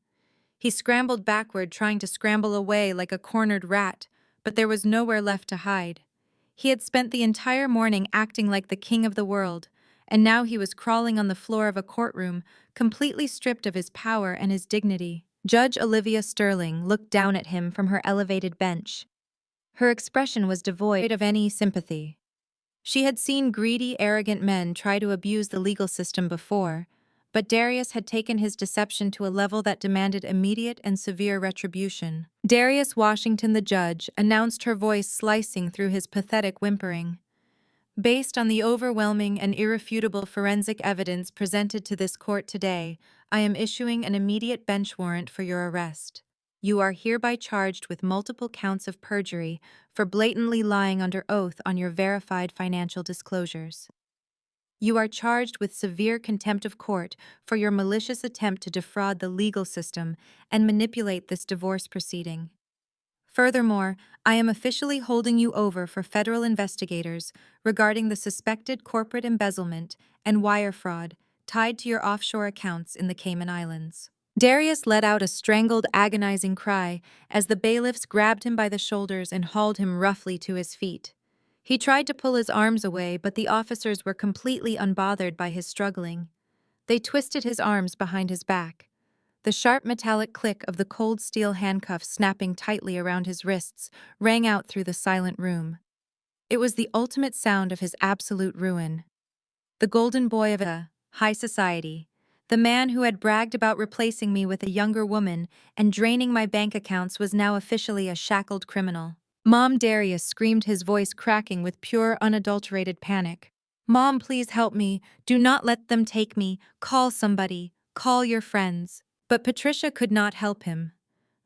He scrambled backward, trying to scramble away like a cornered rat, but there was nowhere left to hide. He had spent the entire morning acting like the king of the world, and now he was crawling on the floor of a courtroom, completely stripped of his power and his dignity. Judge Olivia Sterling looked down at him from her elevated bench. Her expression was devoid of any sympathy. She had seen greedy, arrogant men try to abuse the legal system before, but Darius had taken his deception to a level that demanded immediate and severe retribution. Darius Washington, the judge, announced, her voice slicing through his pathetic whimpering. Based on the overwhelming and irrefutable forensic evidence presented to this court today, I am issuing an immediate bench warrant for your arrest. You are hereby charged with multiple counts of perjury for blatantly lying under oath on your verified financial disclosures. You are charged with severe contempt of court for your malicious attempt to defraud the legal system and manipulate this divorce proceeding. Furthermore, I am officially holding you over for federal investigators regarding the suspected corporate embezzlement and wire fraud tied to your offshore accounts in the Cayman Islands. Darius let out a strangled, agonizing cry as the bailiffs grabbed him by the shoulders and hauled him roughly to his feet. He tried to pull his arms away, but the officers were completely unbothered by his struggling. They twisted his arms behind his back. The sharp metallic click of the cold steel handcuffs snapping tightly around his wrists rang out through the silent room. It was the ultimate sound of his absolute ruin. The golden boy of high society, the man who had bragged about replacing me with a younger woman and draining my bank accounts, was now officially a shackled criminal. Mom, Darius screamed, his voice cracking with pure, unadulterated panic. Mom, please help me. Do not let them take me. Call somebody. Call your friends. But Patricia could not help him.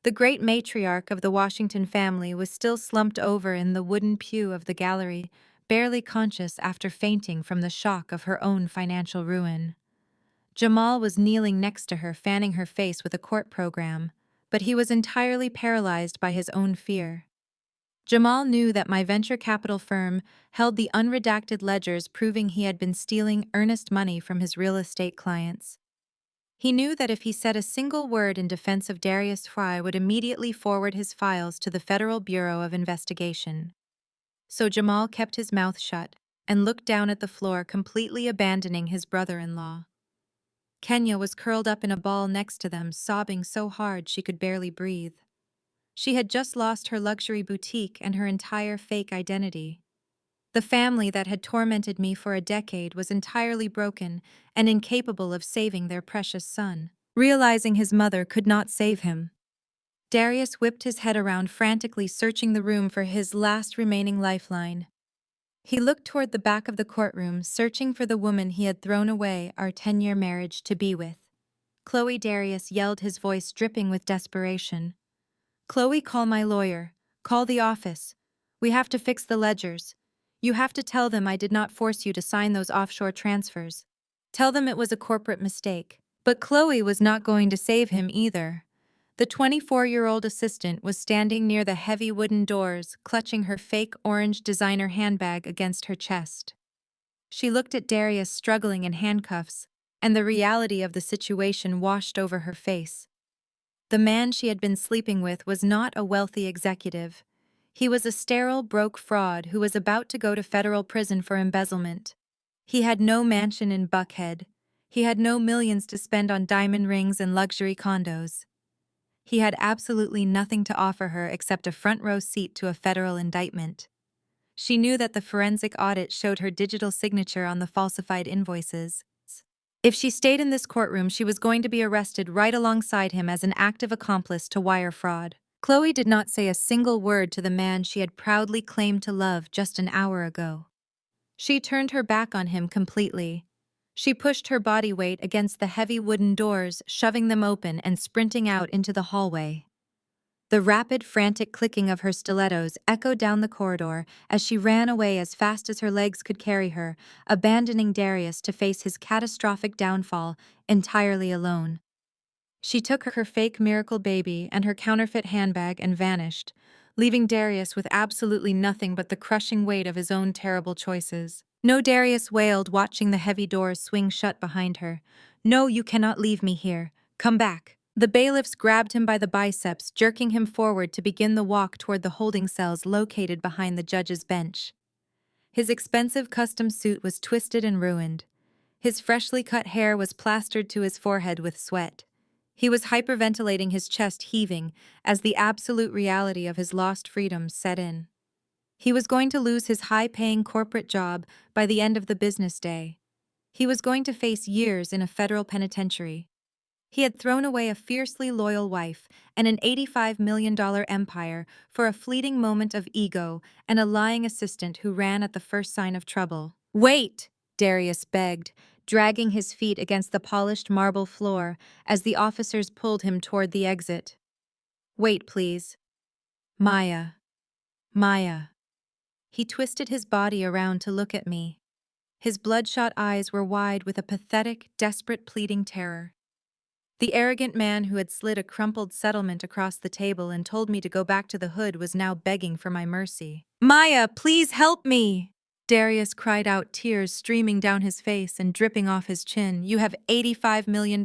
The great matriarch of the Washington family was still slumped over in the wooden pew of the gallery, barely conscious after fainting from the shock of her own financial ruin. Jamal was kneeling next to her, fanning her face with a court program, but he was entirely paralyzed by his own fear. Jamal knew that my venture capital firm held the unredacted ledgers proving he had been stealing earnest money from his real estate clients. He knew that if he said a single word in defense of Darius, Fry would immediately forward his files to the Federal Bureau of Investigation. So Jamal kept his mouth shut and looked down at the floor, completely abandoning his brother-in-law. Kenya was curled up in a ball next to them, sobbing so hard she could barely breathe. She had just lost her luxury boutique and her entire fake identity. The family that had tormented me for a decade was entirely broken and incapable of saving their precious son. Realizing his mother could not save him, Darius whipped his head around, frantically searching the room for his last remaining lifeline. He looked toward the back of the courtroom, searching for the woman he had thrown away our 10-year marriage to be with. Chloe, Darius yelled, his voice dripping with desperation. Chloe, call my lawyer. Call the office. We have to fix the ledgers. You have to tell them I did not force you to sign those offshore transfers. Tell them it was a corporate mistake. But Chloe was not going to save him either. The 24-year-old assistant was standing near the heavy wooden doors, clutching her fake orange designer handbag against her chest. She looked at Darius struggling in handcuffs, and the reality of the situation washed over her face. The man she had been sleeping with was not a wealthy executive. He was a sterile, broke fraud who was about to go to federal prison for embezzlement. He had no mansion in Buckhead. He had no millions to spend on diamond rings and luxury condos. He had absolutely nothing to offer her except a front-row seat to a federal indictment. She knew that the forensic audit showed her digital signature on the falsified invoices. If she stayed in this courtroom, she was going to be arrested right alongside him as an active accomplice to wire fraud. Chloe did not say a single word to the man she had proudly claimed to love just an hour ago. She turned her back on him completely. She pushed her body weight against the heavy wooden doors, shoving them open and sprinting out into the hallway. The rapid, frantic clicking of her stilettos echoed down the corridor as she ran away as fast as her legs could carry her, abandoning Darius to face his catastrophic downfall entirely alone. She took her fake miracle baby and her counterfeit handbag and vanished, leaving Darius with absolutely nothing but the crushing weight of his own terrible choices. "No," Darius wailed, watching the heavy doors swing shut behind her. "No, you cannot leave me here. Come back." The bailiffs grabbed him by the biceps, jerking him forward to begin the walk toward the holding cells located behind the judge's bench. His expensive custom suit was twisted and ruined. His freshly cut hair was plastered to his forehead with sweat. He was hyperventilating, his chest heaving, as the absolute reality of his lost freedom set in. He was going to lose his high-paying corporate job by the end of the business day. He was going to face years in a federal penitentiary. He had thrown away a fiercely loyal wife and an $85 million empire for a fleeting moment of ego and a lying assistant who ran at the first sign of trouble. "Wait!" Darius begged, dragging his feet against the polished marble floor as the officers pulled him toward the exit. "Wait, please. Maya. Maya." He twisted his body around to look at me. His bloodshot eyes were wide with a pathetic, desperate, pleading terror. The arrogant man who had slid a crumpled settlement across the table and told me to go back to the hood was now begging for my mercy. "Maya, please help me!" Darius cried out, tears streaming down his face and dripping off his chin. "You have $85 million.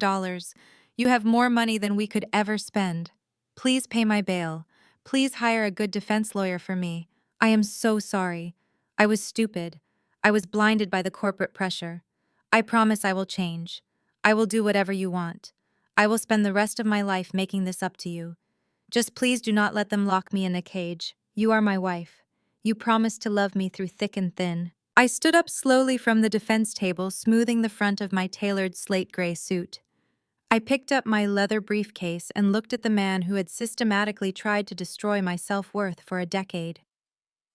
You have more money than we could ever spend. Please pay my bail. Please hire a good defense lawyer for me. I am so sorry. I was stupid. I was blinded by the corporate pressure. I promise I will change. I will do whatever you want. I will spend the rest of my life making this up to you. Just please do not let them lock me in a cage. You are my wife. You promised to love me through thick and thin." I stood up slowly from the defense table, smoothing the front of my tailored slate gray suit. I picked up my leather briefcase and looked at the man who had systematically tried to destroy my self-worth for a decade.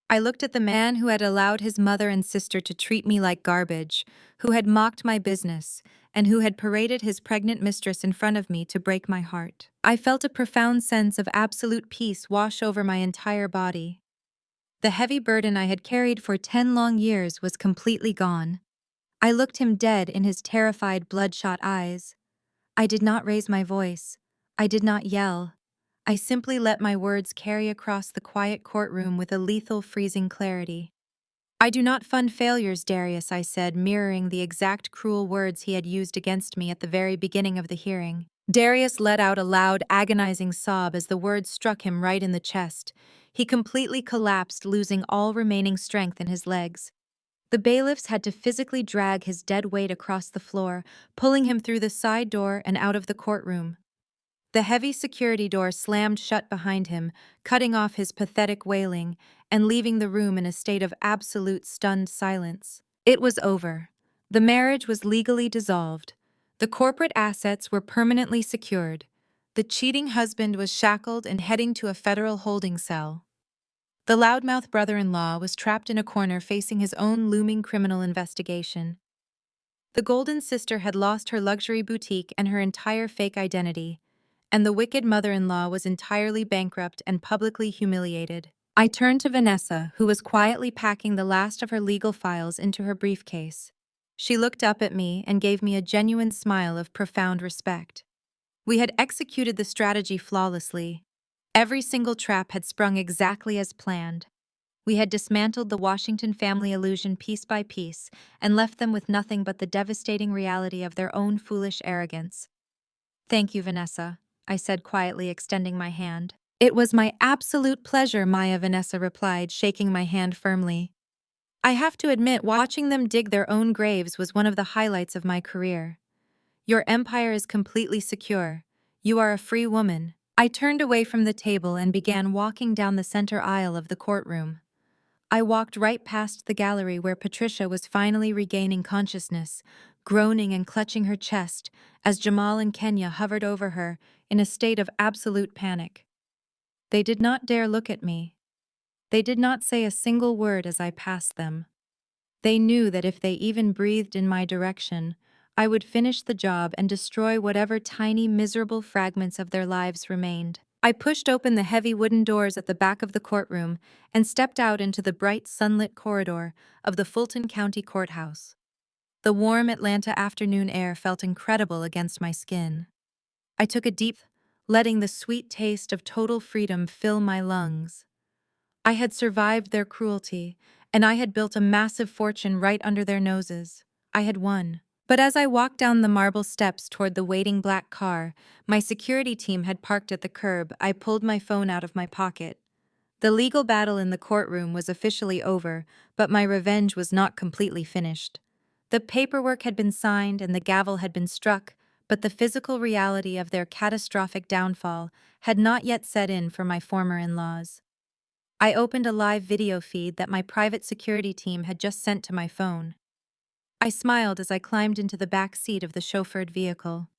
I looked at the man who had allowed his mother and sister to treat me like garbage, who had mocked my business, and who had paraded his pregnant mistress in front of me to break my heart. I felt a profound sense of absolute peace wash over my entire body. The heavy burden I had carried for 10 long years was completely gone. I looked him dead in his terrified, bloodshot eyes. I did not raise my voice. I did not yell. I simply let my words carry across the quiet courtroom with a lethal, freezing clarity. "I do not fund failures, Darius," I said, mirroring the exact cruel words he had used against me at the very beginning of the hearing. Darius let out a loud, agonizing sob as the words struck him right in the chest. He completely collapsed, losing all remaining strength in his legs. The bailiffs had to physically drag his dead weight across the floor, pulling him through the side door and out of the courtroom. The heavy security door slammed shut behind him, cutting off his pathetic wailing and leaving the room in a state of absolute stunned silence. It was over. The marriage was legally dissolved. The corporate assets were permanently secured. The cheating husband was shackled and heading to a federal holding cell. The loudmouth brother-in-law was trapped in a corner facing his own looming criminal investigation. The golden sister had lost her luxury boutique and her entire fake identity, and the wicked mother-in-law was entirely bankrupt and publicly humiliated. I turned to Vanessa, who was quietly packing the last of her legal files into her briefcase. She looked up at me and gave me a genuine smile of profound respect. We had executed the strategy flawlessly. Every single trap had sprung exactly as planned. We had dismantled the Washington family illusion piece by piece and left them with nothing but the devastating reality of their own foolish arrogance. "Thank you, Vanessa," I said quietly, extending my hand. "It was my absolute pleasure," Vanessa replied, shaking my hand firmly. "I have to admit, watching them dig their own graves was one of the highlights of my career. Your empire is completely secure. You are a free woman." I turned away from the table and began walking down the center aisle of the courtroom. I walked right past the gallery where Patricia was finally regaining consciousness, groaning and clutching her chest as Jamal and Kenya hovered over her in a state of absolute panic. They did not dare look at me. They did not say a single word as I passed them. They knew that if they even breathed in my direction, I would finish the job and destroy whatever tiny, miserable fragments of their lives remained. I pushed open the heavy wooden doors at the back of the courtroom and stepped out into the bright, sunlit corridor of the Fulton County Courthouse. The warm Atlanta afternoon air felt incredible against my skin. I took a deep, letting the sweet taste of total freedom fill my lungs. I had survived their cruelty, and I had built a massive fortune right under their noses. I had won. But as I walked down the marble steps toward the waiting black car my security team had parked at the curb, I pulled my phone out of my pocket. The legal battle in the courtroom was officially over, but my revenge was not completely finished. The paperwork had been signed and the gavel had been struck, but the physical reality of their catastrophic downfall had not yet set in for my former in-laws. I opened a live video feed that my private security team had just sent to my phone. I smiled as I climbed into the back seat of the chauffeured vehicle.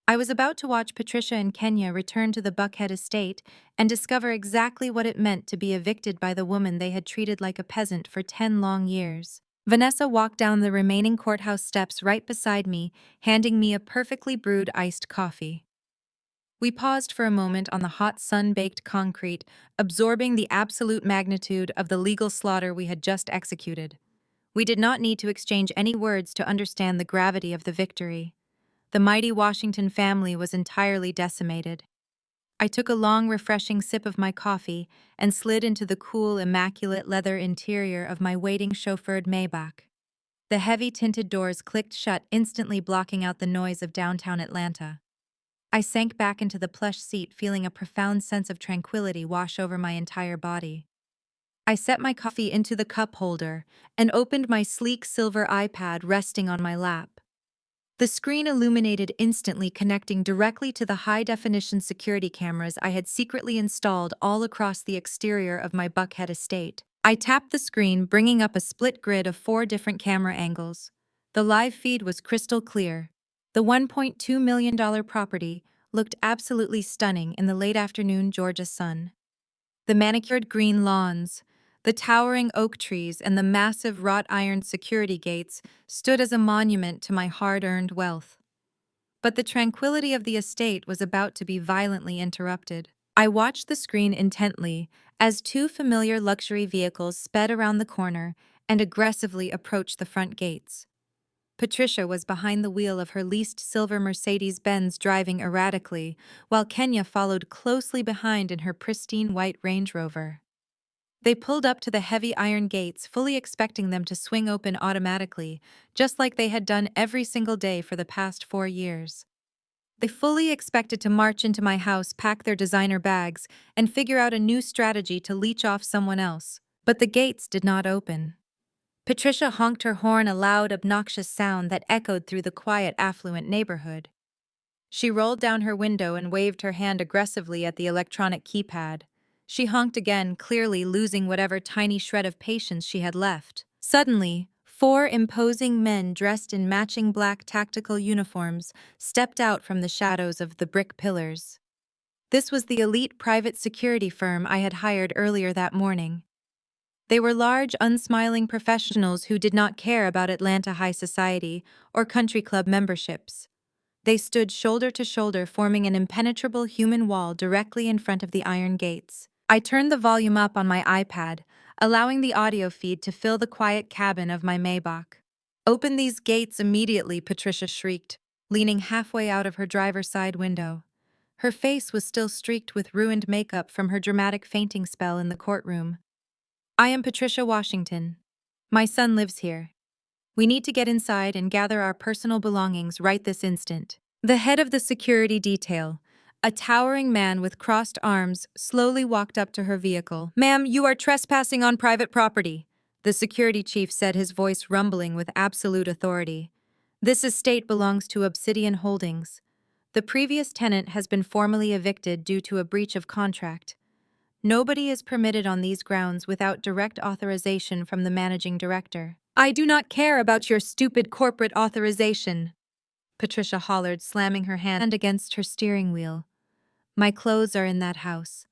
I was about to watch Patricia and Kenya return to the Buckhead estate and discover exactly what it meant to be evicted by the woman they had treated like a peasant for 10 long years. Vanessa walked down the remaining courthouse steps right beside me, handing me a perfectly brewed iced coffee. We paused for a moment on the hot sun-baked concrete, absorbing the absolute magnitude of the legal slaughter we had just executed. We did not need to exchange any words to understand the gravity of the victory. The mighty Washington family was entirely decimated. I took a long, refreshing sip of my coffee and slid into the cool, immaculate leather interior of my waiting chauffeured Maybach. The heavy tinted doors clicked shut, instantly blocking out the noise of downtown Atlanta. I sank back into the plush seat, feeling a profound sense of tranquility wash over my entire body. I set my coffee into the cup holder and opened my sleek silver iPad resting on my lap. The screen illuminated instantly, connecting directly to the high-definition security cameras I had secretly installed all across the exterior of my Buckhead estate. I tapped the screen, bringing up a split grid of 4 different camera angles. The live feed was crystal clear. The $1.2 million property looked absolutely stunning in the late afternoon Georgia sun. The manicured green lawns, the towering oak trees, and the massive wrought-iron security gates stood as a monument to my hard-earned wealth. But the tranquility of the estate was about to be violently interrupted. I watched the screen intently as 2 familiar luxury vehicles sped around the corner and aggressively approached the front gates. Patricia was behind the wheel of her leased silver Mercedes-Benz, driving erratically, while Kenya followed closely behind in her pristine white Range Rover. They pulled up to the heavy iron gates, fully expecting them to swing open automatically, just like they had done every single day for the past 4 years. They fully expected to march into my house, pack their designer bags, and figure out a new strategy to leech off someone else. But the gates did not open. Patricia honked her horn, a loud, obnoxious sound that echoed through the quiet, affluent neighborhood. She rolled down her window and waved her hand aggressively at the electronic keypad. She honked again, clearly losing whatever tiny shred of patience she had left. Suddenly, 4 imposing men dressed in matching black tactical uniforms stepped out from the shadows of the brick pillars. This was the elite private security firm I had hired earlier that morning. They were large, unsmiling professionals who did not care about Atlanta high society or country club memberships. They stood shoulder to shoulder, forming an impenetrable human wall directly in front of the iron gates. I turned the volume up on my iPad, allowing the audio feed to fill the quiet cabin of my Maybach. "Open these gates immediately," Patricia shrieked. leaning halfway out of her driver's side window. Her face was still streaked with ruined makeup from her dramatic fainting spell in the courtroom. "I am Patricia Washington. My son lives here. We need to get inside and gather our personal belongings right this instant." The head of the security detail, a towering man with crossed arms, slowly walked up to her vehicle. "Ma'am, you are trespassing on private property," the security chief said, his voice rumbling with absolute authority. "This estate belongs to Obsidian Holdings. The previous tenant has been formally evicted due to a breach of contract. Nobody is permitted on these grounds without direct authorization from the managing director." "I do not care about your stupid corporate authorization," Patricia hollered, slamming her hand against her steering wheel. "My clothes are in that house.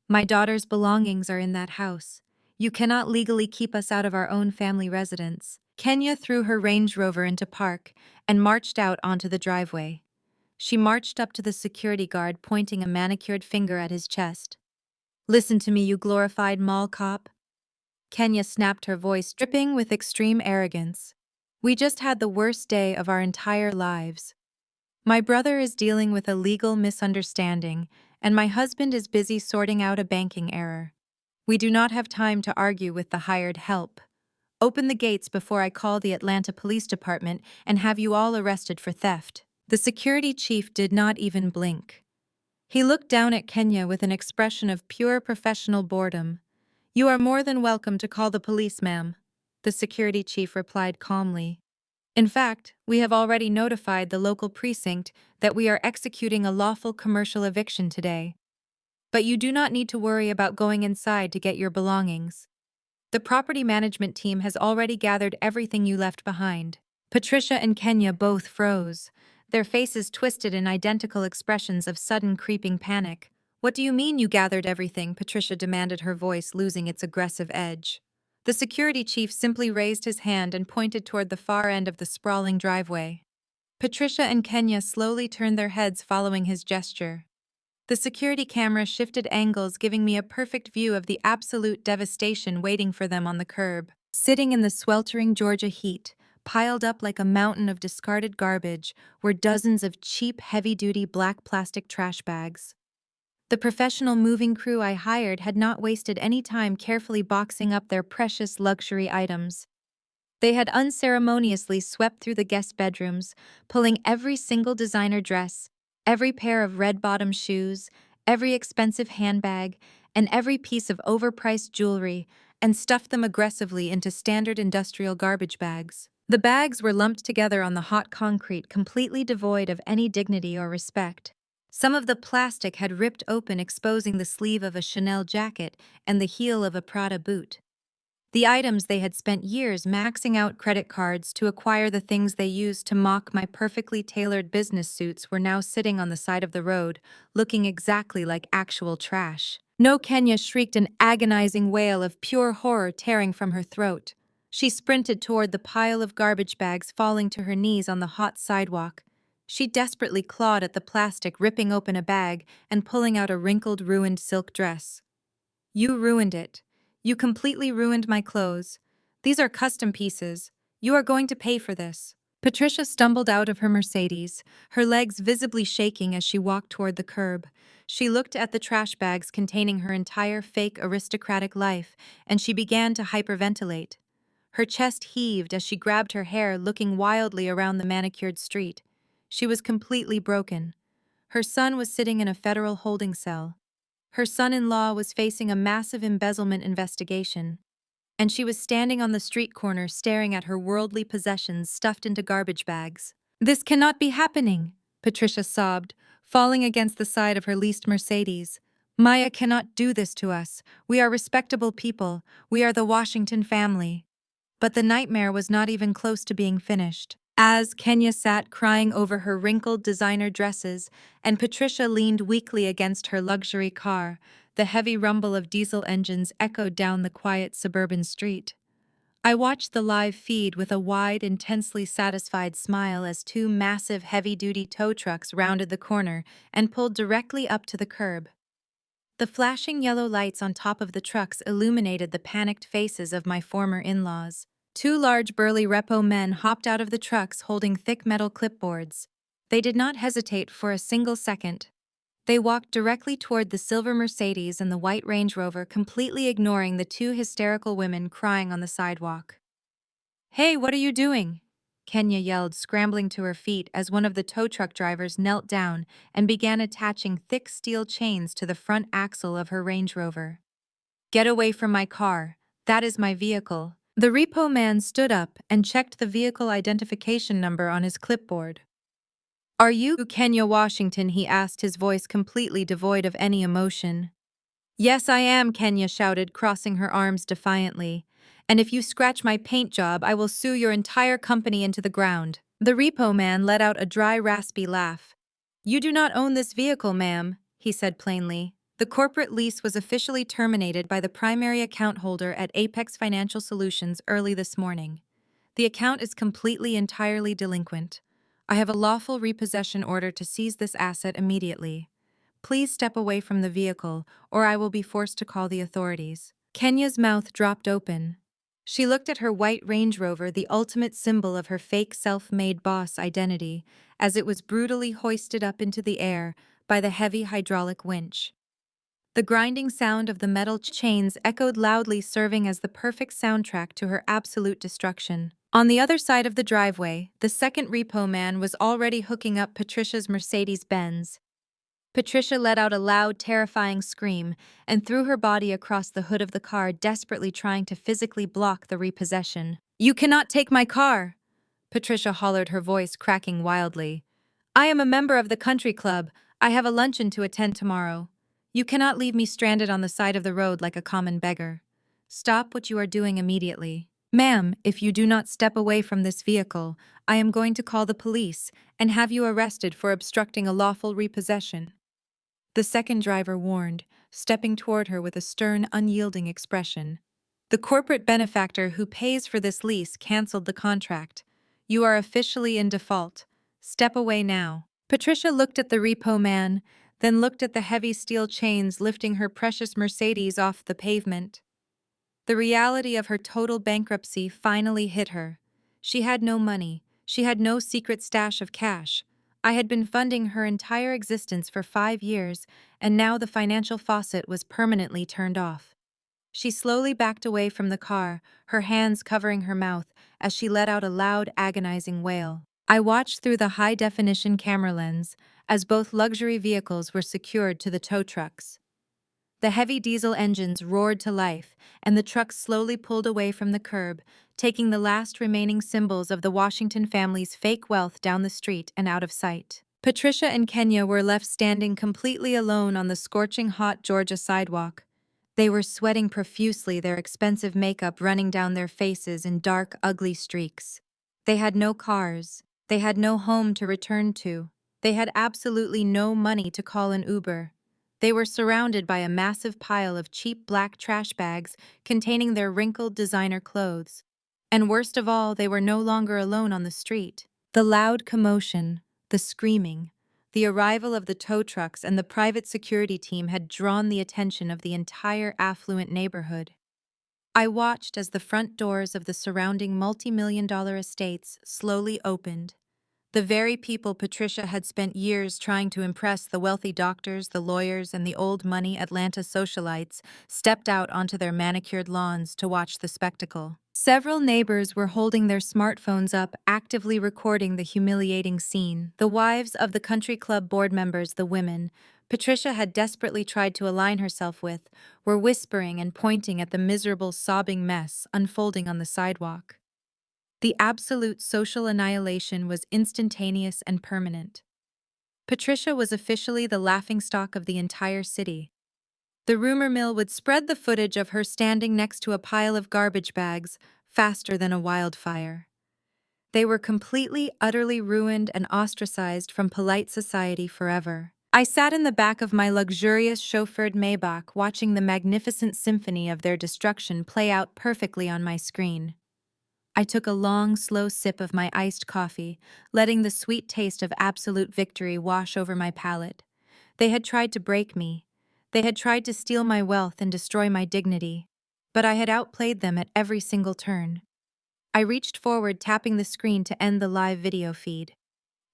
My daughter's belongings are in that house. You cannot legally keep us out of our own family residence." Kenya threw her Range Rover into park and marched out onto the driveway. She marched up to the security guard, pointing a manicured finger at his chest. "Listen to me, you glorified mall cop." Kenya snapped, her voice dripping with extreme arrogance. "We just had the worst day of our entire lives. My brother is dealing with a legal misunderstanding, and my husband is busy sorting out a banking error. We do not have time to argue with the hired help. Open the gates before I call the Atlanta Police Department and have you all arrested for theft." The security chief did not even blink. He looked down at Kenya with an expression of pure professional boredom. "You are more than welcome to call the police, ma'am," the security chief replied calmly. "In fact, we have already notified the local precinct that we are executing a lawful commercial eviction today. But you do not need to worry about going inside to get your belongings. The property management team has already gathered everything you left behind." Patricia and Kenya both froze, their faces twisted in identical expressions of sudden creeping panic. "What do you mean you gathered everything?" Patricia demanded, her voice losing its aggressive edge. The security chief simply raised his hand and pointed toward the far end of the sprawling driveway. Patricia and Kenya slowly turned their heads following his gesture. The security camera shifted angles, giving me a perfect view of the absolute devastation waiting for them on the curb. Sitting in the sweltering Georgia heat, piled up like a mountain of discarded garbage, were dozens of cheap, heavy-duty black plastic trash bags. The professional moving crew I hired had not wasted any time carefully boxing up their precious luxury items. They had unceremoniously swept through the guest bedrooms, pulling every single designer dress, every pair of red-bottom shoes, every expensive handbag, and every piece of overpriced jewelry, and stuffed them aggressively into standard industrial garbage bags. The bags were lumped together on the hot concrete, completely devoid of any dignity or respect. Some of the plastic had ripped open, exposing the sleeve of a Chanel jacket and the heel of a Prada boot. The items they had spent years maxing out credit cards to acquire, the things they used to mock my perfectly tailored business suits, were now sitting on the side of the road, looking exactly like actual trash. "No!" Kenya shrieked, an agonizing wail of pure horror tearing from her throat. She sprinted toward the pile of garbage bags, falling to her knees on the hot sidewalk. She desperately clawed at the plastic, ripping open a bag and pulling out a wrinkled, ruined silk dress. "You ruined it. You completely ruined my clothes. These are custom pieces. You are going to pay for this." Patricia stumbled out of her Mercedes, her legs visibly shaking as she walked toward the curb. She looked at the trash bags containing her entire fake aristocratic life, and she began to hyperventilate. Her chest heaved as she grabbed her hair, looking wildly around the manicured street. She was completely broken. Her son was sitting in a federal holding cell. Her son-in-law was facing a massive embezzlement investigation, and she was standing on the street corner staring at her worldly possessions stuffed into garbage bags. "This cannot be happening," Patricia sobbed, falling against the side of her leased Mercedes. "Maya cannot do this to us. We are respectable people. We are the Washington family." But the nightmare was not even close to being finished. As Kenya sat crying over her wrinkled designer dresses and Patricia leaned weakly against her luxury car, the heavy rumble of diesel engines echoed down the quiet suburban street. I watched the live feed with a wide, intensely satisfied smile as two massive, heavy-duty tow trucks rounded the corner and pulled directly up to the curb. The flashing yellow lights on top of the trucks illuminated the panicked faces of my former in-laws. Two large, burly repo men hopped out of the trucks holding thick metal clipboards. They did not hesitate for a single second. They walked directly toward the silver Mercedes and the white Range Rover, completely ignoring the two hysterical women crying on the sidewalk. "Hey, what are you doing?" Kenya yelled, scrambling to her feet as one of the tow truck drivers knelt down and began attaching thick steel chains to the front axle of her Range Rover. "Get away from my car. That is my vehicle." The repo man stood up and checked the vehicle identification number on his clipboard. "Are you Kenya Washington?" he asked, his voice completely devoid of any emotion. "Yes, I am," Kenya shouted, crossing her arms defiantly. "And if you scratch my paint job, I will sue your entire company into the ground." The repo man let out a dry, raspy laugh. "You do not own this vehicle, ma'am," he said plainly. The corporate lease was officially terminated by the primary account holder at Apex Financial Solutions early this morning. The account is completely entirely delinquent. I have a lawful repossession order to seize this asset immediately. Please step away from the vehicle, or I will be forced to call the authorities." Kenya's mouth dropped open. She looked at her white Range Rover, the ultimate symbol of her fake self-made boss identity, as it was brutally hoisted up into the air by the heavy hydraulic winch. The grinding sound of the metal chains echoed loudly, serving as the perfect soundtrack to her absolute destruction. On the other side of the driveway, the second repo man was already hooking up Patricia's Mercedes-Benz. Patricia let out a loud, terrifying scream and threw her body across the hood of the car, desperately trying to physically block the repossession. "You cannot take my car!" Patricia hollered, her voice cracking wildly. "I am a member of the country club. I have a luncheon to attend tomorrow. You cannot leave me stranded on the side of the road like a common beggar. Stop what you are doing immediately. Ma'am, if you do not step away from this vehicle, I am going to call the police and have you arrested for obstructing a lawful repossession." The second driver warned, stepping toward her with a stern, unyielding expression. "The corporate benefactor who pays for this lease canceled the contract. You are officially in default. Step away now." Patricia looked at the repo man, then looked at the heavy steel chains lifting her precious Mercedes off the pavement. The reality of her total bankruptcy finally hit her. She had no money. She had no secret stash of cash. I had been funding her entire existence for 5 years, and now the financial faucet was permanently turned off. She slowly backed away from the car, her hands covering her mouth as she let out a loud, agonizing wail. I watched through the high-definition camera lens as both luxury vehicles were secured to the tow trucks. The heavy diesel engines roared to life, and the trucks slowly pulled away from the curb, taking the last remaining symbols of the Washington family's fake wealth down the street and out of sight. Patricia and Kenya were left standing completely alone on the scorching hot Georgia sidewalk. They were sweating profusely, their expensive makeup running down their faces in dark, ugly streaks. They had no cars. They had no home to return to. They had absolutely no money to call an Uber. They were surrounded by a massive pile of cheap black trash bags containing their wrinkled designer clothes. And worst of all, they were no longer alone on the street. The loud commotion, the screaming, the arrival of the tow trucks and the private security team had drawn the attention of the entire affluent neighborhood. I watched as the front doors of the surrounding multi-million-dollar estates slowly opened. The very people Patricia had spent years trying to impress, the wealthy doctors, the lawyers, and the old-money Atlanta socialites, stepped out onto their manicured lawns to watch the spectacle. Several neighbors were holding their smartphones up, actively recording the humiliating scene. The wives of the country club board members, the women Patricia had desperately tried to align herself with, were whispering and pointing at the miserable, sobbing mess unfolding on the sidewalk. The absolute social annihilation was instantaneous and permanent. Patricia was officially the laughingstock of the entire city. The rumor mill would spread the footage of her standing next to a pile of garbage bags faster than a wildfire. They were completely, utterly ruined and ostracized from polite society forever. I sat in the back of my luxurious chauffeured Maybach, watching the magnificent symphony of their destruction play out perfectly on my screen. I took a long, slow sip of my iced coffee, letting the sweet taste of absolute victory wash over my palate. They had tried to break me. They had tried to steal my wealth and destroy my dignity. But I had outplayed them at every single turn. I reached forward, tapping the screen to end the live video feed.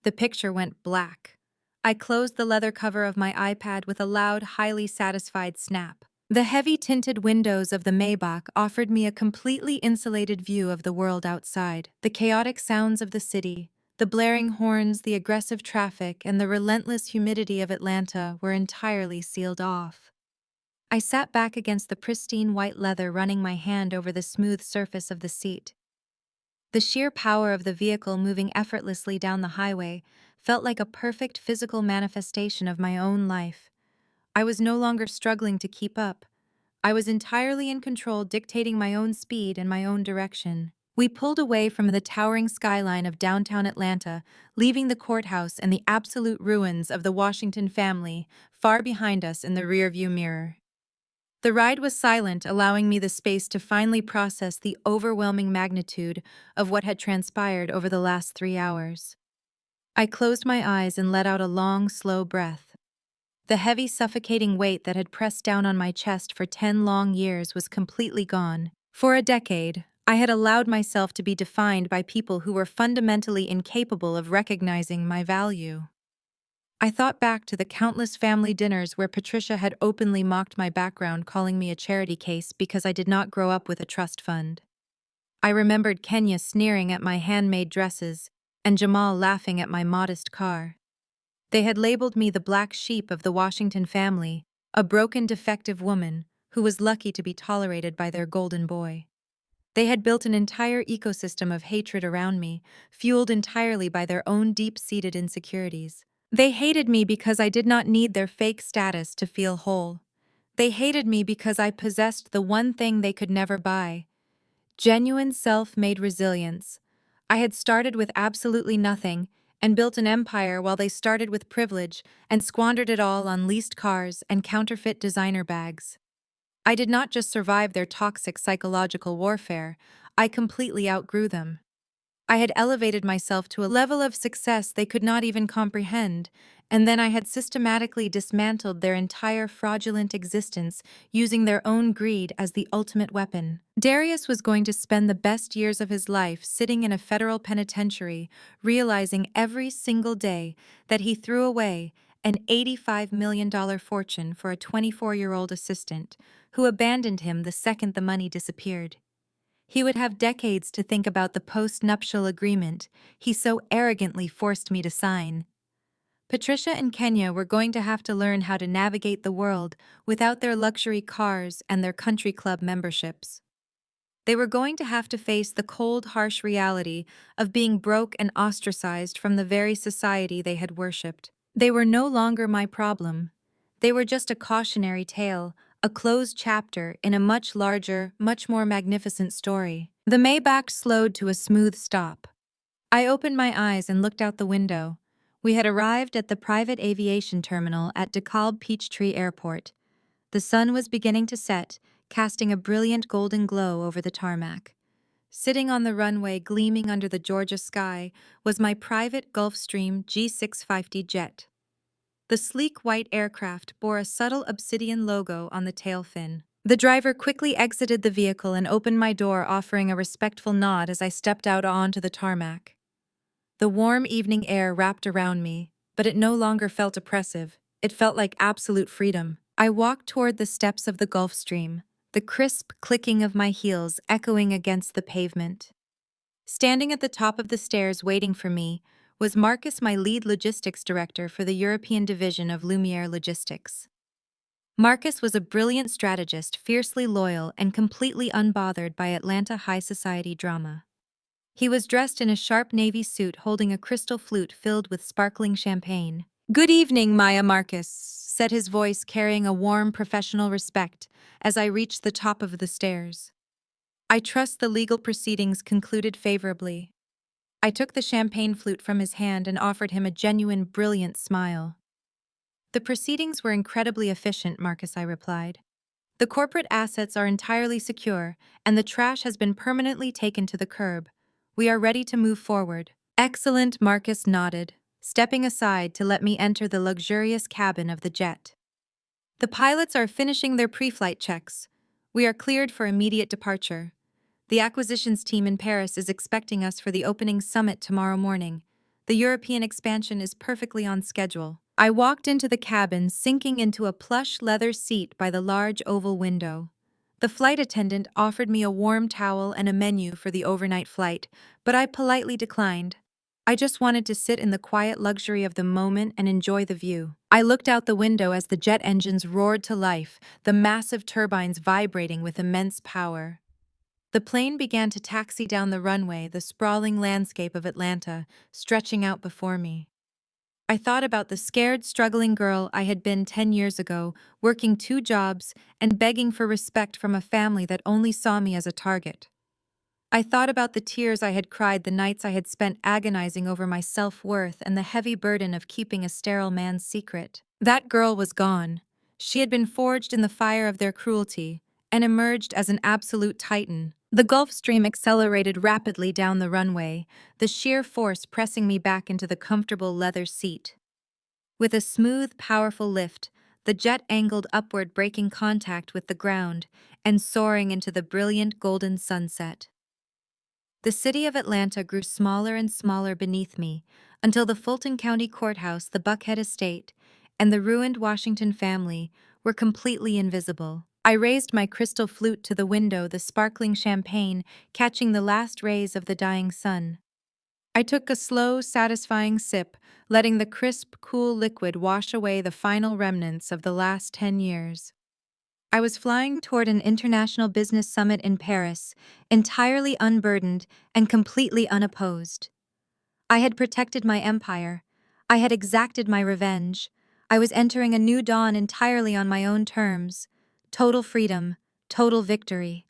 The picture went black. I closed the leather cover of my iPad with a loud, highly satisfied snap. The heavy tinted windows of the Maybach offered me a completely insulated view of the world outside. The chaotic sounds of the city, the blaring horns, the aggressive traffic, and the relentless humidity of Atlanta were entirely sealed off. I sat back against the pristine white leather, running my hand over the smooth surface of the seat. The sheer power of the vehicle moving effortlessly down the highway felt like a perfect physical manifestation of my own life. I was no longer struggling to keep up. I was entirely in control, dictating my own speed and my own direction. We pulled away from the towering skyline of downtown Atlanta, leaving the courthouse and the absolute ruins of the Washington family far behind us in the rearview mirror. The ride was silent, allowing me the space to finally process the overwhelming magnitude of what had transpired over the last 3 hours. I closed my eyes and let out a long, slow breath. The heavy, suffocating weight that had pressed down on my chest for 10 long years was completely gone. For a decade, I had allowed myself to be defined by people who were fundamentally incapable of recognizing my value. I thought back to the countless family dinners where Patricia had openly mocked my background, calling me a charity case because I did not grow up with a trust fund. I remembered Kenya sneering at my handmade dresses and Jamal laughing at my modest car. They had labeled me the black sheep of the Washington family, a broken, defective woman who was lucky to be tolerated by their golden boy. They had built an entire ecosystem of hatred around me, fueled entirely by their own deep-seated insecurities. They hated me because I did not need their fake status to feel whole. They hated me because I possessed the one thing they could never buy: genuine self-made resilience. I had started with absolutely nothing and built an empire while they started with privilege and squandered it all on leased cars and counterfeit designer bags. I did not just survive their toxic psychological warfare, I completely outgrew them. I had elevated myself to a level of success they could not even comprehend, and then I had systematically dismantled their entire fraudulent existence using their own greed as the ultimate weapon. Darius was going to spend the best years of his life sitting in a federal penitentiary, realizing every single day that he threw away an $85 million fortune for a 24-year-old assistant who abandoned him the second the money disappeared. He would have decades to think about the post-nuptial agreement he so arrogantly forced me to sign. Patricia and Kenya were going to have to learn how to navigate the world without their luxury cars and their country club memberships. They were going to have to face the cold, harsh reality of being broke and ostracized from the very society they had worshipped. They were no longer my problem. They were just a cautionary tale, a closed chapter in a much larger, much more magnificent story. The Maybach slowed to a smooth stop. I opened my eyes and looked out the window. We had arrived at the private aviation terminal at DeKalb Peachtree Airport. The sun was beginning to set, casting a brilliant golden glow over the tarmac. Sitting on the runway, gleaming under the Georgia sky, was my private Gulfstream G650 jet. The sleek white aircraft bore a subtle obsidian logo on the tail fin. The driver quickly exited the vehicle and opened my door, offering a respectful nod as I stepped out onto the tarmac. The warm evening air wrapped around me, but it no longer felt oppressive. It felt like absolute freedom. I walked toward the steps of the Gulfstream, the crisp clicking of my heels echoing against the pavement. Standing at the top of the stairs waiting for me was Marcus, my lead logistics director for the European division of Lumiere Logistics. Marcus was a brilliant strategist, fiercely loyal, and completely unbothered by Atlanta high society drama. He was dressed in a sharp navy suit holding a crystal flute filled with sparkling champagne. "Good evening, Maya," Marcus said, his voice carrying a warm professional respect as I reached the top of the stairs. "I trust the legal proceedings concluded favorably." I took the champagne flute from his hand and offered him a genuine, brilliant smile. "The proceedings were incredibly efficient," Marcus, I replied. "The corporate assets are entirely secure, and the trash has been permanently taken to the curb. We are ready to move forward." "Excellent," Marcus nodded, stepping aside to let me enter the luxurious cabin of the jet. "The pilots are finishing their pre-flight checks. We are cleared for immediate departure. The acquisitions team in Paris is expecting us for the opening summit tomorrow morning. The European expansion is perfectly on schedule. I walked into the cabin, sinking into a plush leather seat by the large oval window. The flight attendant offered me a warm towel and a menu for the overnight flight, but I politely declined. I just wanted to sit in the quiet luxury of the moment and enjoy the view. I looked out the window as the jet engines roared to life, the massive turbines vibrating with immense power. The plane began to taxi down the runway, the sprawling landscape of Atlanta stretching out before me. I thought about the scared, struggling girl I had been 10 years ago, working 2 jobs and begging for respect from a family that only saw me as a target. I thought about the tears I had cried the nights I had spent agonizing over my self-worth and the heavy burden of keeping a sterile man's secret. That girl was gone. She had been forged in the fire of their cruelty and emerged as an absolute titan. The Gulf Stream accelerated rapidly down the runway, the sheer force pressing me back into the comfortable leather seat. With a smooth, powerful lift, the jet angled upward, breaking contact with the ground and soaring into the brilliant golden sunset. The city of Atlanta grew smaller and smaller beneath me, until the Fulton County courthouse, the Buckhead estate, and the ruined Washington family were completely invisible. I raised my crystal flute to the window, the sparkling champagne catching the last rays of the dying sun. I took a slow, satisfying sip, letting the crisp, cool liquid wash away the final remnants of the last 10 years. I was flying toward an international business summit in Paris, entirely unburdened and completely unopposed. I had protected my empire. I had exacted my revenge. I was entering a new dawn entirely on my own terms. Total freedom, total victory.